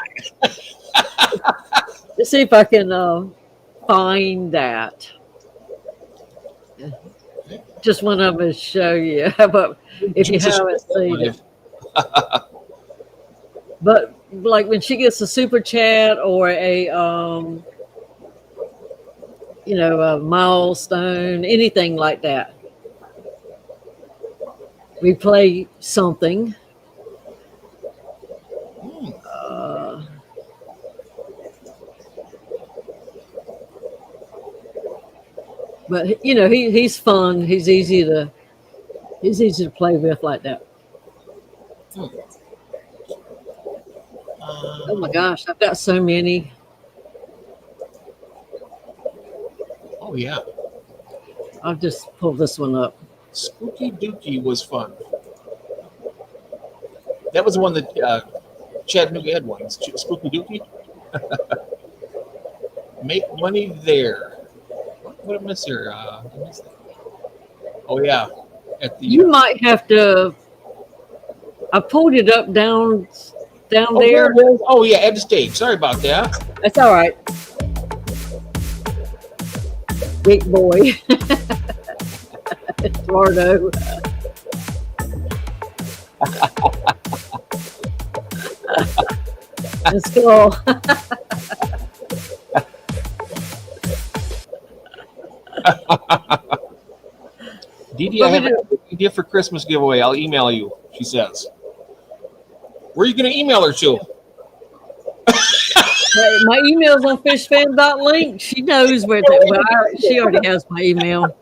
[SPEAKER 2] Let's see if I can find that. Just one of them to show you. How about if you haven't seen it? But like when she gets a super chat or a a milestone, anything like that, we play something. But you know, he's fun. He's easy to play with like that. Oh my gosh, I've got so many.
[SPEAKER 1] Oh yeah.
[SPEAKER 2] I'll just pull this one up.
[SPEAKER 1] Spooky Dookie was fun. That was the one that Chattanooga had won. Spooky Dookie. Make money there. What did I miss here? Oh yeah, at the.
[SPEAKER 2] You might have to. I pulled it up down there.
[SPEAKER 1] Oh yeah, at the stage. Sorry about that.
[SPEAKER 2] That's all right. Big boy. Eduardo. Let's go.
[SPEAKER 1] Dee Dee, I have an idea for Christmas giveaway. I'll email you, she says. Where are you going to email her to?
[SPEAKER 2] My email's on fishfan.link. She knows where she already has my email.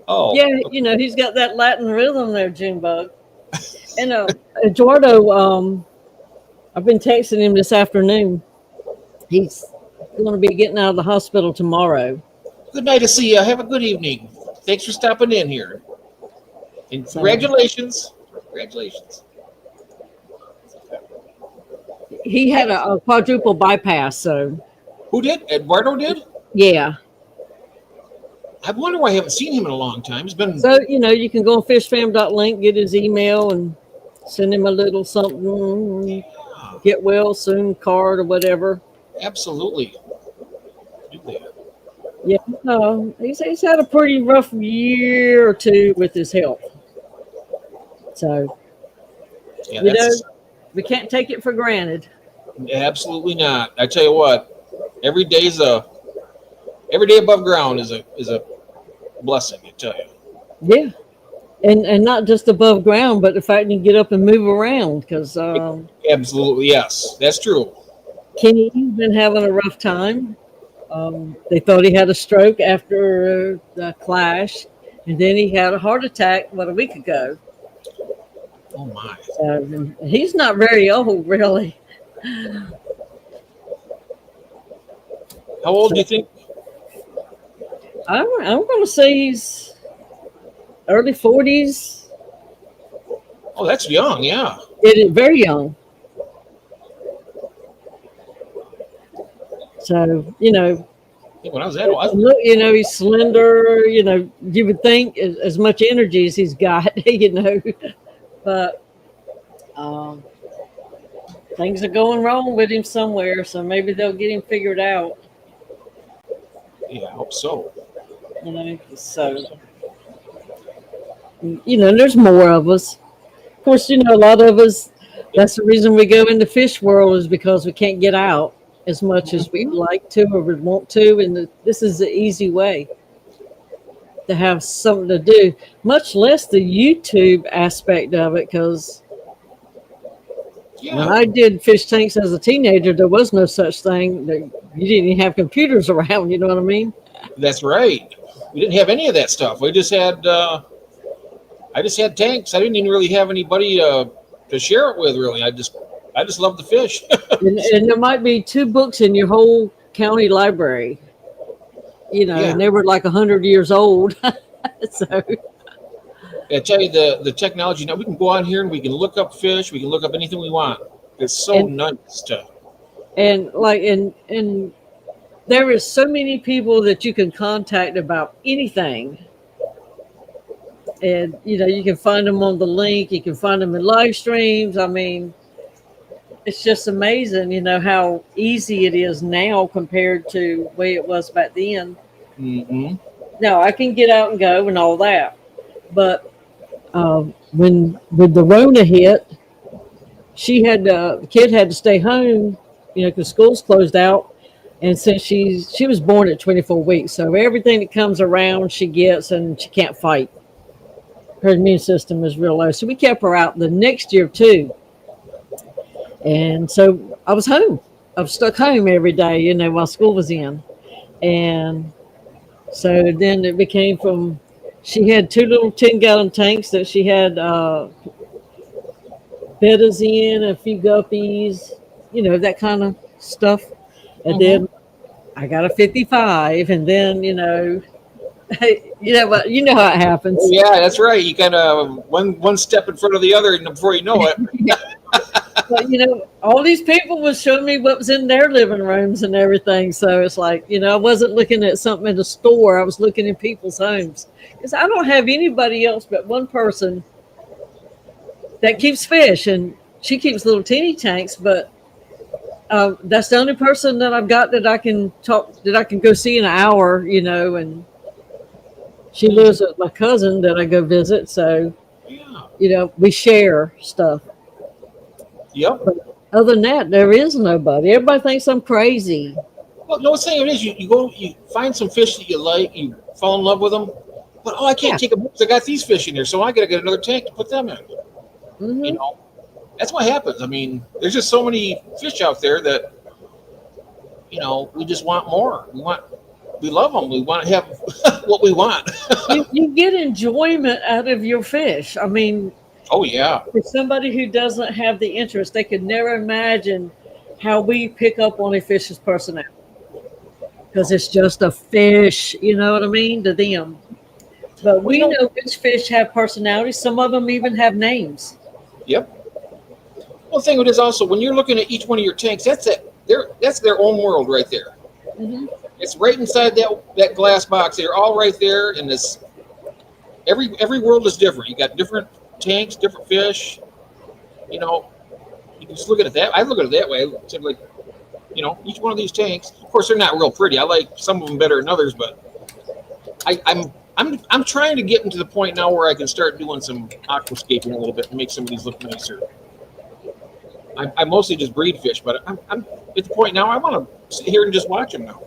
[SPEAKER 1] Oh.
[SPEAKER 2] Yeah, you know, he's got that Latin rhythm there, Junebug. And Eduardo, I've been texting him this afternoon. He's going to be getting out of the hospital tomorrow.
[SPEAKER 1] Good night to see you. Have a good evening. Thanks for stopping in here. And
[SPEAKER 2] So-
[SPEAKER 1] congratulations. Congratulations.
[SPEAKER 2] He had a quadruple bypass, so
[SPEAKER 1] Who did? Eduardo did?
[SPEAKER 2] yeah.
[SPEAKER 1] I wonder why I haven't seen him in a long time. He's been
[SPEAKER 2] So, you can go on fishfam.link, get his email, and send him a little something,
[SPEAKER 1] yeah,
[SPEAKER 2] get well soon card or whatever.
[SPEAKER 1] absolutely. Do that.
[SPEAKER 2] Yeah, he's had a pretty rough year or two with his health. So,
[SPEAKER 1] Yeah,
[SPEAKER 2] you know,
[SPEAKER 1] that's
[SPEAKER 2] we can't take it for granted.
[SPEAKER 1] absolutely not. I tell you what, every day above ground is a blessing, I tell you.
[SPEAKER 2] Yeah. And not just above ground, but the fact you can get up and move around because
[SPEAKER 1] Absolutely, yes. That's true.
[SPEAKER 2] Kenny's been having a rough time. They thought he had a stroke after the clash, and then he had a heart attack a week ago.
[SPEAKER 1] Oh my.
[SPEAKER 2] So he's not very old, really.
[SPEAKER 1] How old do you think?
[SPEAKER 2] I'm going to say he's early 40s.
[SPEAKER 1] Oh, that's young, yeah.
[SPEAKER 2] It is very young. So,
[SPEAKER 1] I think when I was that old,
[SPEAKER 2] look, he's slender, you would think as much energy as he's got, but things are going wrong with him somewhere, so maybe they'll get him figured out.
[SPEAKER 1] yeah, I hope so.
[SPEAKER 2] So, there's more of us. Of course, a lot of us, that's the reason we go into fish world is because we can't get out as much as we'd like to or would want to. And this is the easy way to have something to do, much less the YouTube aspect of it. Because when
[SPEAKER 1] Yeah,
[SPEAKER 2] I did fish tanks as a teenager, there was no such thing. You didn't even have computers around, you know what I mean?
[SPEAKER 1] that's right. We didn't have any of that stuff. We just had I just had tanks. I didn't even really have anybody to share it with. Really, I just love to fish.
[SPEAKER 2] And there might be 2 books in your whole county library,
[SPEAKER 1] Yeah.
[SPEAKER 2] and they were like 100 years old. So,
[SPEAKER 1] I tell you, the technology now, we can go on here and we can look up fish. We can look up anything we want. It's so nice to.
[SPEAKER 2] and there is so many people that you can contact about anything. And, you can find them on the link. You can find them in live streams. I mean, it's just amazing, how easy it is now compared to the way it was back then.
[SPEAKER 1] Mm-hmm.
[SPEAKER 2] Now, I can get out and go and all that. But when the Rona hit, the kid had to stay home, because school's closed out. And since she was born at 24 weeks, so everything that comes around she gets, and she can't fight. Her immune system is real low. So we kept her out the next year too. And so I was home. I was stuck home every day, while school was in. And so then it became she had 2 little 10-gallon tanks that she had bettas in, a few guppies, that kind of stuff. And then I got a 55, and then, you know how it happens.
[SPEAKER 1] Yeah, that's right. You kind of one step in front of the other, and before you know it.
[SPEAKER 2] But, all these people was showing me what was in their living rooms and everything. So it's like, I wasn't looking at something in the store. I was looking in people's homes. Because I don't have anybody else but one person that keeps fish. And she keeps little teeny tanks. But that's the only person that I've got that I can go see in an hour, and she lives with my cousin that I go visit. So,
[SPEAKER 1] Yeah.
[SPEAKER 2] We share stuff.
[SPEAKER 1] Yep.
[SPEAKER 2] But other than that, there is nobody. Everybody thinks I'm crazy.
[SPEAKER 1] Well, no, what's saying it is you go, you find some fish that you like, you fall in love with them, but I can't take them because I got these fish in here, so I got to get another tank to put them in.
[SPEAKER 2] Mm-hmm.
[SPEAKER 1] That's what happens. I mean, there's just so many fish out there that we just want more. We love them. We want to have what we want.
[SPEAKER 2] You get enjoyment out of your fish. I mean,
[SPEAKER 1] Oh yeah.
[SPEAKER 2] for somebody who doesn't have the interest, they could never imagine how we pick up on a fish's personality. because it's just a fish, you know what I mean, to them. But we
[SPEAKER 1] Well,
[SPEAKER 2] know which fish have personalities. Some of them even have names.
[SPEAKER 1] yep. Well, the thing with it is also when you're looking at each one of your tanks, that's their own world right there.
[SPEAKER 2] Hmm.
[SPEAKER 1] It's right inside that glass box. They're all right there, and this every world is different. You got different tanks, different fish. You know, you can just look at it that. I look at it that way. It's like, each one of these tanks. Of course, they're not real pretty. I like some of them better than others, but I'm trying to get into the point now where I can start doing some aquascaping a little bit and make some of these look nicer. I mostly just breed fish, but I'm at the point now I want to sit here and just watch them now.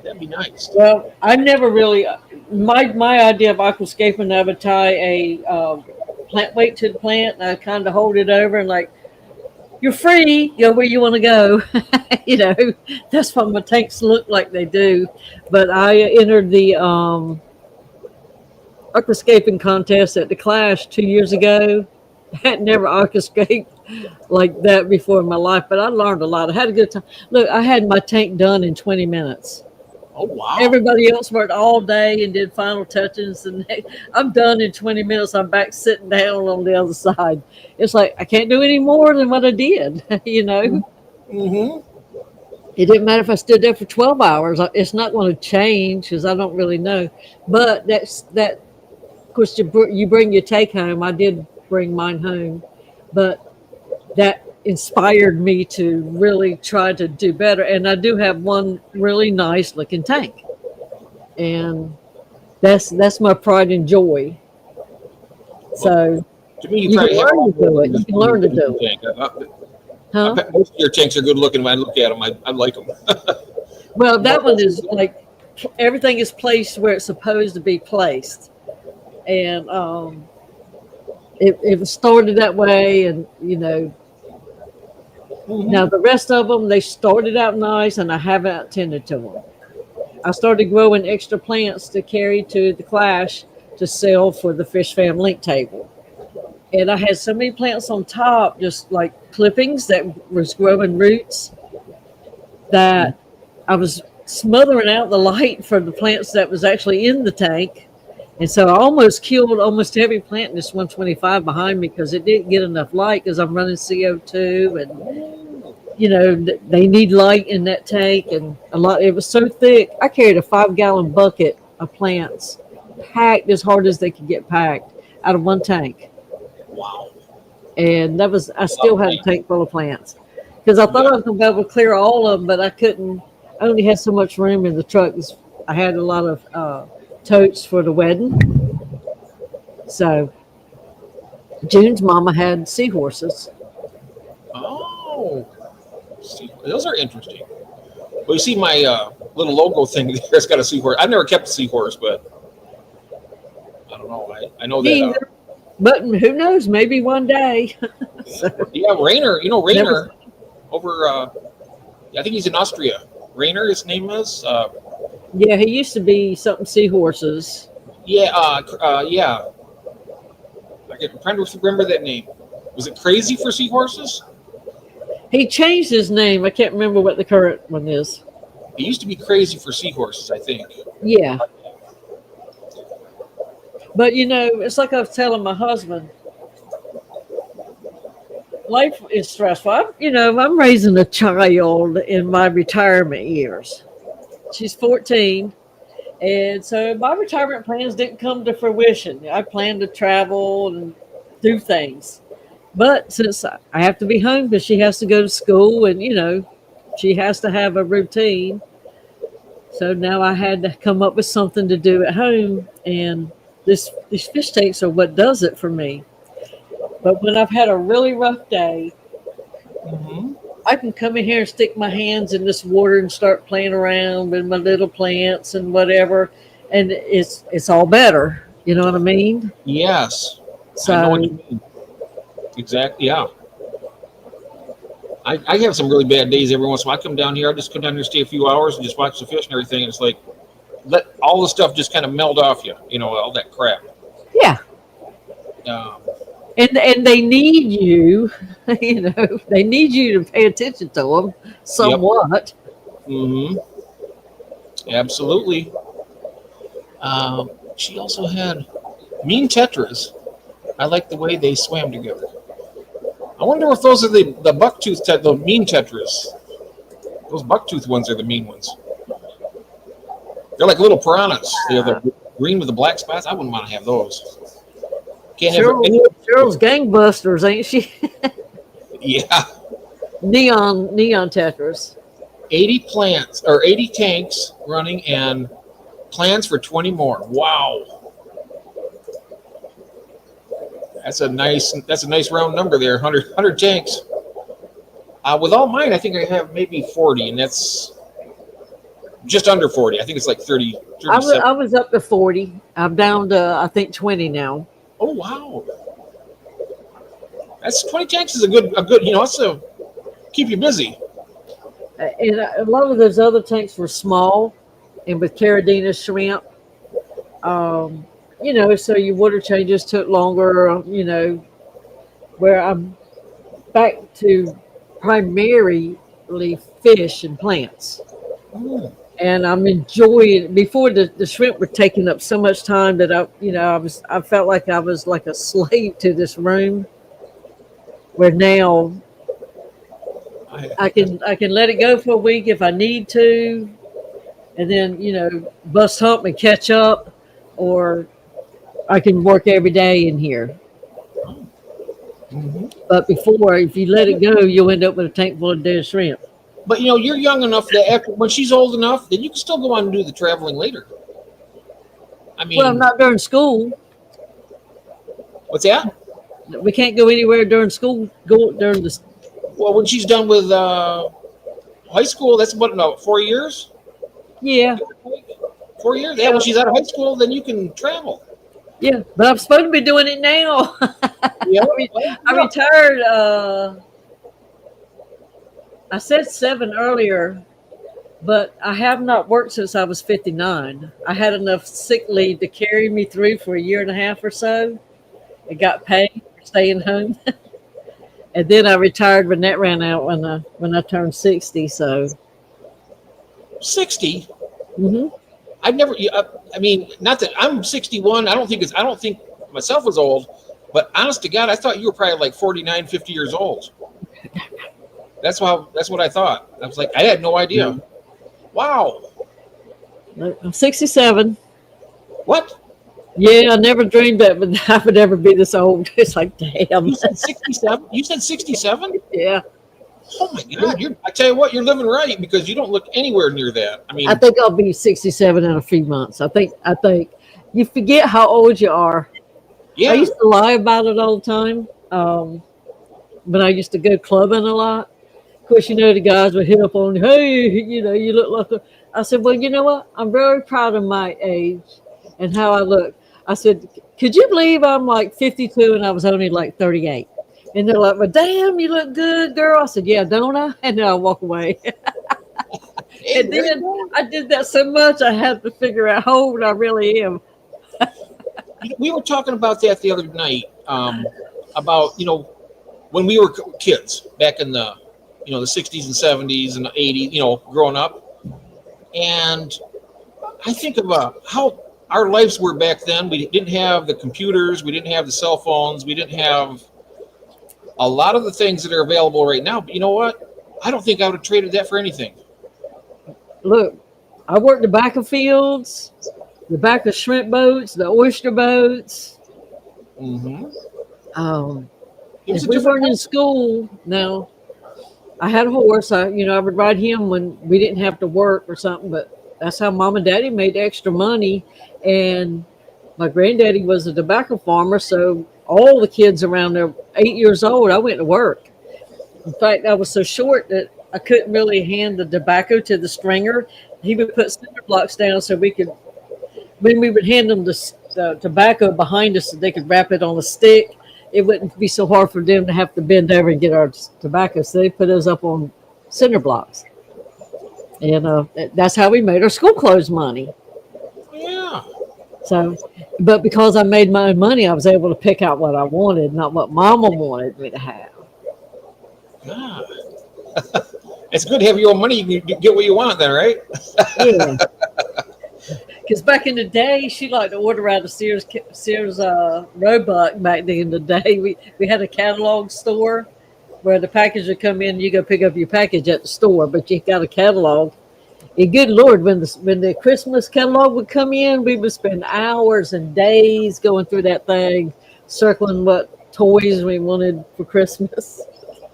[SPEAKER 1] That'd be nice.
[SPEAKER 2] Well, I never really, my idea of aquascaping, I would tie a plant weight to the plant and I kind of hold it over and like, you're free, go where you want to go. That's what my tanks look like they do. But I entered the aquascaping contest at the Clash 2 years ago. Had never aquascaped like that before in my life, but I learned a lot. I had a good time. Look, I had my tank done in 20 minutes.
[SPEAKER 1] Oh wow!
[SPEAKER 2] Everybody else worked all day and did final touches, and I'm done in 20 minutes. I'm back sitting down on the other side. It's like I can't do any more than what I did.
[SPEAKER 1] Mm-hmm.
[SPEAKER 2] It didn't matter if I stood there for 12 hours. It's not going to change because I don't really know. But that. Of course, you bring your take home. I did bring mine home, but that inspired me to really try to do better. And I do have one really nice looking tank, and that's my pride and joy. So
[SPEAKER 1] to me,
[SPEAKER 2] you can learn to do it. You can learn to do it. Huh?
[SPEAKER 1] Most of your tanks are good looking. When I look at them, I like them.
[SPEAKER 2] Well, that one is like everything is placed where it's supposed to be placed, and it was started that way, and now the rest of them, they started out nice, and I haven't attended to them. I started growing extra plants to carry to the Clash to sell for the Fish Fam link table. And I had so many plants on top, just like clippings that was growing roots, that I was smothering out the light for the plants that was actually in the tank. And so I almost killed almost every plant in this 125 behind me because it didn't get enough light because I'm running CO2 and, they need light in that tank. And it was so thick. I carried a 5-gallon bucket of plants packed as hard as they could get packed out of one tank.
[SPEAKER 1] Wow.
[SPEAKER 2] And I still had a tank full of plants because I thought I was going to be able to clear all of them, but I couldn't. I only had so much room in the truck. I had a lot of totes for the wedding. So June's mama had seahorses.
[SPEAKER 1] Oh, those are interesting. Well, you see my little logo thing there. It's got a seahorse. I've never kept a seahorse, but I don't know. I know that.
[SPEAKER 2] But who knows? Maybe one day.
[SPEAKER 1] Yeah, Rainer. Rainer over. I think he's in Austria. Rainer, his name is.
[SPEAKER 2] Yeah, he used to be something seahorses.
[SPEAKER 1] Yeah, yeah. I'm trying to remember that name. Was it Crazy for Seahorses?
[SPEAKER 2] He changed his name. I can't remember what the current one is.
[SPEAKER 1] It used to be Crazy for Seahorses, I think.
[SPEAKER 2] Yeah. But, it's like I was telling my husband, life is stressful. I'm raising a child in my retirement years. She's 14. And so my retirement plans didn't come to fruition. I planned to travel and do things. But since I have to be home because she has to go to school and, she has to have a routine. So now I had to come up with something to do at home. And these fish tanks are what does it for me. But when I've had a really rough day, I can come in here and stick my hands in this water and start playing around with my little plants and whatever. And it's all better. You know what I mean?
[SPEAKER 1] Yes.
[SPEAKER 2] So,
[SPEAKER 1] I know what you mean. Exactly. Yeah. I have some really bad days every once in a while. I come down here. I just come down here, stay a few hours, and just watch the fish and everything. And it's like let all the stuff just kind of melt off you. All that crap.
[SPEAKER 2] Yeah. And they need you. They need you to pay attention to them somewhat.
[SPEAKER 1] Mm-hmm. Absolutely. She also had mean tetras. I like the way they swam together. I wonder if those are the bucktooth the mean tetras. Those bucktooth ones are the mean ones. They're like little piranhas. They're the green with the black spots. I wouldn't want to have those. Can't have
[SPEAKER 2] Cheryl,
[SPEAKER 1] any.
[SPEAKER 2] Cheryl's gangbusters, ain't she?
[SPEAKER 1] Yeah,
[SPEAKER 2] Neon tetras.
[SPEAKER 1] 80 plants or 80 tanks running and plans for 20 more. Wow, that's a nice round number there. 100 tanks. With all mine, I think I have maybe 40, and that's just under 40. I think it's like 30,
[SPEAKER 2] I was
[SPEAKER 1] 37.
[SPEAKER 2] I was up to 40. I'm down to I think 20 now.
[SPEAKER 1] Oh wow, that's 20 tanks is a good. That's a keep you busy.
[SPEAKER 2] And a lot of those other tanks were small, and with Caradina shrimp, so your water changes took longer. Where I'm back to primarily fish and plants.
[SPEAKER 1] Mm.
[SPEAKER 2] And I'm enjoying. Before the shrimp were taking up so much time that I felt like I was like a slave to this room. Where now I can let it go for a week if I need to, and then bust hump and catch up, or I can work every day in here.
[SPEAKER 1] Mhm.
[SPEAKER 2] But before, if you let it go, you'll end up with a tank full of dead shrimp.
[SPEAKER 1] But you're young enough that when she's old enough, then you can still go on and do the traveling later. I
[SPEAKER 2] Well, I'm
[SPEAKER 1] mean,
[SPEAKER 2] not during school.
[SPEAKER 1] what's that?
[SPEAKER 2] We can't go anywhere during school. Go during the.
[SPEAKER 1] Well, when she's done with high school, that's what, no, 4 years?
[SPEAKER 2] Yeah,
[SPEAKER 1] 4 years? Yeah, when she's out of high school, then you can travel.
[SPEAKER 2] yeah. But I'm supposed to be doing it now.
[SPEAKER 1] Yeah.
[SPEAKER 2] I retired. I said 7 earlier, but I have not worked since I was 59. I had enough sick leave to carry me through for a year and a half or so. It got paid for staying home, and then I retired when that ran out when I turned 60. So,
[SPEAKER 1] 60.
[SPEAKER 2] hmm
[SPEAKER 1] I've never. I mean, not that I'm 61. I don't think myself was old, but honest to God, I thought you were probably like 49, 50 years old. That's what I thought. I was like, I had no idea. Wow.
[SPEAKER 2] I'm 67.
[SPEAKER 1] What?
[SPEAKER 2] Yeah, I never dreamed that I would ever be this old. It's like, damn.
[SPEAKER 1] You said 67? You said 67?
[SPEAKER 2] Yeah,
[SPEAKER 1] Oh my God! I tell you what, you're living right because you don't look anywhere near that. I mean,
[SPEAKER 2] I think I'll be 67 in a few months. I think you forget how old you are. I
[SPEAKER 1] yeah,
[SPEAKER 2] used to lie about it all the time. When I used to go clubbing a lot. Of course, the guys would hit up on, hey, you look like a. I said, well, you know what? I'm very proud of my age and how I look. I said, could you believe I'm like 52 and I was only like 38? And they're like, well, damn, you look good, girl. I said, yeah, don't I? And then I walk away.
[SPEAKER 1] hey,
[SPEAKER 2] And then I did that so much, I had to figure out how old I really am.
[SPEAKER 1] we were talking about that the other night. About when we were kids back in the the 60s and 70s and 80s. Growing up, and I think about how our lives were back then. We didn't have the computers, we didn't have the cell phones, we didn't have a lot of the things that are available right now. But you know what? I don't think I would have traded that for anything.
[SPEAKER 2] Look, I worked the back of fields, the back of shrimp boats, the oyster boats.
[SPEAKER 1] Mm-hmm. It was
[SPEAKER 2] If
[SPEAKER 1] a
[SPEAKER 2] we
[SPEAKER 1] different
[SPEAKER 2] weren't in school, now I had a horse. I would ride him when we didn't have to work or something. But that's how Mom and Daddy made extra money. And my granddaddy was a tobacco farmer, so all the kids around there, 8 years old, I went to work. In fact, I was so short that I couldn't really hand the tobacco to the stringer. He would put cinder blocks down so when we would hand them the tobacco behind us, so they could wrap it on a stick. It wouldn't be so hard for them to have to bend over and get our tobacco. So they put us up on cinder blocks. And that's how we made our school clothes money.
[SPEAKER 1] Yeah.
[SPEAKER 2] So, but because I made my own money, I was able to pick out what I wanted, not what Mama wanted me to have.
[SPEAKER 1] God. It's good to have your own money. You can get what you want then, right?
[SPEAKER 2] Yeah. Because back in the day, she liked to order out of Sears Roebuck. Back then in the day, we had a catalog store where the package would come in. You go pick up your package at the store, but you got a catalog. And good Lord, when the Christmas catalog would come in, we would spend hours and days going through that thing, circling what toys we wanted for Christmas.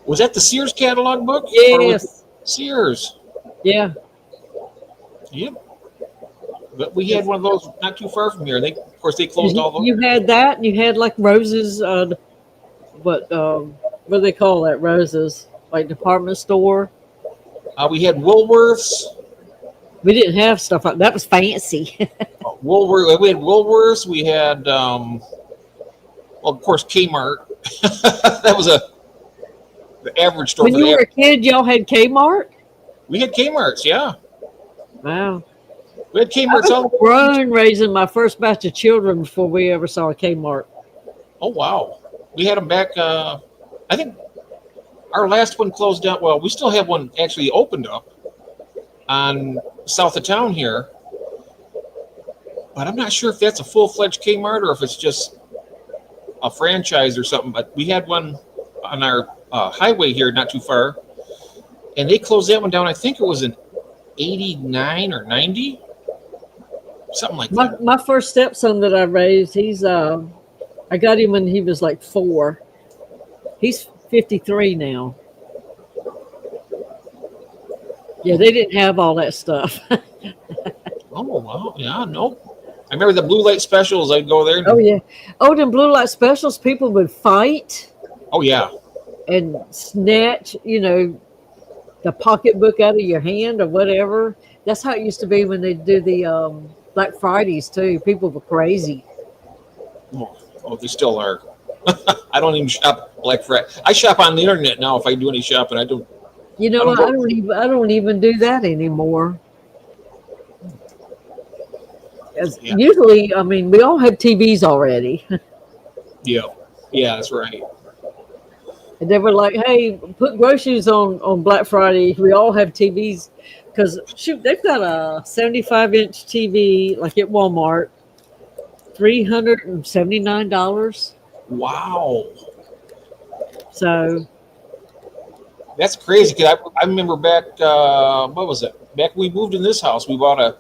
[SPEAKER 1] Was that the Sears catalog book? Or was it
[SPEAKER 2] Yes.
[SPEAKER 1] Sears.
[SPEAKER 2] Yeah.
[SPEAKER 1] Yep. But we had one of those not too far from here. Of course, they closed all those.
[SPEAKER 2] You had that, and you had like Rose's. What do they call that? Rose's, like department store.
[SPEAKER 1] We had Woolworths.
[SPEAKER 2] We didn't have stuff like that. Was fancy.
[SPEAKER 1] Woolworth. We had Woolworths. We had, well, of course, Kmart. That was the average store.
[SPEAKER 2] When you were a kid, y'all had Kmart.
[SPEAKER 1] We had Kmart's, yeah.
[SPEAKER 2] Wow.
[SPEAKER 1] We had
[SPEAKER 2] I
[SPEAKER 1] Kmart's all.
[SPEAKER 2] was grown raising my first batch of children before we ever saw a Kmart.
[SPEAKER 1] Oh wow, we had them back. I think our last one closed down. Well, we still have one actually opened up on south of town here, but I'm not sure if that's a full-fledged Kmart or if it's just a franchise or something. But we had one on our highway here, not too far, and they closed that one down. I think it was in '89 or '90, something like that.
[SPEAKER 2] My first stepson that I raised, I got him when he was like 4. He's 53 now. Yeah, they didn't have all that stuff.
[SPEAKER 1] Oh wow, yeah, no. I remember the blue light specials. I'd go there.
[SPEAKER 2] Oh yeah. Oh, them blue light specials, people would fight
[SPEAKER 1] Oh yeah.
[SPEAKER 2] and snatch, the pocketbook out of your hand or whatever. That's how it used to be when they do the Black Fridays too. People were crazy.
[SPEAKER 1] Oh, they still are. I don't even shop Black Friday. I shop on the internet now. If I do any shopping, I don't.
[SPEAKER 2] You know
[SPEAKER 1] I
[SPEAKER 2] what?
[SPEAKER 1] don't
[SPEAKER 2] I don't even do that anymore.
[SPEAKER 1] Yeah.
[SPEAKER 2] Usually, I mean, we all have TVs already.
[SPEAKER 1] Yeah, yeah, that's right.
[SPEAKER 2] And they were like, hey, put groceries on Black Friday. We all have TVs. Because, shoot, they've got a 75-inch TV, like at Walmart, $379.
[SPEAKER 1] Wow,
[SPEAKER 2] So,
[SPEAKER 1] that's crazy. Cause I remember back. What was it? Back when we moved in this house, we bought a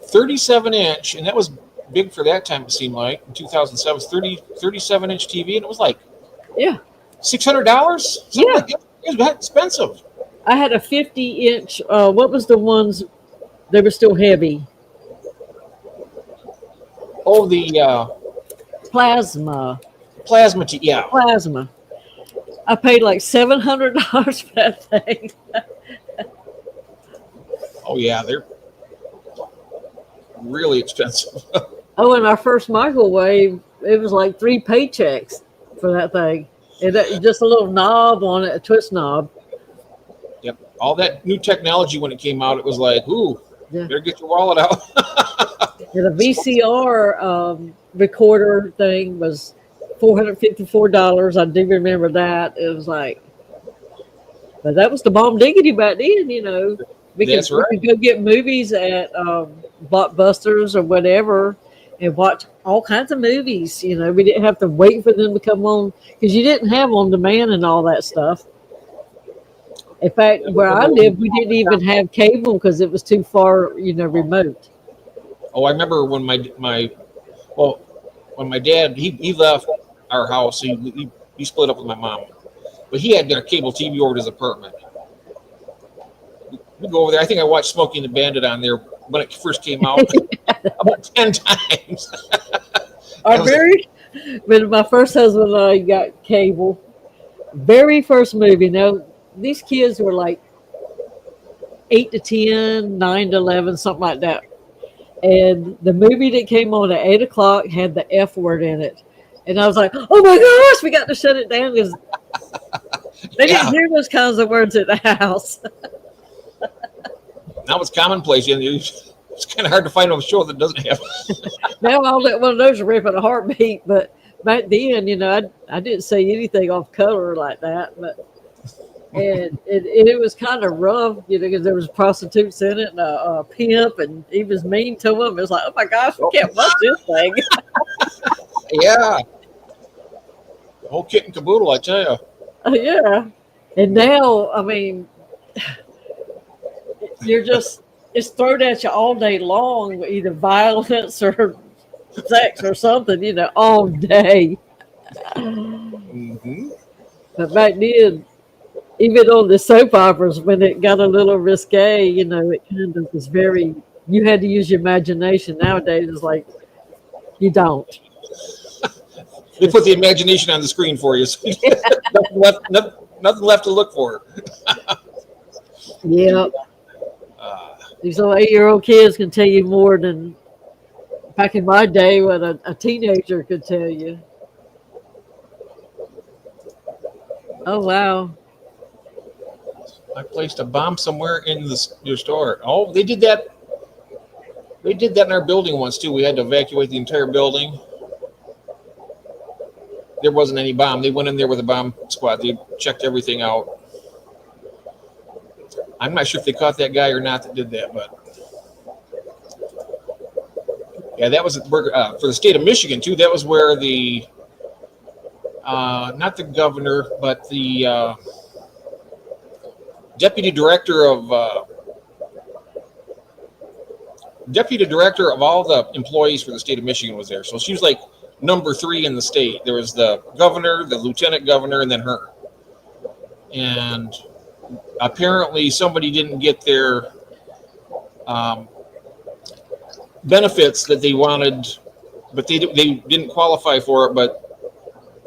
[SPEAKER 1] 37-inch, and that was big for that time. It seemed like in 2007, 37-inch TV, and it was like
[SPEAKER 2] yeah.
[SPEAKER 1] $600.
[SPEAKER 2] Yeah.
[SPEAKER 1] Like it was that expensive.
[SPEAKER 2] I had a 50-inch, what was the ones, they were still heavy?
[SPEAKER 1] Oh, the
[SPEAKER 2] Plasma.
[SPEAKER 1] plasma TV. Yeah.
[SPEAKER 2] Plasma. I paid like $700 for that thing.
[SPEAKER 1] Oh yeah, they're really expensive.
[SPEAKER 2] Oh, and our first microwave, it was like 3 paychecks for that thing. And that, just a little knob on it, a twist knob.
[SPEAKER 1] Yep. All that new technology when it came out, it was like, ooh,
[SPEAKER 2] Yeah.
[SPEAKER 1] better get your wallet out.
[SPEAKER 2] And the VCR recorder thing was $454. I do remember that. It was like, but that was the bomb diggity back then, We
[SPEAKER 1] That's right.
[SPEAKER 2] could go get movies at Blockbusters or whatever and watch all kinds of movies. We didn't have to wait for them to come on because you didn't have on demand and all that stuff. In fact, where I lived, we didn't even have cable because it was too far, remote.
[SPEAKER 1] Oh, I remember when when my dad he left our house, he split up with my mom, but he had cable TV over at his apartment. We go over there. I think I watched Smokey and the Bandit on there when it first came out about 10 times.
[SPEAKER 2] When my first husband and I got cable, very first movie. Now, these kids were like 8 to 10, 9 to 11, something like that. And the movie that came on at 8 o'clock had the F word in it. And I was like, oh my gosh, we got to shut it down because they didn't hear those kinds of words at the house.
[SPEAKER 1] Now it's commonplace. It's kind of hard to find a show that doesn't have.
[SPEAKER 2] Now I'll let one of those rip in a heartbeat. But back then, I didn't say anything off color like that. But it was kind of rough, because there was prostitutes in it and a pimp, and he was mean to them. It was like, oh my gosh, we can't watch this thing.
[SPEAKER 1] Yeah. The whole kit and caboodle, I tell you.
[SPEAKER 2] Yeah. And now, I mean, it's thrown at you all day long, either violence or sex or something, all day.
[SPEAKER 1] Mm-hmm.
[SPEAKER 2] But back then, even on the soap operas, when it got a little risque, it kind of was you had to use your imagination. Nowadays, it's like, you don't.
[SPEAKER 1] They put the imagination on the screen for you. So nothing left to look for.
[SPEAKER 2] Yeah. These little 8-year-old kids can tell you more than back in my day what a teenager could tell you. Oh, wow.
[SPEAKER 1] I placed a bomb somewhere in your store. Oh, they did that. They did that in our building once, too. We had to evacuate the entire building. There wasn't any bomb. They went in there with a bomb squad. They checked everything out. I'm not sure if they caught that guy or not that did that, but yeah, that was for the state of Michigan too. That was where the not the governor, but the deputy director of all the employees for the state of Michigan was there. So she was like number 3 in the state. There was the governor, the lieutenant governor, and then her. And apparently somebody didn't get their benefits that they wanted, but they didn't qualify for it, but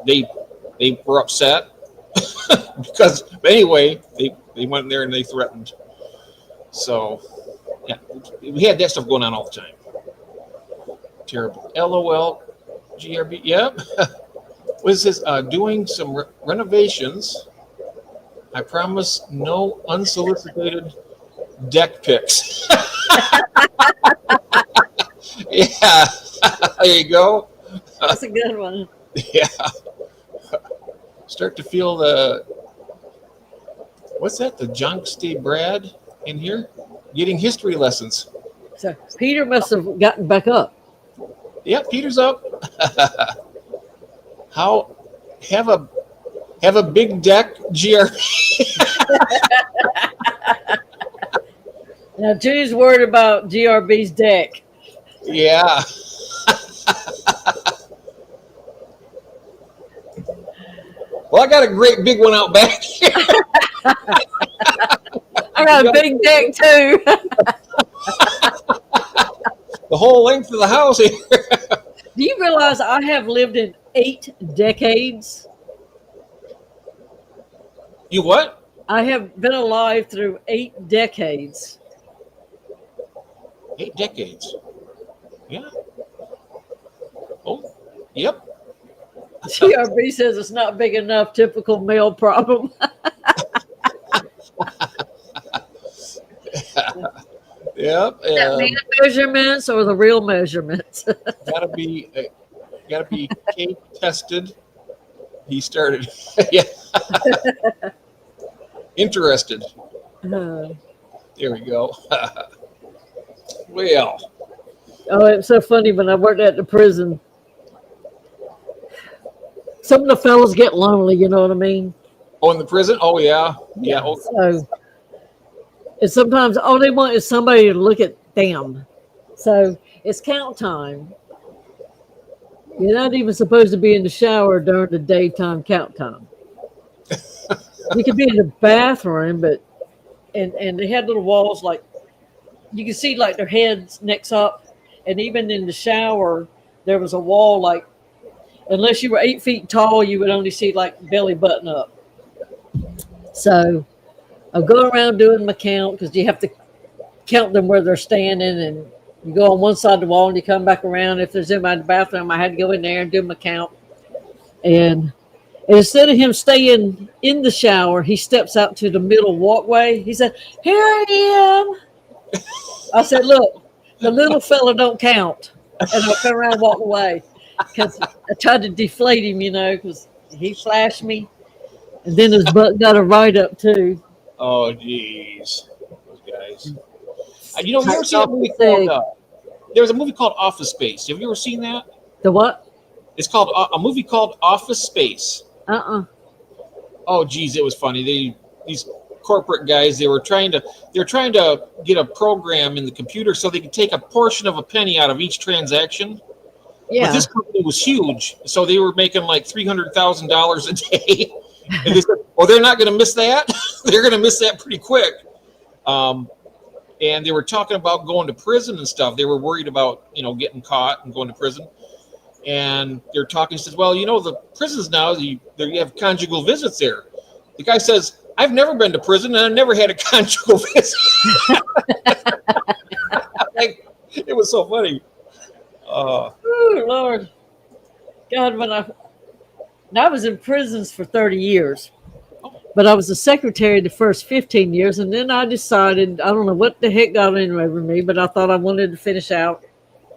[SPEAKER 1] they were upset because, but anyway, they went in there and they threatened. So yeah, we had that stuff going on all the time. Terrible. LOL, GRB, yep. What is this? Doing some renovations. I promise no unsolicited deck pics. Yeah, there you go.
[SPEAKER 2] That's a good one.
[SPEAKER 1] Yeah. Start to feel what's that? The junk stay Brad in here? Getting history lessons.
[SPEAKER 2] So Peter must have gotten back up.
[SPEAKER 1] Yep, Peter's up. Have a big deck, GRB.
[SPEAKER 2] Now, Judy's worried about GRB's deck.
[SPEAKER 1] Yeah. Well, I got a great big one out back here.
[SPEAKER 2] I got a big deck, too.
[SPEAKER 1] The whole length of the house here.
[SPEAKER 2] Do you realize I have lived in 8 decades?
[SPEAKER 1] You what?
[SPEAKER 2] I have been alive through 8 decades.
[SPEAKER 1] 8 decades. Yeah. Oh, yep.
[SPEAKER 2] GRB says it's not big enough. Typical male problem.
[SPEAKER 1] Yep.
[SPEAKER 2] Man measurements or the real measurements?
[SPEAKER 1] Gotta be cake tested. He started. Yeah. Interested. There we go. Well.
[SPEAKER 2] Oh, it's so funny when I worked at the prison. Some of the fellas get lonely, you know what I mean?
[SPEAKER 1] Oh, in the prison? Oh, yeah. Yeah. Oh.
[SPEAKER 2] So, and sometimes all they want is somebody to look at them. So it's count time. You're not even supposed to be in the shower during the daytime count time. You could be in the bathroom, but and they had little walls like you can see like their heads necks up, and even in the shower there was a wall like unless you were 8 feet tall, you would only see like belly button up. So I'll go around doing my count because you have to count them where they're standing, and you go on one side of the wall and you come back around. If there's anybody in the bathroom, I had to go in there and do my count. And instead of him staying in the shower, he steps out to the middle walkway. He said, "Here I am." I said, "Look, the little fella don't count." And I'll come around and walk away because I tried to deflate him, because he flashed me. And then his butt got a write-up too.
[SPEAKER 1] Oh, jeez. Those guys. You know, you ever
[SPEAKER 2] Hot
[SPEAKER 1] seen that movie
[SPEAKER 2] dog
[SPEAKER 1] called,
[SPEAKER 2] egg.
[SPEAKER 1] there was a movie called Office Space. Have you ever seen that?
[SPEAKER 2] The what?
[SPEAKER 1] It's called, a movie called Office Space.
[SPEAKER 2] Uh-uh.
[SPEAKER 1] Oh, geez, it was funny. These corporate guys, they were trying to get a program in the computer so they could take a portion of a penny out of each transaction. But
[SPEAKER 2] Yeah.
[SPEAKER 1] this company was huge, so they were making like $300,000 a day. And they said, "Well, they're not going to miss that. They're going to miss that pretty quick." And they were talking about going to prison and stuff. They were worried about, getting caught and going to prison. And they're talking. Says, "Well, the prisons now, you have conjugal visits there." The guy says, "I've never been to prison, and I've never had a conjugal visit." Like, it was so funny.
[SPEAKER 2] Oh, Lord. God, I was in prisons for 30 years. But I was a secretary the first 15 years, and then I decided, I don't know what the heck got in over me, but I thought I wanted to finish out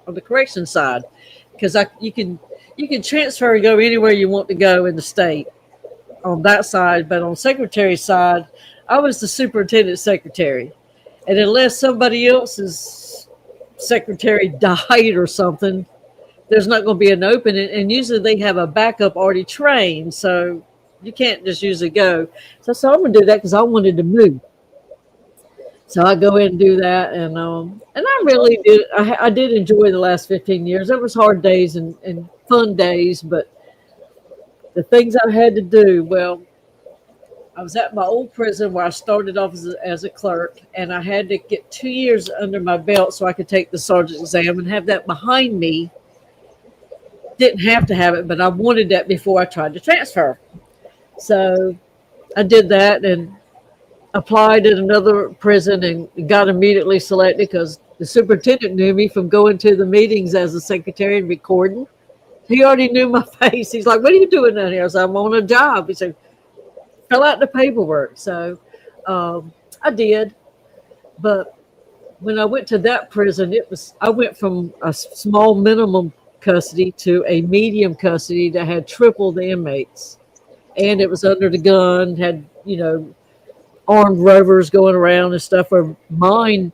[SPEAKER 2] on the correction side. Because you can transfer and go anywhere you want to go in the state on that side, but on secretary side, I was the superintendent secretary. And unless somebody else's secretary died or something, there's not going to be an opening. And usually they have a backup already trained, so you can't just usually go. So I'm going to do that because I wanted to move. So I go in and do that, and I really did. I did enjoy the last 15 years. It was hard days and fun days, but the things I had to do. Well, I was at my old prison where I started off as a clerk, and I had to get 2 years under my belt so I could take the sergeant exam and have that behind me. Didn't have to have it, but I wanted that before I tried to transfer. So I did that and applied at another prison and got immediately selected because the superintendent knew me from going to the meetings as a secretary and recording. He already knew my face. He's like, "What are you doing down here?" I said, "I'm on a job." He said, "Fill out the paperwork." So I did. But when I went to that prison, I went from a small minimum custody to a medium custody that had triple the inmates. And it was under the gun, had, armed rovers going around and stuff. Where mine,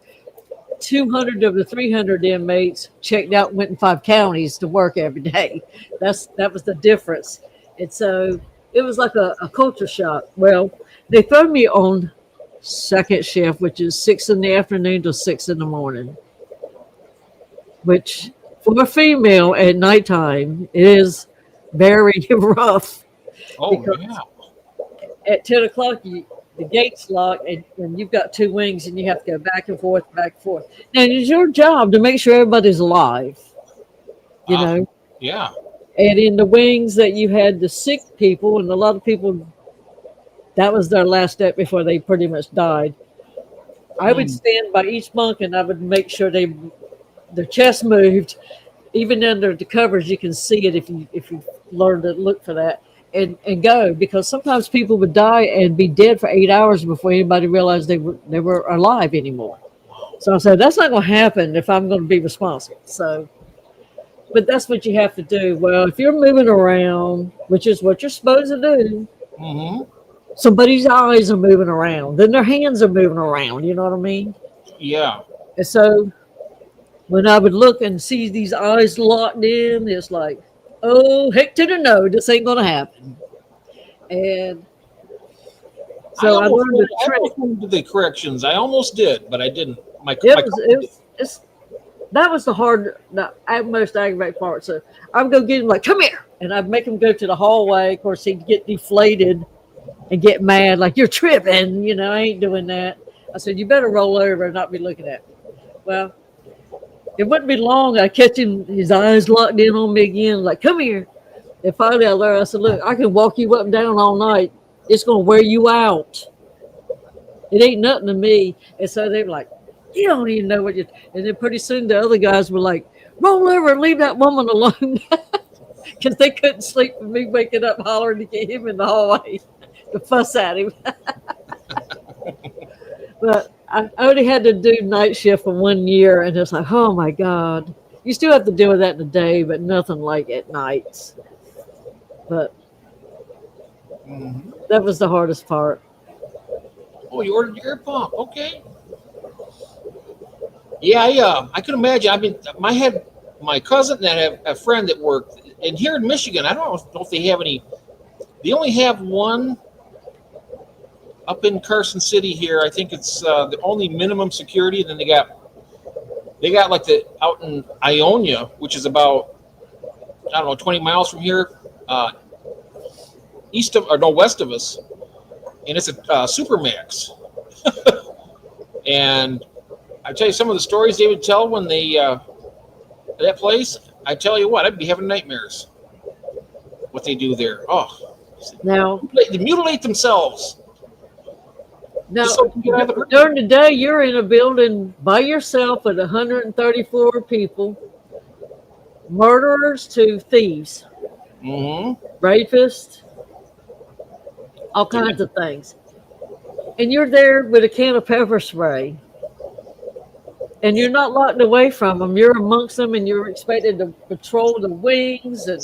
[SPEAKER 2] 200 of the 300 inmates checked out and went in 5 counties to work every day. That was the difference. And so it was like a culture shock. Well, they throw me on second shift, which is 6 in the afternoon to 6 in the morning, which for a female at nighttime is very rough.
[SPEAKER 1] Oh, yeah.
[SPEAKER 2] At 10 o'clock, the gate's locked, and you've got 2 wings, and you have to go back and forth, back and forth. Now, it's your job to make sure everybody's alive, you know.
[SPEAKER 1] Yeah.
[SPEAKER 2] And in the wings that you had the sick people, and a lot of people, that was their last step before they pretty much died. I would stand by each bunk, and I would make sure their chest moved. Even under the covers, you can see it if you learn to look for that. And go, because sometimes people would die and be dead for 8 hours before anybody realized they were alive anymore. So I said, that's not going to happen if I'm going to be responsible. So, but that's what you have to do. Well, if you're moving around, which is what you're supposed to do, somebody's eyes are moving around, then their hands are moving around. You know what I mean?
[SPEAKER 1] Yeah.
[SPEAKER 2] And so when I would look and see these eyes locked in, it's like, oh, heck to the no, this ain't going to happen. And so I learned the trick.
[SPEAKER 1] I almost went to the corrections. I almost did, but I didn't.
[SPEAKER 2] That was the most aggravating part. So I would go get him like, "Come here," and I'd make him go to the hallway. Of course, he'd get deflated and get mad, like, "You're tripping," I ain't doing that. I said, "You better roll over and not be looking at me." Well, it wouldn't be long. I catch him, his eyes locked in on me again, like, "Come here." And finally I learned, I said, "Look, I can walk you up and down all night. It's going to wear you out. It ain't nothing to me." And so they were like, "You don't even know what you..." And then pretty soon the other guys were like, "Roll over and leave that woman alone." Because they couldn't sleep with me waking up hollering to get him in the hallway to fuss at him. But I only had to do night shift for 1 year, and it's like, oh my God. You still have to deal with that in the day, but nothing like at nights. But
[SPEAKER 1] Mhm.
[SPEAKER 2] That was the hardest part.
[SPEAKER 1] Oh, you ordered your air pump. Okay. Yeah, I can imagine. I mean, my cousin that have a friend that worked, and here in Michigan, I don't know if they have any. They only have one up in Carson City here. I think it's the only minimum security. And then they got like the out in Ionia, which is about, I don't know, 20 miles from here, uh, east of or no west of us, and it's a Supermax. And I tell you some of the stories they would tell when they that place. I tell you what, I'd be having nightmares. What they do there? Oh,
[SPEAKER 2] Now,
[SPEAKER 1] they mutilate themselves.
[SPEAKER 2] now
[SPEAKER 1] Just so they can get out of the-
[SPEAKER 2] during the day, you're in a building by yourself with 134 people, murderers to thieves,
[SPEAKER 1] Mhm.
[SPEAKER 2] rapists, all kinds of things. And you're there with a can of pepper spray. And you're not locked away from them. You're amongst them, and you're expected to patrol the wings. And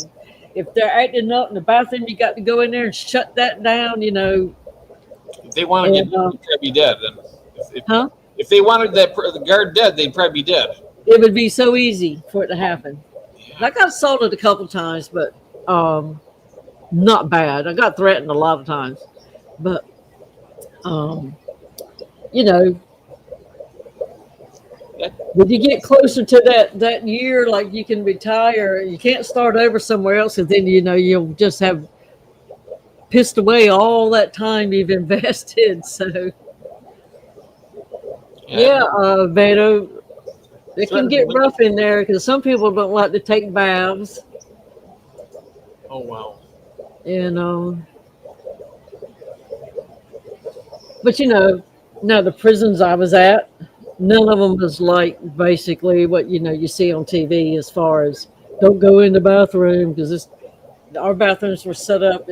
[SPEAKER 2] if they're acting up in the bathroom, you got to go in there and shut that down.
[SPEAKER 1] If they wanted
[SPEAKER 2] And,
[SPEAKER 1] to, they'd probably be dead. Then,
[SPEAKER 2] huh?
[SPEAKER 1] if they wanted the guard dead, they'd probably be dead.
[SPEAKER 2] It would be so easy for it to happen. I got assaulted a couple times, but not bad. I got threatened a lot of times, but you know, when you get closer to that year, like you can retire, you can't start over somewhere else, and then you'll just have pissed away all that time you've invested. So yeah, Beto, it can get rough in there because some people don't like to take baths.
[SPEAKER 1] Oh wow.
[SPEAKER 2] But now the prisons I was at, none of them was like basically what you see on TV as far as don't go in the bathroom because our bathrooms were set up.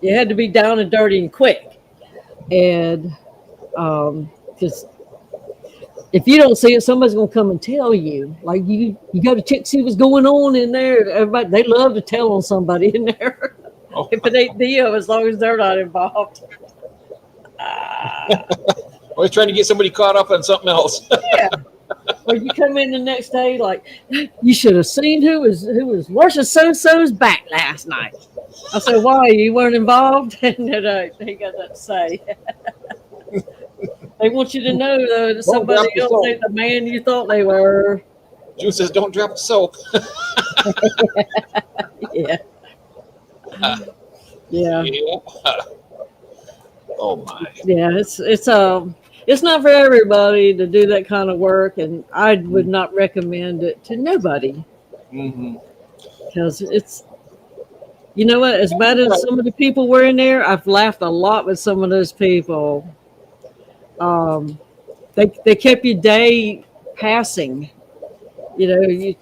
[SPEAKER 2] You had to be down and dirty and quick, and because if you don't see it, somebody's gonna come and tell you. Like you got to check see what's going on in there. Everybody they love to tell on somebody in there.
[SPEAKER 1] Oh.
[SPEAKER 2] If it ain't them, as long as they're not involved.
[SPEAKER 1] Always trying to get somebody caught up on something else.
[SPEAKER 2] Yeah. Or you come in the next day like you should have seen who was washing so-and-so's back last night. I said, why? You weren't involved? And then he got that to say. They want you to know though that somebody else ain't the man you thought they were.
[SPEAKER 1] June says, "Don't drop the soap."
[SPEAKER 2] Yeah. Yeah.
[SPEAKER 1] Oh my.
[SPEAKER 2] Yeah, it's not for everybody to do that kind of work, and I would not recommend it to nobody.
[SPEAKER 1] Mm-hmm.
[SPEAKER 2] Because it's, you know what, as bad as some of the people were in there, I've laughed a lot with some of those people. They kept your day passing.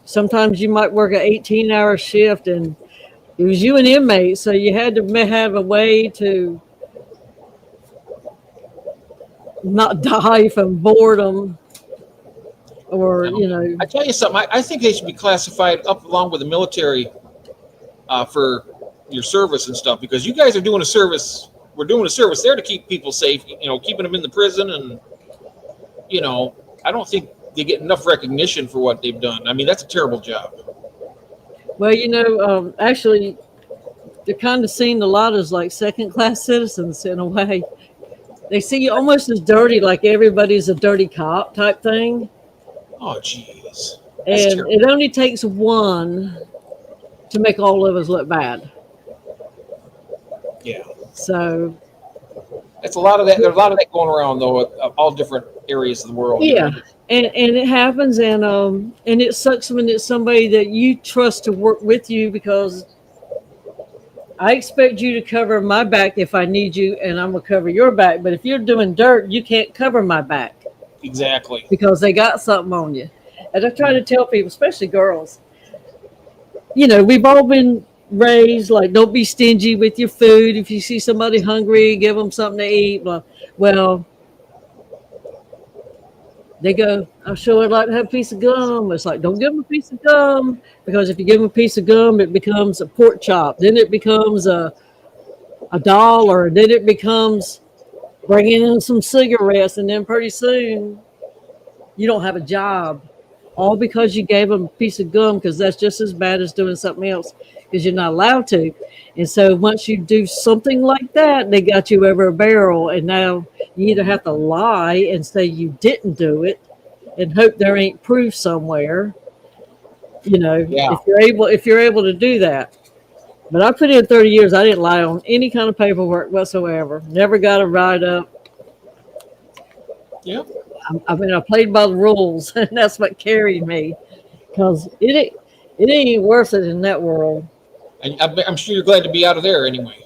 [SPEAKER 2] Sometimes you might work an 18-hour shift, and it was you an inmate, so you had to have a way to not die from boredom or,
[SPEAKER 1] I tell you something. I think they should be classified up along with the military for your service and stuff, because you guys are doing a service. We're doing a service there to keep people safe, keeping them in the prison. And, I don't think they get enough recognition for what they've done. I mean, that's a terrible job.
[SPEAKER 2] Well, actually, they're kind of seen a lot as like second-class citizens in a way. They see you almost as dirty, like everybody's a dirty cop type thing.
[SPEAKER 1] Oh, jeez.
[SPEAKER 2] And it only takes one to make all of us look bad.
[SPEAKER 1] Yeah.
[SPEAKER 2] So
[SPEAKER 1] it's a lot of that. There's a lot of that going around, though, of all different areas of the world.
[SPEAKER 2] Yeah. And it happens, and it sucks when it's somebody that you trust to work with you, because I expect you to cover my back if I need you, and I'm gonna cover your back. But if you're doing dirt, you can't cover my back.
[SPEAKER 1] Exactly.
[SPEAKER 2] Because they got something on you. And I try to tell people, especially girls, we've all been raised like, don't be stingy with your food. If you see somebody hungry, give them something to eat. Well, they go, I sure would like to have a piece of gum. It's like, don't give them a piece of gum, because if you give them a piece of gum, it becomes a pork chop. Then it becomes a $1, and then it becomes bringing in some cigarettes, and then pretty soon you don't have a job, all because you gave them a piece of gum, because that's just as bad as doing something else, because you're not allowed to. And so once you do something like that, they got you over a barrel, and now you either have to lie and say you didn't do it and hope there ain't proof somewhere,
[SPEAKER 1] Yeah.
[SPEAKER 2] if you're able to do that. But I put in 30 years. I didn't lie on any kind of paperwork whatsoever. Never got a write up.
[SPEAKER 1] Yep.
[SPEAKER 2] I mean, I played by the rules, and that's what carried me, because it ain't worth it in that world.
[SPEAKER 1] And I'm sure you're glad to be out of there anyway.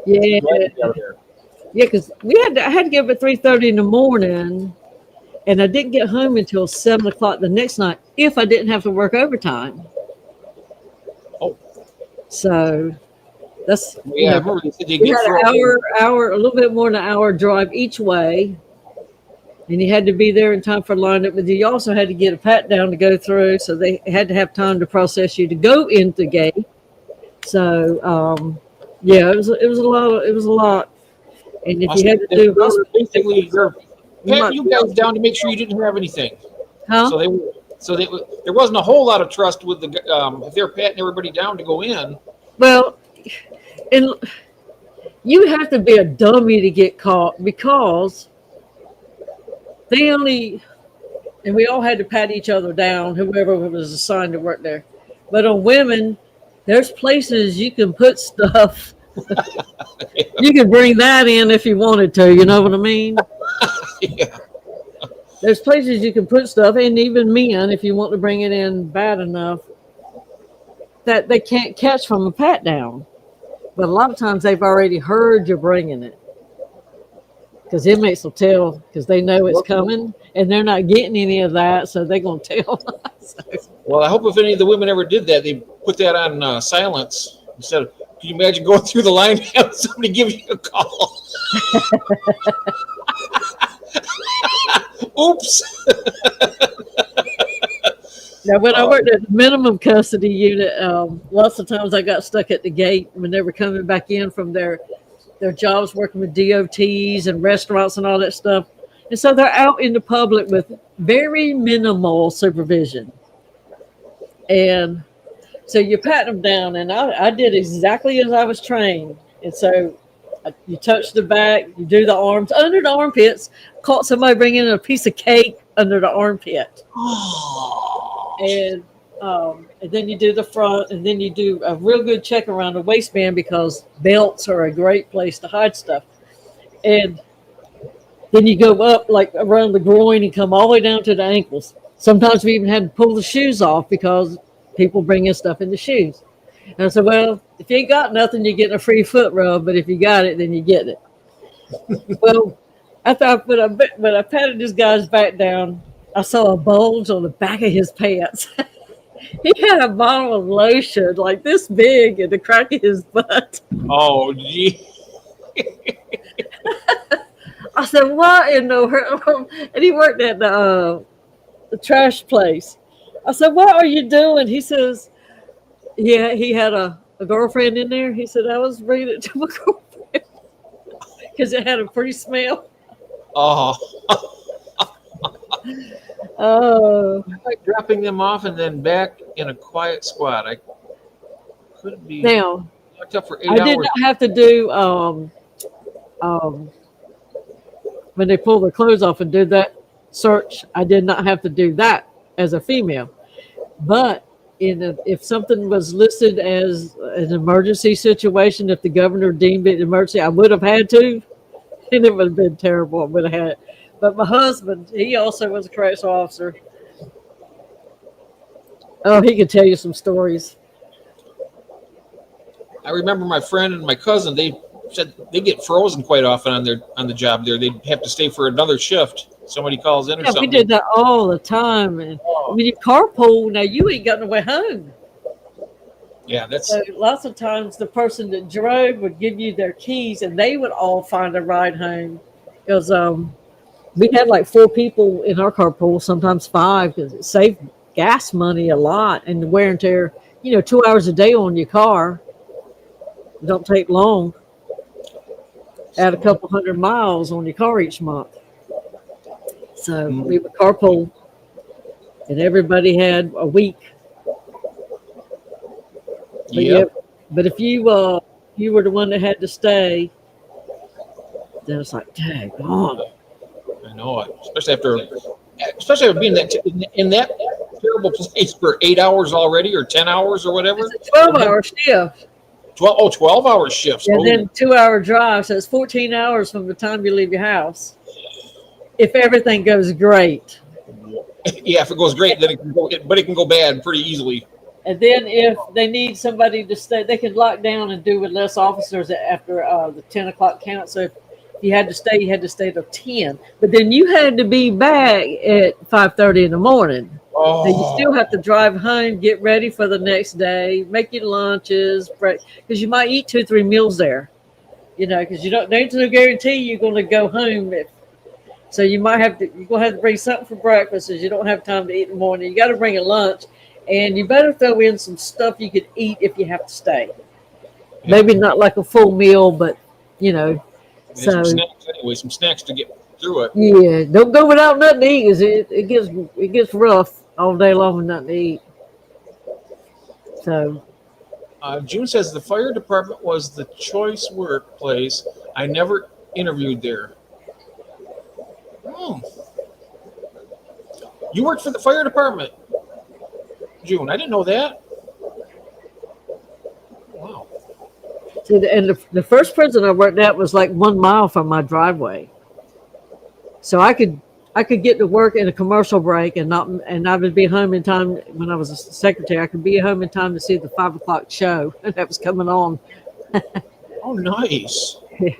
[SPEAKER 2] Yeah,
[SPEAKER 1] Glad to be out of there.
[SPEAKER 2] yeah, because I had to get up at 3:30 in the morning, and I didn't get home until 7 o'clock the next night if I didn't have to work overtime.
[SPEAKER 1] Oh.
[SPEAKER 2] So that's
[SPEAKER 1] Yeah, I remember you said you
[SPEAKER 2] we
[SPEAKER 1] get
[SPEAKER 2] had an hour, a little bit more than an hour drive each way, and you had to be there in time for lineup. But you also had to get a pat down to go through, so they had to have time to process you to go into the gate. So yeah, it was a lot. And if you had to do
[SPEAKER 1] basically you're patting you guys down to make sure you didn't have anything.
[SPEAKER 2] huh?
[SPEAKER 1] So there wasn't a whole lot of trust with the if they're patting everybody down to go in.
[SPEAKER 2] Well, and you have to be a dummy to get caught, because they only, and we all had to pat each other down, whoever was assigned to work there. But on women, there's places you can put stuff. You can bring that in if you wanted to, you know what I mean?
[SPEAKER 1] Yeah.
[SPEAKER 2] There's places you can put stuff, and even men, if you want to bring it in bad enough, that they can't catch from a pat down. But a lot of times they've already heard you're bringing it, because inmates will tell, because they know it's coming, and they're not getting any of that, so they're going to tell. So,
[SPEAKER 1] Well, I hope if any of the women ever did that, they put that on silence instead of. Can you imagine going through the line and having somebody give you a call? Oops.
[SPEAKER 2] now, when I worked at the minimum custody unit, lots of times I got stuck at the gate when they were coming back in from their jobs working with DOTs and restaurants and all that stuff. And so they're out in the public with very minimal supervision. And so you pat them down, and I did exactly as I was trained. And so you touch the back, you do the arms under the armpits. Caught somebody bringing in a piece of cake under the armpit. And then you do the front, and then you do a real good check around the waistband, because belts are a great place to hide stuff. And then you go up like around the groin and come all the way down to the ankles. Sometimes we even had to pull the shoes off because people bring in stuff in the shoes. And I said, well, if you ain't got nothing, you're getting a free foot rub, but if you got it, then you get it. Well, I thought when I patted this guy's back down, I saw a bulge on the back of his pants. He had a bottle of lotion like this big in the crack of his butt.
[SPEAKER 1] Oh, gee.
[SPEAKER 2] I said, what in the world? And he worked at the trash place. I said, what are you doing? He says, yeah, he had a girlfriend in there. He said, I was bringing it to my girlfriend because it had a pretty smell.
[SPEAKER 1] Oh.
[SPEAKER 2] Oh.
[SPEAKER 1] Like dropping them off and then back in a quiet squad. I couldn't be
[SPEAKER 2] Now,
[SPEAKER 1] locked up for 8
[SPEAKER 2] I
[SPEAKER 1] hours.
[SPEAKER 2] did not have to do when they pull their clothes off and do that search. I did not have to do that as a female. But if something was listed as an emergency situation, if the governor deemed it an emergency, I would have had to, and it would have been terrible. I would have had it. But my husband, he also was a correctional officer. Oh, he could tell you some stories.
[SPEAKER 1] I remember my friend and my cousin, they said they get frozen quite often on the job there. They'd have to stay for another shift. Somebody calls in or
[SPEAKER 2] Yeah,
[SPEAKER 1] something.
[SPEAKER 2] we did that all the time. And when you carpool, now you ain't got no way home.
[SPEAKER 1] Yeah, that's
[SPEAKER 2] So lots of times the person that drove would give you their keys, and they would all find a ride home. Because we had like 4 people in our carpool, sometimes 5, because it saved gas money a lot, and the wear and tear. 2 hours a day on your car. It don't take long. add a couple 100 miles on your car each month. So
[SPEAKER 1] Mhm.
[SPEAKER 2] we would carpool, and everybody had a week. But yeah,
[SPEAKER 1] Yep,
[SPEAKER 2] but if you were the one that had to stay, then it's like, dang on.
[SPEAKER 1] I know it. Especially after being in that terrible place for 8 hours already, or 10 hours, or
[SPEAKER 2] It's
[SPEAKER 1] whatever.
[SPEAKER 2] a 12-hour shift,
[SPEAKER 1] 12 hour shifts.
[SPEAKER 2] and
[SPEAKER 1] Oh,
[SPEAKER 2] then 2-hour drive. So it's 14 hours from the time you leave your house. If everything goes great.
[SPEAKER 1] yeah. If it goes great, then it can go. But it can go bad pretty easily.
[SPEAKER 2] And then if they need somebody to stay, they can lock down and do with less officers after the 10 o'clock count. So if you had to stay, you had to stay till 10. But then you had to be back at 5:30 in the morning. So you still
[SPEAKER 1] Oh,
[SPEAKER 2] have to drive home, get ready for the next day, make your lunches, because you might eat 2-3 meals there. Because there's no guarantee you're going to go home. So you're going to have to bring something for breakfast, as you don't have time to eat in the morning. You got to bring a lunch, and you better throw in some stuff you could eat if you have to stay.
[SPEAKER 1] yeah.
[SPEAKER 2] Maybe not like a full meal, but
[SPEAKER 1] Some
[SPEAKER 2] so
[SPEAKER 1] snacks anyway. Some snacks to get through it.
[SPEAKER 2] yeah, don't go without nothing to eat, 'cause it gets rough all day long with nothing to eat. So
[SPEAKER 1] June says the fire department was the choice workplace. I never interviewed there. Hmm. You worked for the fire department, June. I didn't know that. Wow.
[SPEAKER 2] and the first prison I worked at was like 1 mile from my driveway, so I could get to work in a commercial break and I would be home in time. When I was a secretary, I could be home in time to see the 5 o'clock show that was coming on.
[SPEAKER 1] Oh, nice.
[SPEAKER 2] Yeah.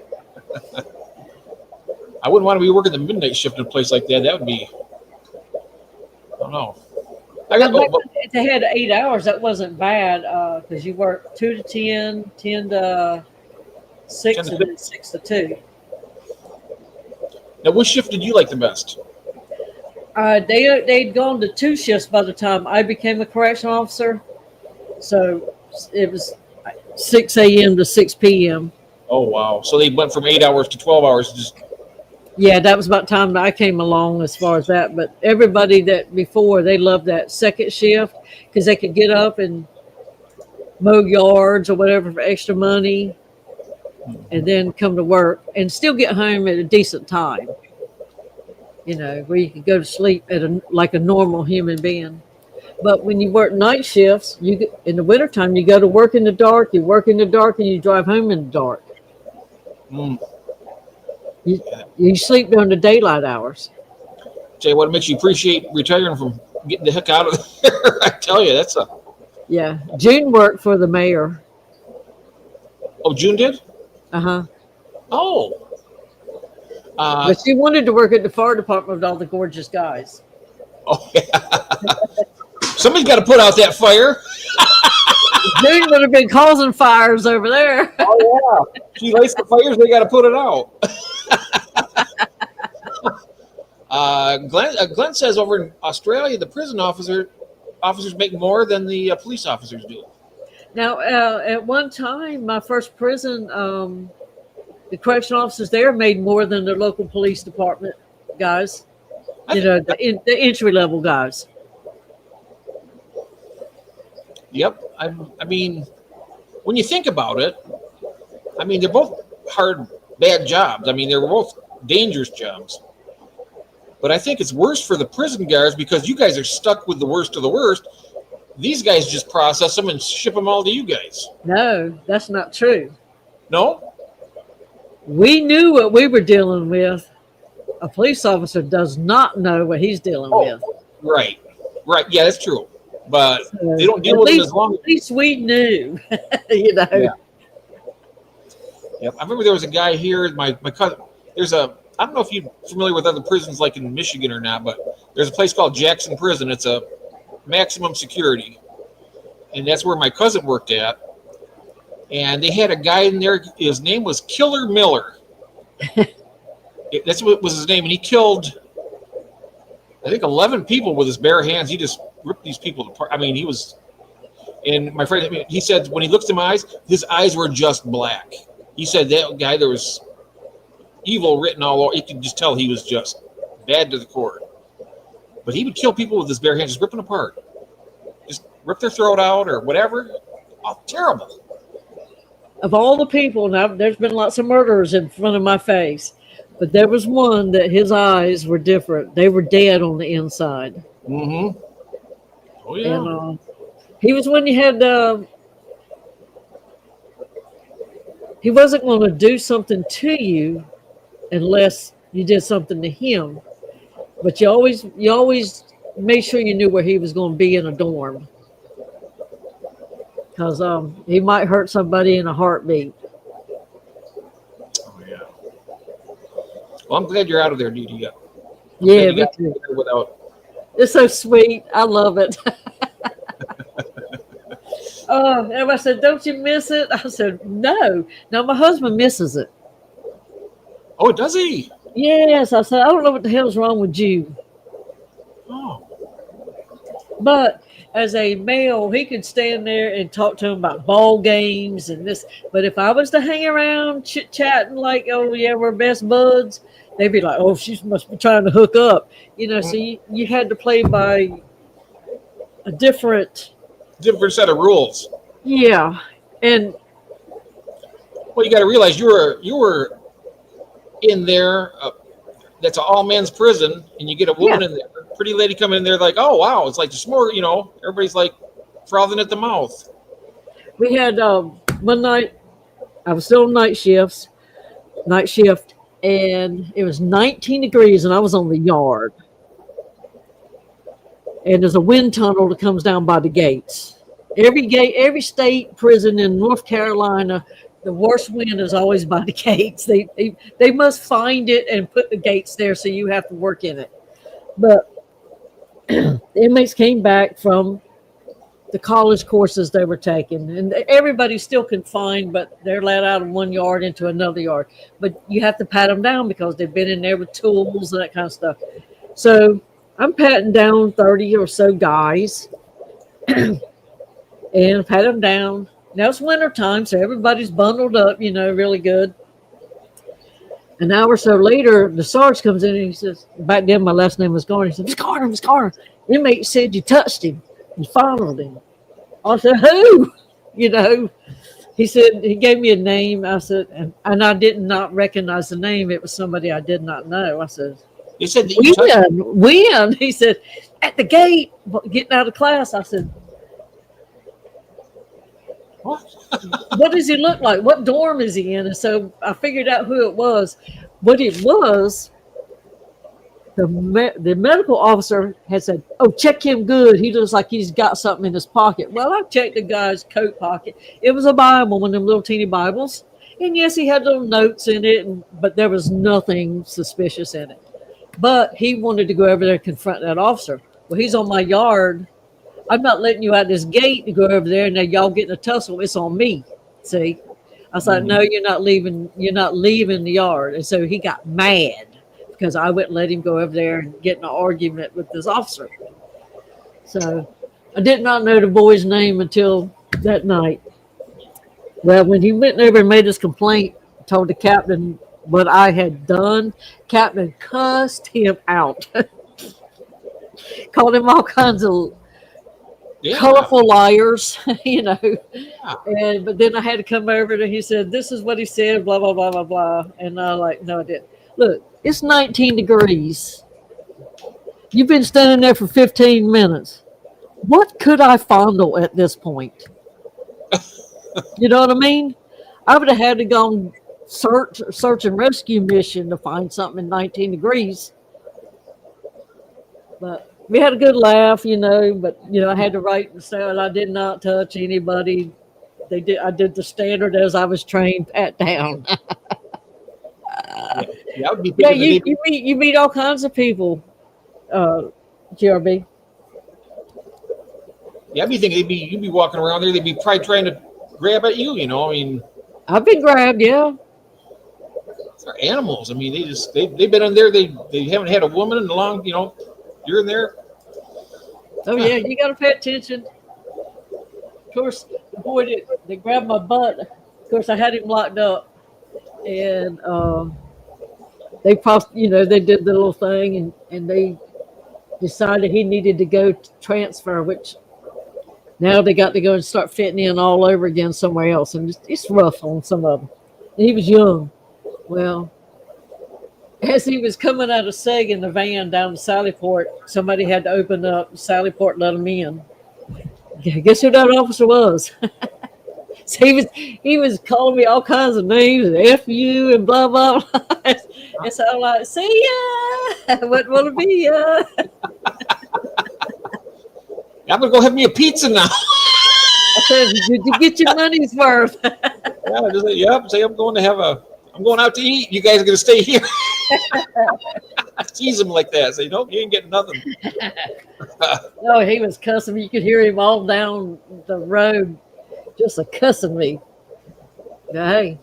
[SPEAKER 1] I wouldn't want to be working the midnight shift in a place like that. That would be. I don't know. I got.
[SPEAKER 2] Now, if they had 8 hours, that wasn't bad, because you work 2 to 10, 10 to 6,
[SPEAKER 1] 10 to
[SPEAKER 2] and then 6 to 2.
[SPEAKER 1] Now, which shift did you like the best?
[SPEAKER 2] They'd gone to 2 shifts by the time I became a correctional officer, so it was 6 a.m. to 6 p.m.
[SPEAKER 1] Oh, wow. So they went from 8 hours to 12 hours. Just
[SPEAKER 2] Yeah, that was about the time that I came along as far as that. But everybody that before, they loved that second shift because they could get up and mow yards or whatever for extra money, and then come to work and still get home at a decent time. Where you could go to sleep like a normal human being. But when you work night shifts, in the wintertime, you go to work in the dark, you work in the dark, and you drive home in the dark.
[SPEAKER 1] mm.
[SPEAKER 2] You sleep during the daylight hours.
[SPEAKER 1] Jay, what makes you appreciate retiring from getting the heck out of there? I tell you, that's a.
[SPEAKER 2] Yeah. June worked for the mayor.
[SPEAKER 1] Oh, June did?
[SPEAKER 2] Uh-huh.
[SPEAKER 1] Oh.
[SPEAKER 2] But she wanted to work at the fire department with all the gorgeous guys.
[SPEAKER 1] Oh, yeah. Somebody's got to put out that fire.
[SPEAKER 2] June would have been causing fires over there.
[SPEAKER 1] Oh, yeah. She lights the fires, they got to put it out. Glenn says over in Australia, the prison officers make more than the police officers do.
[SPEAKER 2] Now, at one time, my first prison, the correctional officers there made more than the local police department guys. The entry level guys.
[SPEAKER 1] Yep. I mean, when you think about it, I mean, they're both hard, bad jobs. I mean, they're both dangerous jobs. But I think it's worse for the prison guards because you guys are stuck with the worst of the worst. These guys just process them and ship them all to you guys.
[SPEAKER 2] No, that's not true.
[SPEAKER 1] No?
[SPEAKER 2] We knew what we were dealing with. A police officer does not know what he's dealing with.
[SPEAKER 1] Right. Yeah, that's true. But they don't deal with them as long as.
[SPEAKER 2] At least we knew,
[SPEAKER 1] Yeah. Yep. I remember there was a guy here, my cousin. I don't know if you're familiar with other prisons like in Michigan or not, but there's a place called Jackson Prison. It's a maximum security. And that's where my cousin worked at. And they had a guy in there. His name was Killer Miller. That's what was his name. And he killed, I think, 11 people with his bare hands. He just ripped these people apart. I mean, he was, and my friend, he said when he looks in my eyes, his eyes were just black. He said that guy, there was evil written all over. You could just tell he was just bad to the core. But he would kill people with his bare hands, just rip them apart, just rip their throat out or whatever. Oh, terrible!
[SPEAKER 2] Of all the people, now there's been lots of murderers in front of my face, but there was one that his eyes were different. They were dead on the inside.
[SPEAKER 1] Mm-hmm. Oh yeah.
[SPEAKER 2] And he was when you had. He wasn't going to do something to you unless you did something to him. But you always made sure you knew where he was going to be in a dorm, because he might hurt somebody in a heartbeat.
[SPEAKER 1] Oh yeah. Well, I'm glad you're out of there, Dee.
[SPEAKER 2] Yeah, me too.
[SPEAKER 1] Without.
[SPEAKER 2] It's so sweet. I love it. Everybody said, "Don't you miss it?" I said, "No." Now my husband misses it.
[SPEAKER 1] Oh, does he?
[SPEAKER 2] Yes, I said, "I don't know what the hell's wrong with you."
[SPEAKER 1] Oh.
[SPEAKER 2] But as a male, he could stand there and talk to him about ball games and this. But if I was to hang around chit chatting like, "Oh yeah, we're best buds," they'd be like, "Oh, she must be trying to hook up." So you had to play by a different
[SPEAKER 1] set of rules.
[SPEAKER 2] Yeah, and
[SPEAKER 1] Well, you got to realize you were in there. That's an all men's prison, and you get a woman in there, pretty lady coming in there, like, oh wow, it's like just more. Everybody's like frothing at the mouth.
[SPEAKER 2] we had one night. I was still on night shift, and it was 19 degrees, and I was on the yard. And there's a wind tunnel that comes down by the gates. Every state prison in North Carolina, the worst wind is always by the gates. They must find it and put the gates there, so you have to work in it. But the inmates came back from the college courses they were taking, and everybody's still confined, but they're let out of one yard into another yard. But you have to pat them down because they've been in there with tools and that kind of stuff. So I'm patting down 30 or so guys and pat them down. Now it's winter time, so everybody's bundled up, really good. An hour or so later, the sarge comes in and he says, back then my last name was Garner. He said, Miss Garner. Inmate said you touched him and followed him. I said, who? He said, he gave me a name. I said, and I did not recognize the name. It was somebody I did not know. I said,
[SPEAKER 1] He said that you
[SPEAKER 2] when? He said, at the gate, getting out of class. I said, what does he look like? What dorm is he in? And so I figured out who it was. What it was, the medical officer had said, oh, check him good. He looks like he's got something in his pocket. Well, I checked the guy's coat pocket. It was a Bible, one of them little teeny Bibles. And yes, he had little notes in it, but there was nothing suspicious in it. But he wanted to go over there and confront that officer. Well, he's on my yard. I'm not letting you out this gate to go over there, and now y'all getting a tussle. It's on me. See? I was like, no, you're not leaving the yard. And so he got mad because I wouldn't let him go over there and get in an argument with this officer. So I did not know the boy's name until that night. Well, when he went over and made his complaint, told the captain what I had done, captain cussed him out. Called him all kinds of colorful liars,
[SPEAKER 1] Yeah.
[SPEAKER 2] But then I had to come over and he said, this is what he said, blah, blah, blah, blah, blah. And I no, I didn't. Look, it's 19 degrees. You've been standing there for 15 minutes. What could I fondle at this point? You know what I mean? I would have had to go search and rescue mission to find something in 19 degrees. But we had a good laugh, but I had to write and say I did not touch anybody. I did the standard as I was trained, pat down. You meet all kinds of people, GRB.
[SPEAKER 1] Yeah, I'd be thinking you'd be walking around there, they'd be probably trying to grab at you, I mean,
[SPEAKER 2] I've been grabbed, yeah.
[SPEAKER 1] They're animals. I mean, they've been in there, they haven't had a woman in a long, you're in there.
[SPEAKER 2] Oh yeah, you gotta pay attention. Of course, the boy that grabbed my butt, of course I had him locked up, and they probably, they did the little thing, and they decided he needed to go to transfer, which now they got to go and start fitting in all over again somewhere else, and it's rough on some of them. And he was young. Well, as he was coming out of Seg in the van down to Sallyport, somebody had to open up Sallyport, let him in. Guess who that officer was? So he was calling me all kinds of names, and F you and blah blah blah. And so I'm like, see ya. Wouldn't want to be ya.
[SPEAKER 1] I'm gonna go have me a pizza now.
[SPEAKER 2] I said, did you get your money's worth?
[SPEAKER 1] Yeah, just, yep. Say I'm going out to eat. You guys are gonna stay here. I tease him like that. Say, nope, you ain't getting nothing.
[SPEAKER 2] No, he was cussing me. You could hear him all down the road, just a cussing me. Hey,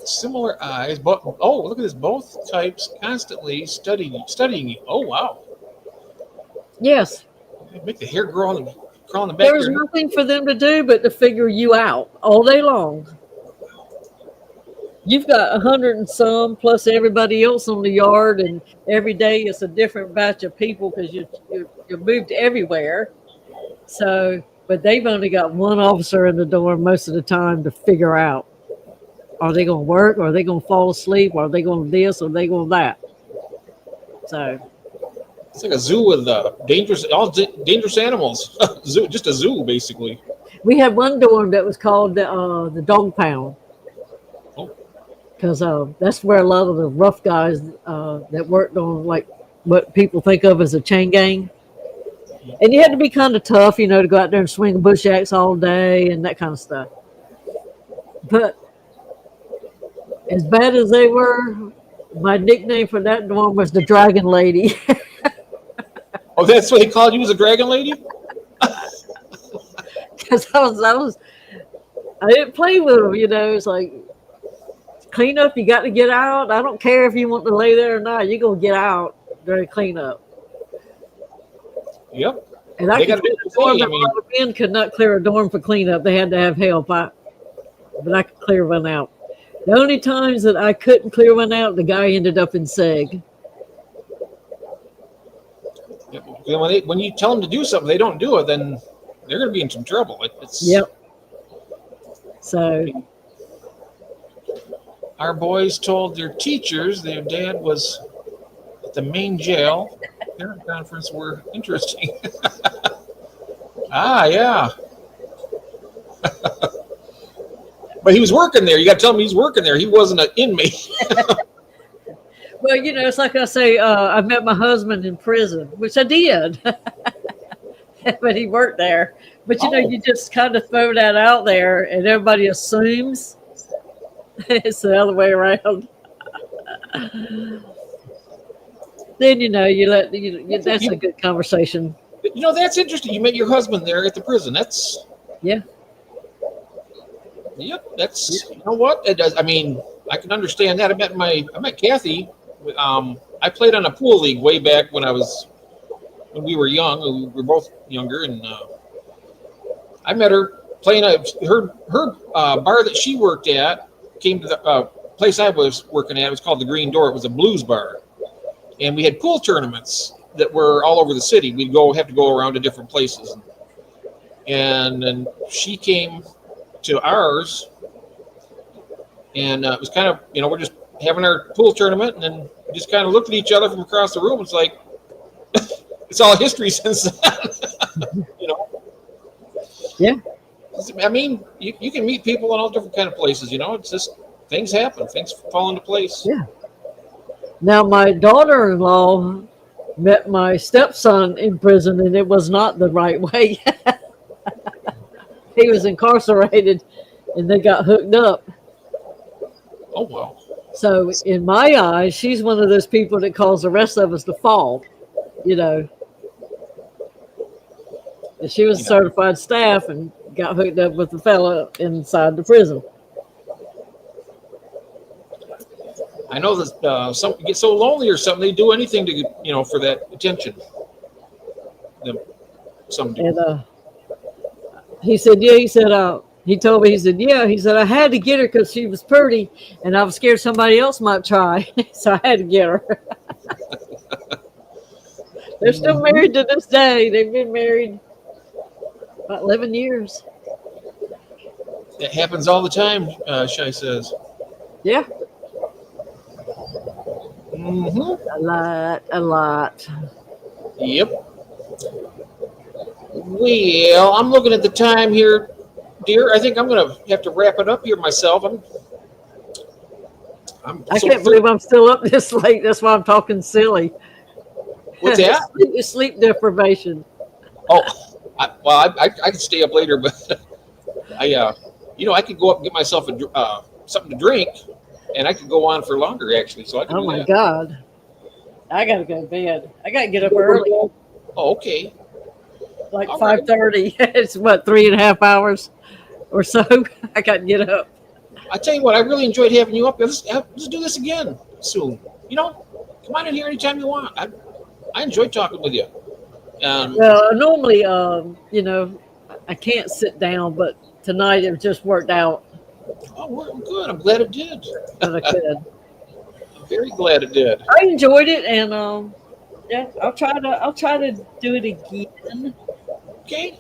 [SPEAKER 1] Similar eyes, but oh, look at this. Both types constantly studying you. Oh wow.
[SPEAKER 2] yes,
[SPEAKER 1] Make the hair grow on the back.
[SPEAKER 2] there was
[SPEAKER 1] There.
[SPEAKER 2] nothing for them to do but to figure you out all day long. You've got 100 and some plus everybody else on the yard, and every day it's a different batch of people because you're moved everywhere. So, but they've only got one officer in the door most of the time to figure out: are they going to work, or are they going to fall asleep, or are they going to this, or are they going to that? So,
[SPEAKER 1] It's like a zoo with dangerous animals. Zoo, just a zoo basically.
[SPEAKER 2] we had one dorm that was called the dog pound.
[SPEAKER 1] Oh.
[SPEAKER 2] Because that's where a lot of the rough guys that worked on like what people think of as a chain gang. And you had to be kind of tough, to go out there and swing a bush axe all day and that kind of stuff. But as bad as they were, my nickname for that dorm was the Dragon Lady.
[SPEAKER 1] Oh, that's what he called you, was a dragon lady?
[SPEAKER 2] Because I didn't play with them, It's like, clean up, you got to get out. I don't care if you want to lay there or not. You're going to get out during cleanup.
[SPEAKER 1] Yep.
[SPEAKER 2] And I
[SPEAKER 1] They
[SPEAKER 2] could
[SPEAKER 1] gotta do
[SPEAKER 2] clear
[SPEAKER 1] the
[SPEAKER 2] a dorm,
[SPEAKER 1] thing, I
[SPEAKER 2] but a
[SPEAKER 1] mean-
[SPEAKER 2] lot of men could not clear a dorm for cleanup. They had to have help. But I could clear one out. The only times that I couldn't clear one out, the guy ended up in Seg.
[SPEAKER 1] When you tell them to do something, they don't do it, then they're going to be in some trouble. It's
[SPEAKER 2] Yep. So,
[SPEAKER 1] Our boys told their teachers their dad was at the main jail. Parent conference were interesting. Yeah. But he was working there. You got to tell him he's working there. He wasn't an inmate.
[SPEAKER 2] well, it's like I say, I met my husband in prison, which I did. But he worked there. But, you just kind of throw that out there and everybody assumes it's the other way around. Then, that's a good conversation.
[SPEAKER 1] That's interesting. You met your husband there at the prison. That's
[SPEAKER 2] Yeah.
[SPEAKER 1] Yep. That's you know what it does. I mean, I can understand that. I met Kathy. I played on a pool league way back when we were young. We were both younger, and I met her playing her bar that she worked at. Came to the place I was working at. It was called the Green Door. It was a blues bar, and we had pool tournaments that were all over the city. We'd have to go around to different places, and then she came to ours, and it was kind of we're just having our pool tournament, and then we just kind of looked at each other from across the room. It's like it's all history since then.
[SPEAKER 2] Yeah.
[SPEAKER 1] I mean, you can meet people in all different kind of places. It's just things happen, things fall into place.
[SPEAKER 2] Yeah. Now, my daughter-in-law met my stepson in prison, and it was not the right way. He was incarcerated, and they got hooked up.
[SPEAKER 1] Oh wow.
[SPEAKER 2] So, in my eyes, she's one of those people that caused the rest of us to fall. And she was certified staff and got hooked up with the fella inside the prison.
[SPEAKER 1] I know that some get so lonely or something, they do anything to for that attention. Some do.
[SPEAKER 2] And he said, yeah, he he told me, he said, yeah, he said, I had to get her because she was pretty and I was scared somebody else might try. So I had to get her. They're still married to this day. They've been married about 11 years.
[SPEAKER 1] It happens all the time, Shai says.
[SPEAKER 2] Yeah.
[SPEAKER 1] Mm-hmm.
[SPEAKER 2] A lot.
[SPEAKER 1] Yep. Well, I'm looking at the time here, dear. I think I'm going to have to wrap it up here myself.
[SPEAKER 2] I can't believe I'm still up this late. That's why I'm talking silly.
[SPEAKER 1] What's that?
[SPEAKER 2] Sleep deprivation.
[SPEAKER 1] Oh, I can stay up later, but I could go up and get myself something to drink, and I could go on for longer actually. So I can.
[SPEAKER 2] Oh my God, I gotta go to bed. I gotta get up early.
[SPEAKER 1] Oh, okay.
[SPEAKER 2] Like 5:30. It's what, 3.5 hours or so. I gotta get up.
[SPEAKER 1] I tell you what, I really enjoyed having you up. Let's do this again soon. Come on in here anytime you want. I enjoyed talking with you.
[SPEAKER 2] Well, normally, I can't sit down, but tonight it just worked out.
[SPEAKER 1] Oh, good. I'm glad it did.
[SPEAKER 2] That I could.
[SPEAKER 1] I'm very glad it did.
[SPEAKER 2] I enjoyed it, and yeah, I'll try to do it again.
[SPEAKER 1] Okay.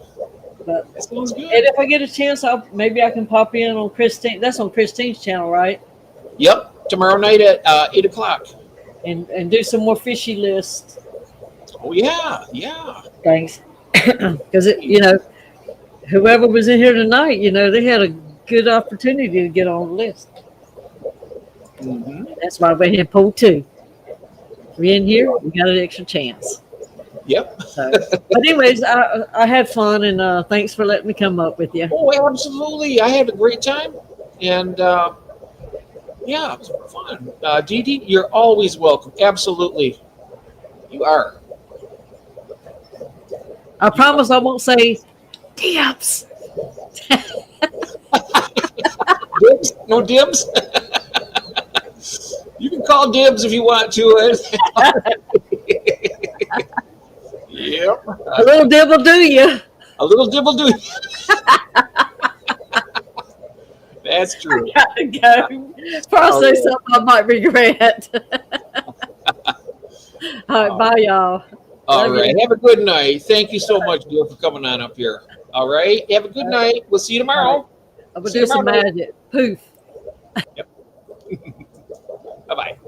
[SPEAKER 2] But
[SPEAKER 1] that sounds good.
[SPEAKER 2] And if I get a chance, maybe I can pop in on Christine. That's on Christine's channel, right?
[SPEAKER 1] Yep. Tomorrow night at 8 o'clock.
[SPEAKER 2] And do some more fishy lists.
[SPEAKER 1] Oh yeah.
[SPEAKER 2] Thanks. Because whoever was in here tonight, they had a good opportunity to get on the list.
[SPEAKER 1] Mm-hmm.
[SPEAKER 2] That's why I went ahead and pulled 2. If we're in here, we got an extra chance.
[SPEAKER 1] Yep.
[SPEAKER 2] So, but anyways, I had fun, and thanks for letting me come up with you.
[SPEAKER 1] Oh, absolutely. I had a great time, and yeah, it was fun. Dee Dee, you're always welcome. Absolutely, you are.
[SPEAKER 2] I promise I won't say dibs.
[SPEAKER 1] Dibs? No dibs? You can call dibs if you want to. Yep.
[SPEAKER 2] A little dib will do you.
[SPEAKER 1] A little dib will do you. That's true.
[SPEAKER 2] I gotta go. Before I say something I might regret. All right, bye, y'all.
[SPEAKER 1] All right. Have a good night. Thank you so much, dear, for coming on up here. All right. Have a good night. We'll see you tomorrow.
[SPEAKER 2] I'm going to do some magic. Poof.
[SPEAKER 1] Yep. Bye-bye.